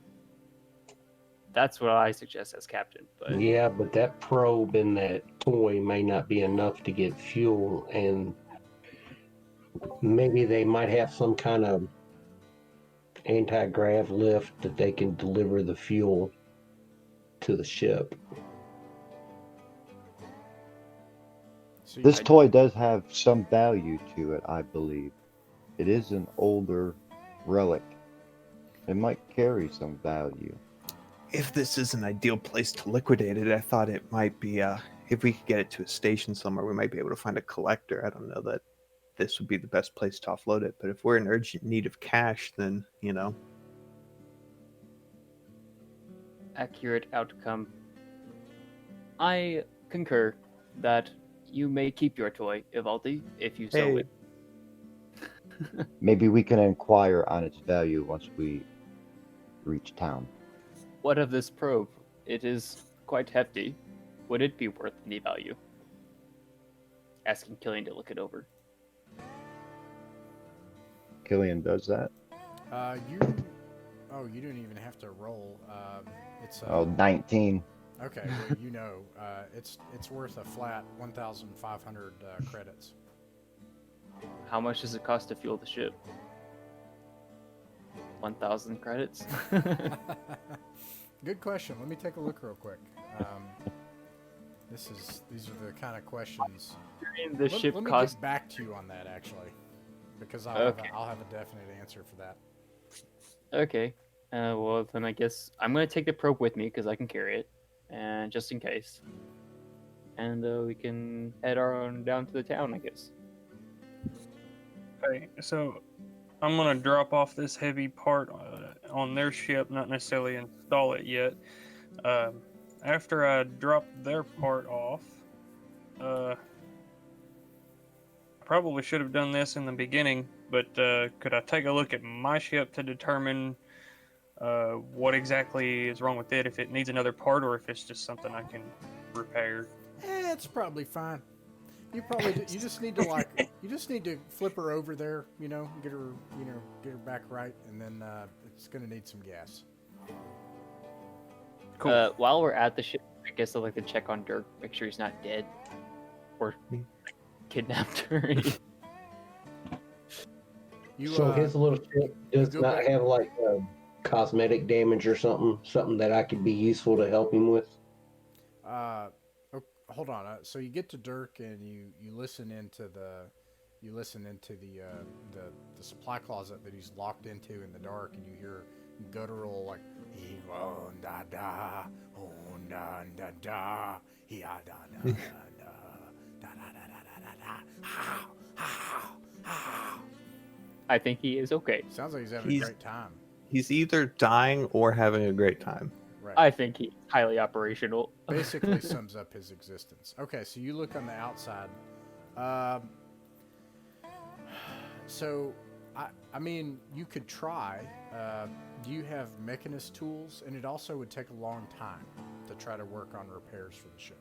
that's what I suggest as captain. But Yeah, but that probe and that toy may not be enough to get fuel, and maybe they might have some kind of anti-grav lift that they can deliver the fuel to the ship. So This toy does have some value to it, I believe. It is an older relic. It might carry some value. If this is an ideal place to liquidate it, I thought it might be, if we could get it to a station somewhere, we might be able to find a collector. I don't know that this would be the best place to offload it, but if we're in urgent need of cash, then, you know. accurate outcome. I concur that you may keep your toy, Ivaldi, if you so Hey. wish. Maybe we can inquire on its value once we reach town. What of this probe? It is quite hefty. Would it be worth any value? Asking Killian to look it over. Killian does that. You don't even have to roll. It's 19. okay. Well, you know, it's worth a flat 1,500 credits. How much does it cost to fuel the ship? 1,000 credits? Good question. Let me take a look real quick. These are the kind of questions. The ship let me costs. get back to you on that actually, because I'll have a definite answer for that. Okay. Well, then I guess I'm gonna take the probe with me because I can carry it, and just in case. And we can head on down to the town, I guess. Okay, so I'm gonna drop off this heavy part on their ship, not necessarily install it yet. After I drop their part off, I probably should have done this in the beginning, but could I take a look at my ship to determine what exactly is wrong with it, if it needs another part or if it's just something I can repair? It's probably fine. You probably you just need to you just need to flip her over there, get her get her back right, and then it's gonna need some gas. Cool. While we're at the ship, I guess I'd like to check on Dirk, make sure he's not dead or kidnapped or anything. So his little ship does not have like cosmetic damage or something that I could be useful to help him with. Hold on. So you get to Dirk and you listen into the supply closet that he's locked into in the dark, and you hear guttural like da da da da da da da da I think he is okay. Sounds like he's having a great time. He's either dying or having a great time. Right. I think he's highly operational. Basically sums up his existence. Okay, so you look on the outside. So, I mean, you could try. Do you have mechanist tools? And it also would take a long time to try to work on repairs for the ship.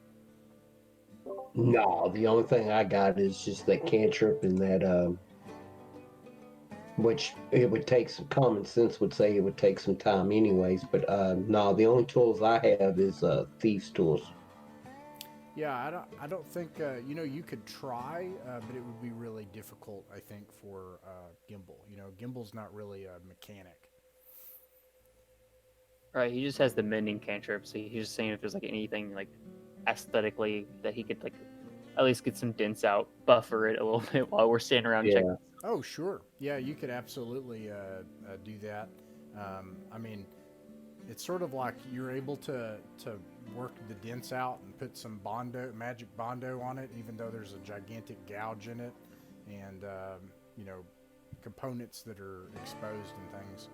No, the only thing I got is just that cantrip and that, which it would take some common sense would say it would take some time anyways. But no, the only tools I have is thieves' tools. Yeah, I don't think you could try, but it would be really difficult, I think, for Gimbal. Gimbal's not really a mechanic. Right, he just has the mending cantrip, so he's just saying if there's like anything like aesthetically that he could like at least get some dents out, buffer it a little bit while we're standing around checking. Oh, sure. Yeah, you could absolutely do that. I mean, it's sort of like you're able to work the dents out and put some magic Bondo on it, even though there's a gigantic gouge in it, and components that are exposed and things.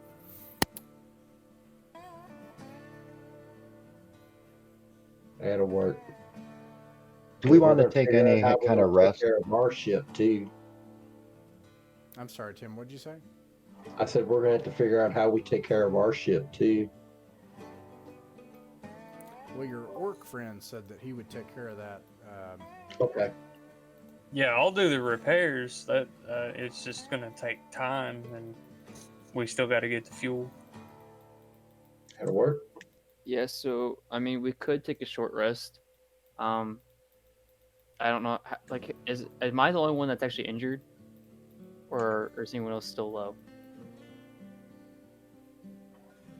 That'll work. Do we want to take any kind of rest? Take care of our ship too. I'm sorry, Tim. What'd you say? I said we're gonna have to figure out how we take care of our ship too. Well, your orc friend said that he would take care of that. Okay. Yeah, I'll do the repairs. That it's just gonna take time, and we still got to get the fuel. That'll work. Yeah, so I mean, we could take a short rest. I don't know. Like, am I the only one that's actually injured, or is anyone else still low?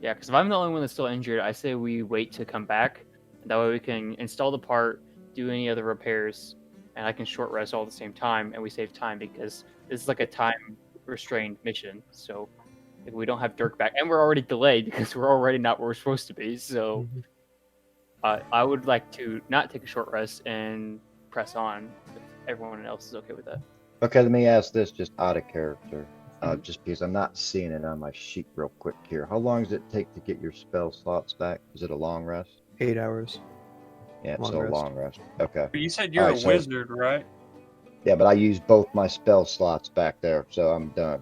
Yeah, because if I'm the only one that's still injured, I say we wait to come back. That way we can install the part, do any other repairs, and I can short rest all at the same time, and we save time because this is like a time-restrained mission. So if we don't have Dirk back, and we're already delayed because we're already not where we're supposed to be, so I would like to not take a short rest and press on if everyone else is okay with that. Okay, let me ask this just out of character. Just because I'm not seeing it on my sheet real quick here. How long does it take to get your spell slots back? Is it a long rest? 8 hours. Yeah, it's a long rest. Okay. But you said you're a wizard, right? Yeah, but I used both my spell slots back there, so I'm done.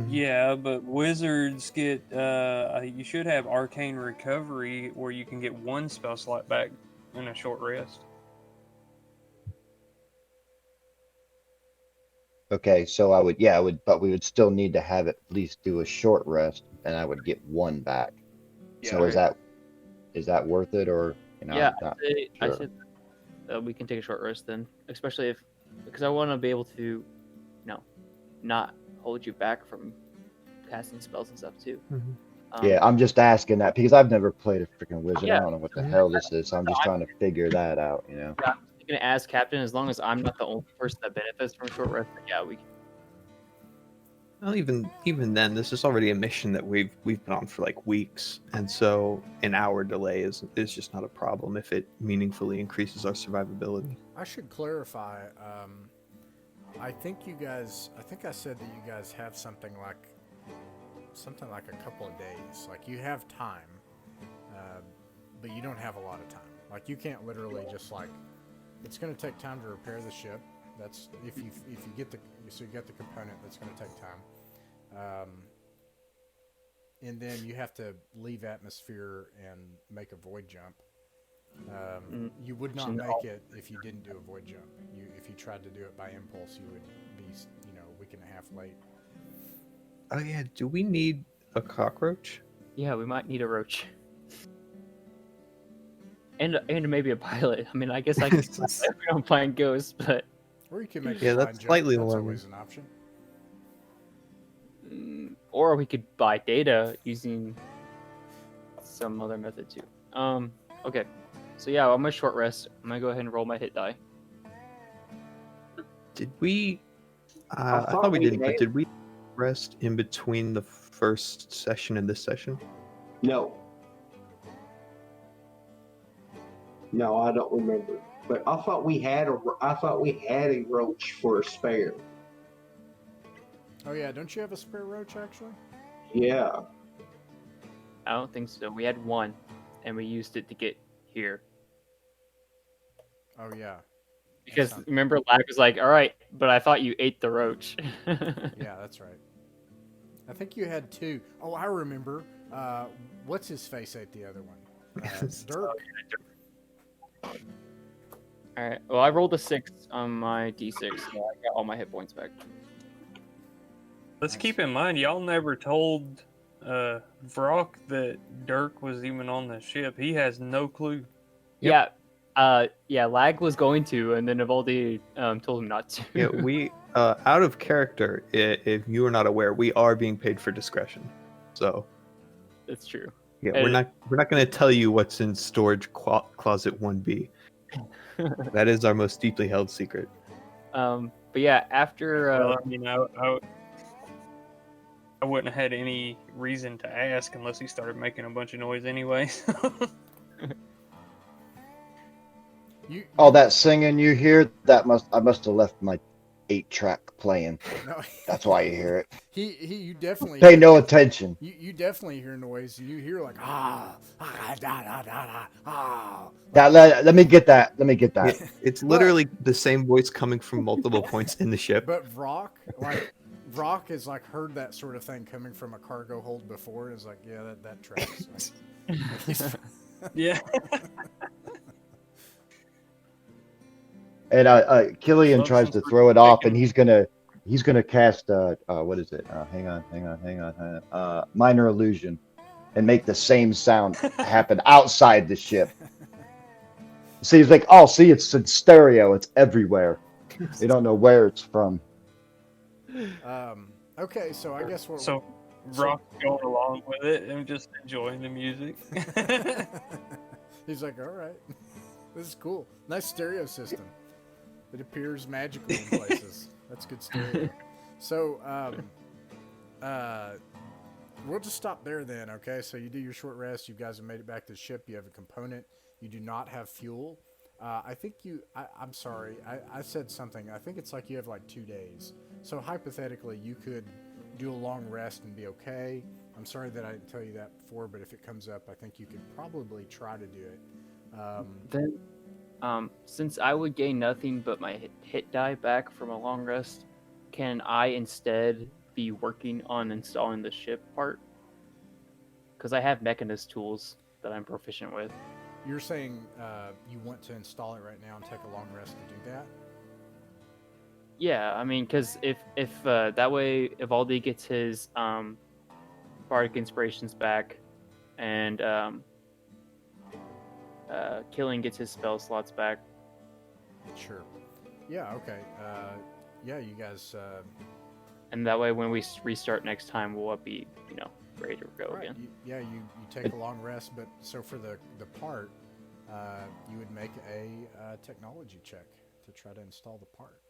Yeah, but wizards get you should have arcane recovery where you can get one spell slot back in a short rest. Okay, so I would, but we would still need to have at least do a short rest, and I would get one back. Yeah, so is that worth it, or Yeah, I said we can take a short rest then, especially because I want to be able to, not hold you back from casting spells and stuff too. Yeah, I'm just asking that because I've never played a freaking wizard. Yeah. I don't know what the hell this is. So I'm just trying to figure that out, Yeah, I'm gonna ask Captain as long as I'm not the only person that benefits from a short rest. Yeah, we can. Well, even then, this is already a mission that we've been on for like weeks, and so an hour delay is just not a problem if it meaningfully increases our survivability. I should clarify. I think you guys. I think I said that you guys have something like a couple of days. Like you have time, uh, but you don't have a lot of time. Like you can't literally just like. It's going to take time to repair the ship. That's if you get the so you get the component. That's going to take time. And then you have to leave atmosphere and make a void jump. You would not make it if you didn't do a void jump. If you tried to do it by impulse, you would be, a week and a half late. Oh yeah, do we need a cockroach? Yeah, we might need a roach. And maybe a pilot. I mean, I guess I could don't find ghosts, but Or you can make Yeah, a that's fine slightly jump. That's alarming. always an option. or we could buy data using some other method too. Okay. So yeah, on my short rest, I'm gonna go ahead and roll my hit die. Did we? I thought we didn't, but did we rest in between the first session and this session? No. No, I don't remember. But I thought we had a roach for a spare. Oh yeah, don't you have a spare roach actually? Yeah. I don't think so. We had one, and we used it to get here. Oh yeah. Because That's not- remember, Lag was like, "All right, but I thought you ate the roach." Yeah, that's right. I think you had two. Oh, I remember. What's his face ate the other one? Dirk. All right. Well, I rolled a 6 on my d6, so I got all my hit points back. Let's keep in mind, y'all never told Vrock that Dirk was even on the ship. He has no clue. Yeah. Yeah. Lag was going to, and then Evaldi told him not to. Yeah, we out of character. If you are not aware, we are being paid for discretion. So That's true. yeah, And- we're not going to tell you what's in storage closet 1B. That is our most deeply held secret. But yeah, after Well, I mean, I wouldn't have had any reason to ask unless he started making a bunch of noise anyway. All that singing you hear, I must have left my 8-track playing. No, That's why you hear it. you definitely Pay no attention. You definitely hear noise. You hear like ah. Now, let me get that. Let me get that. It's literally the same voice coming from multiple points in the ship. But Vrock has like heard that sort of thing coming from a cargo hold before, and is like, yeah, that tracks. Yeah. And Killian Love tries some to throw it off, chicken. and he's gonna cast what is it? Hang on. Minor illusion, and make the same sound happen outside the ship. See, he's like, oh, see, it's in stereo. It's everywhere. They don't know where it's from. Okay, so I guess we're So Vrock going along with it and just enjoying the music. He's like, all right, this is cool. Nice stereo system. It appears magical in places. That's good stereo. So, we'll just stop there then, okay? So you do your short rest. You guys have made it back to the ship. You have a component. You do not have fuel. I think I'm sorry. I said something. I think it's like you have like 2 days. So hypothetically, you could do a long rest and be okay. I'm sorry that I didn't tell you that before, but if it comes up, I think you could probably try to do it. Then, since I would gain nothing but my hit die back from a long rest, can I instead be working on installing the ship part? Because I have mechanist tools that I'm proficient with. You're saying you want to install it right now and take a long rest to do that? Yeah, I mean, because if that way Evaldi gets his bardic inspirations back, and Killing gets his spell slots back. Sure. Yeah, okay. Yeah, you guys... And that way, when we restart next time, we'll be, ready to go right. again. You take a long rest, but so for the part, you would make a technology check to try to install the part.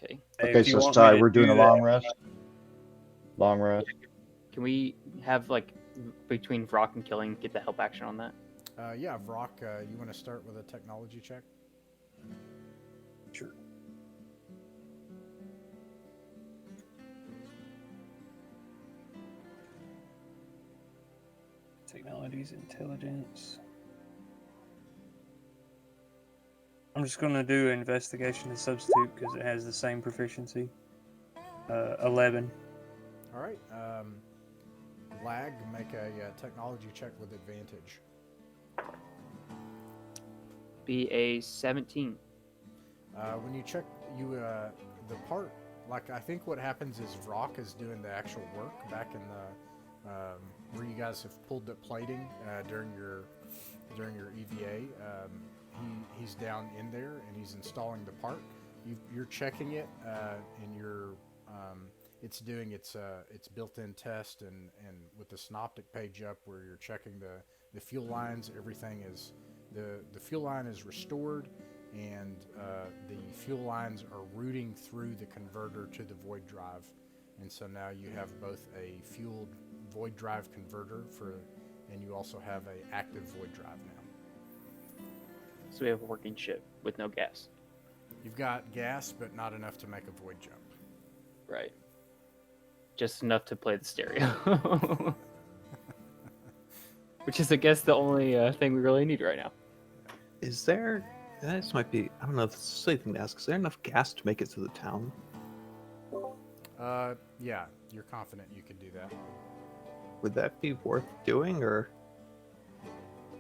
Okay. Hey, Okay, if you so want me sorry, to we're doing do a that- long rest. Long rest. Can we have like between Vrock and killing get the help action on that? Yeah, Vrock, you want to start with a technology check? Sure. Technologies, intelligence. I'm just gonna do investigation to substitute because it has the same proficiency. 11. All right. Lag, make a technology check with advantage. Be a 17. When you check, the part, like I think what happens is Vrock is doing the actual work back in the where you guys have pulled the plating during your EVA. He's down in there and he's installing the part. You're checking it and you're it's doing its built-in test and with the synoptic page up where you're checking the fuel lines. Everything is the fuel line is restored and the fuel lines are routing through the converter to the void drive, and so now you have both a fueled void drive converter and you also have a active void drive now. So we have a working ship with no gas. You've got gas, but not enough to make a void jump. Right. Just enough to play the stereo. Which is, I guess, the only thing we really need right now. Is there? This might be. I don't know if this is a silly thing to ask. Is there enough gas to make it to the town? Yeah, you're confident you could do that. Would that be worth doing, or?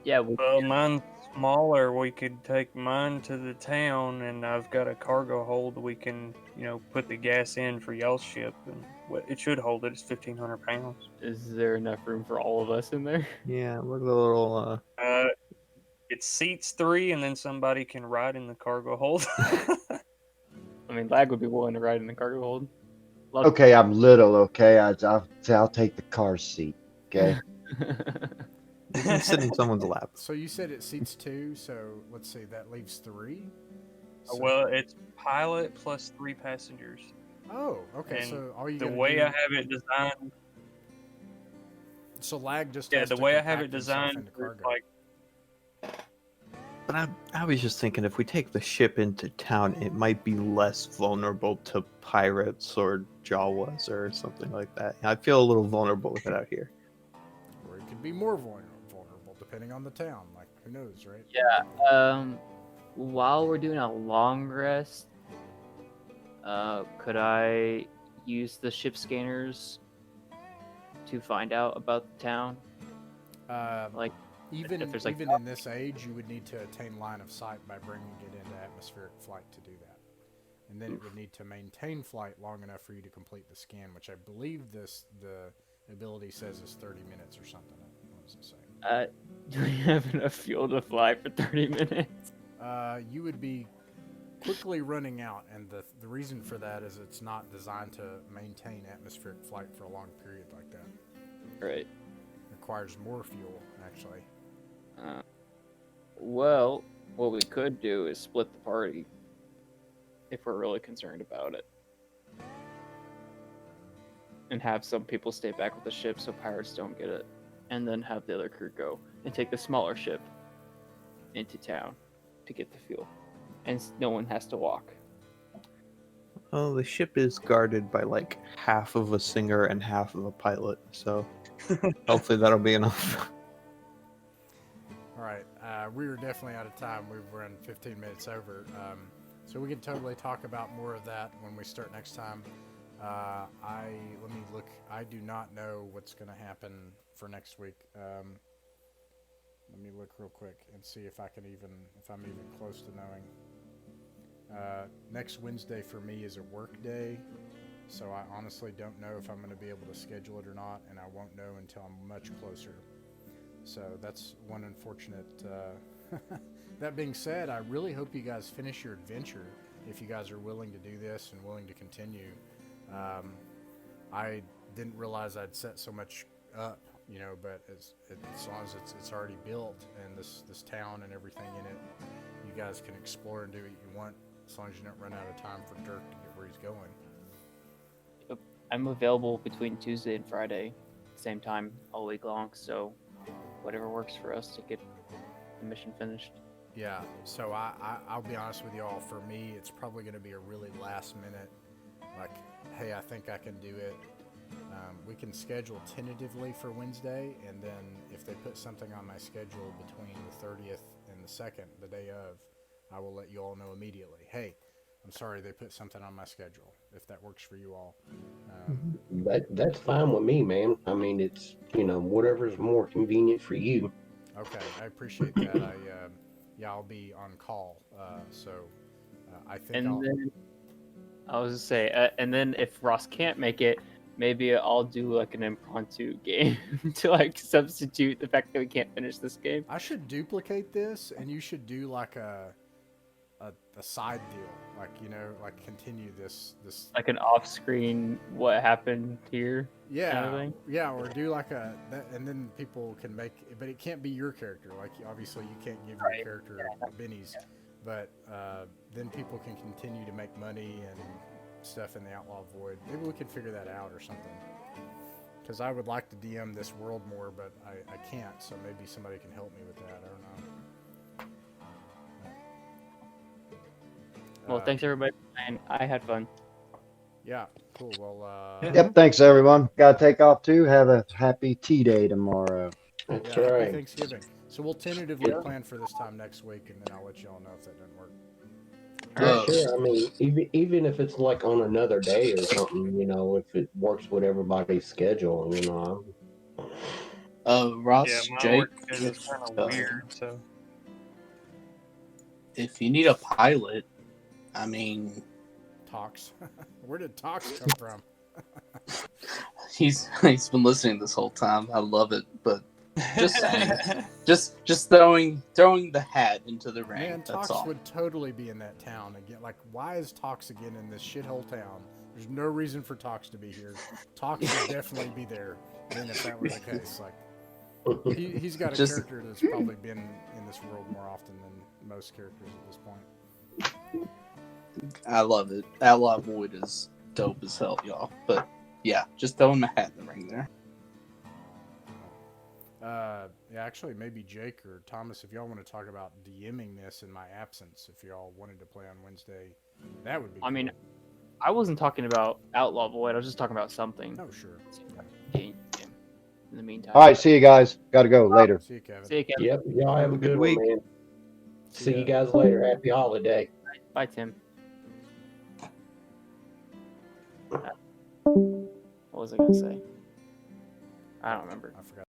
Yeah, Well, mine's smaller. We could take mine to the town, and I've got a cargo hold. We can, put the gas in for y'all's ship, and it should hold it. It's 1,500 pounds. is there enough room for all of us in there? Yeah, look at the little. It seats 3, and then somebody can ride in the cargo hold. I mean, Lag would be willing to ride in the cargo hold. Okay, I'm little. Okay, I'll take the car seat. Okay. You can sit in someone's lap. So you said it seats 2, so let's see, that leaves 3. So, Well, it's pilot plus 3 passengers. oh, okay. and So all you The gotta way do, I have it designed, so Lag just yeah, has the to way I compact have it himself designed, into it's cargo. like But I was just thinking, if we take the ship into town, it might be less vulnerable to pirates or Jawas or something like that. I feel a little vulnerable with it out here. Or it could be more vulnerable depending on the town. Like, who knows, right? Yeah. While we're doing a long rest, could I use the ship scanners to find out about the town? Like, Even if there's, like, in this age, you would need to attain line of sight by bringing it into atmospheric flight to do that, and then it would need to maintain flight long enough for you to complete the scan, which I believe the ability says is 30 minutes or something. What does it say? do we have enough fuel to fly for 30 minutes? You would be quickly running out, and the reason for that is it's not designed to maintain atmospheric flight for a long period like that. Right. It requires more fuel, actually. Well, what we could do is split the party if we're really concerned about it. And have some people stay back with the ship so pirates don't get it. And then have the other crew go and take the smaller ship into town to get the fuel. And no one has to walk. Well, the ship is guarded by like half of a singer and half of a pilot, so hopefully that'll be enough. All right, we were definitely out of time. We've run 15 minutes over, so we can totally talk about more of that when we start next time. Let me look. I do not know what's going to happen for next week. Let me look real quick and see if I'm even close to knowing. Next Wednesday for me is a work day, so I honestly don't know if I'm going to be able to schedule it or not, and I won't know until I'm much closer. So that's one unfortunate. That being said, I really hope you guys finish your adventure if you guys are willing to do this and willing to continue. I didn't realize I'd set so much up, but as long as it's already built and this town and everything in it, you guys can explore and do what you want as long as you don't run out of time for Dirk to get where he's going. I'm available between Tuesday and Friday, same time all week long. So whatever works for us to get the mission finished. Yeah, so I'll be honest with you all. For me, it's probably going to be a really last minute, like, hey, I think I can do it. We can schedule tentatively for Wednesday, and then if they put something on my schedule between the 30th and the 2nd, the day of, I will let you all know immediately. Hey, I'm sorry they put something on my schedule, if that works for you all. That's fine with me, man. I mean, it's whatever's more convenient for you. Okay, I appreciate that. I'll be on call, so I think And then I was to say, and then if Ross can't make it, maybe I'll do like an impromptu game to like substitute the fact that we can't finish this game. I should duplicate this, and you should do like a side deal, like like continue this. Like an off-screen, what happened here? Yeah, kind of thing? yeah, or do like and then people can make, but it can't be your character. Like obviously you can't give your character bennies, but then people can continue to make money and stuff in the Outlaw Void. Maybe we could figure that out or something. Because I would like to DM this world more, but I can't. So maybe somebody can help me with that. I don't know. Well, thanks everybody for playing. I had fun. Yeah, cool. Well, Yep. Thanks, everyone. Got to take off too. Have a happy tea day tomorrow. That's yeah, happy right. Thanksgiving. So we'll tentatively plan for this time next week, and then I'll let you all know if that doesn't work. Sure. I mean, even if it's like on another day or something, if it works with everybody's schedule, Ross, Yeah, my Jake, work schedule's kind of weird, so. if you need a pilot, I mean, Talks. Where did Talks come from? he's been listening this whole time. I love it, but just saying, just throwing the hat into the ring. Man, That's Talks all. would totally be in that town again. Like, why is Talks again in this shithole town? There's no reason for Talks to be here. Talks would definitely be there. Then if that were the case, like, he's got a character that's probably been in this world more often than most characters at this point. I love it. Outlaw Void is dope as hell, y'all. But yeah, just throwing my hat in the ring there. Yeah, actually, maybe Jake or Thomas, if y'all want to talk about DMing this in my absence, if y'all wanted to play on Wednesday, that would be cool. I mean, I wasn't talking about Outlaw Void. I was just talking about something. Oh, sure. In the meantime. All right. See you guys. Got to go later. See you, Kevin. See you, Kevin. Yep. Y'all have a good week. one, man. See you guys later. Happy holiday. Bye, Tim. What was I gonna say? I don't remember. I forgot.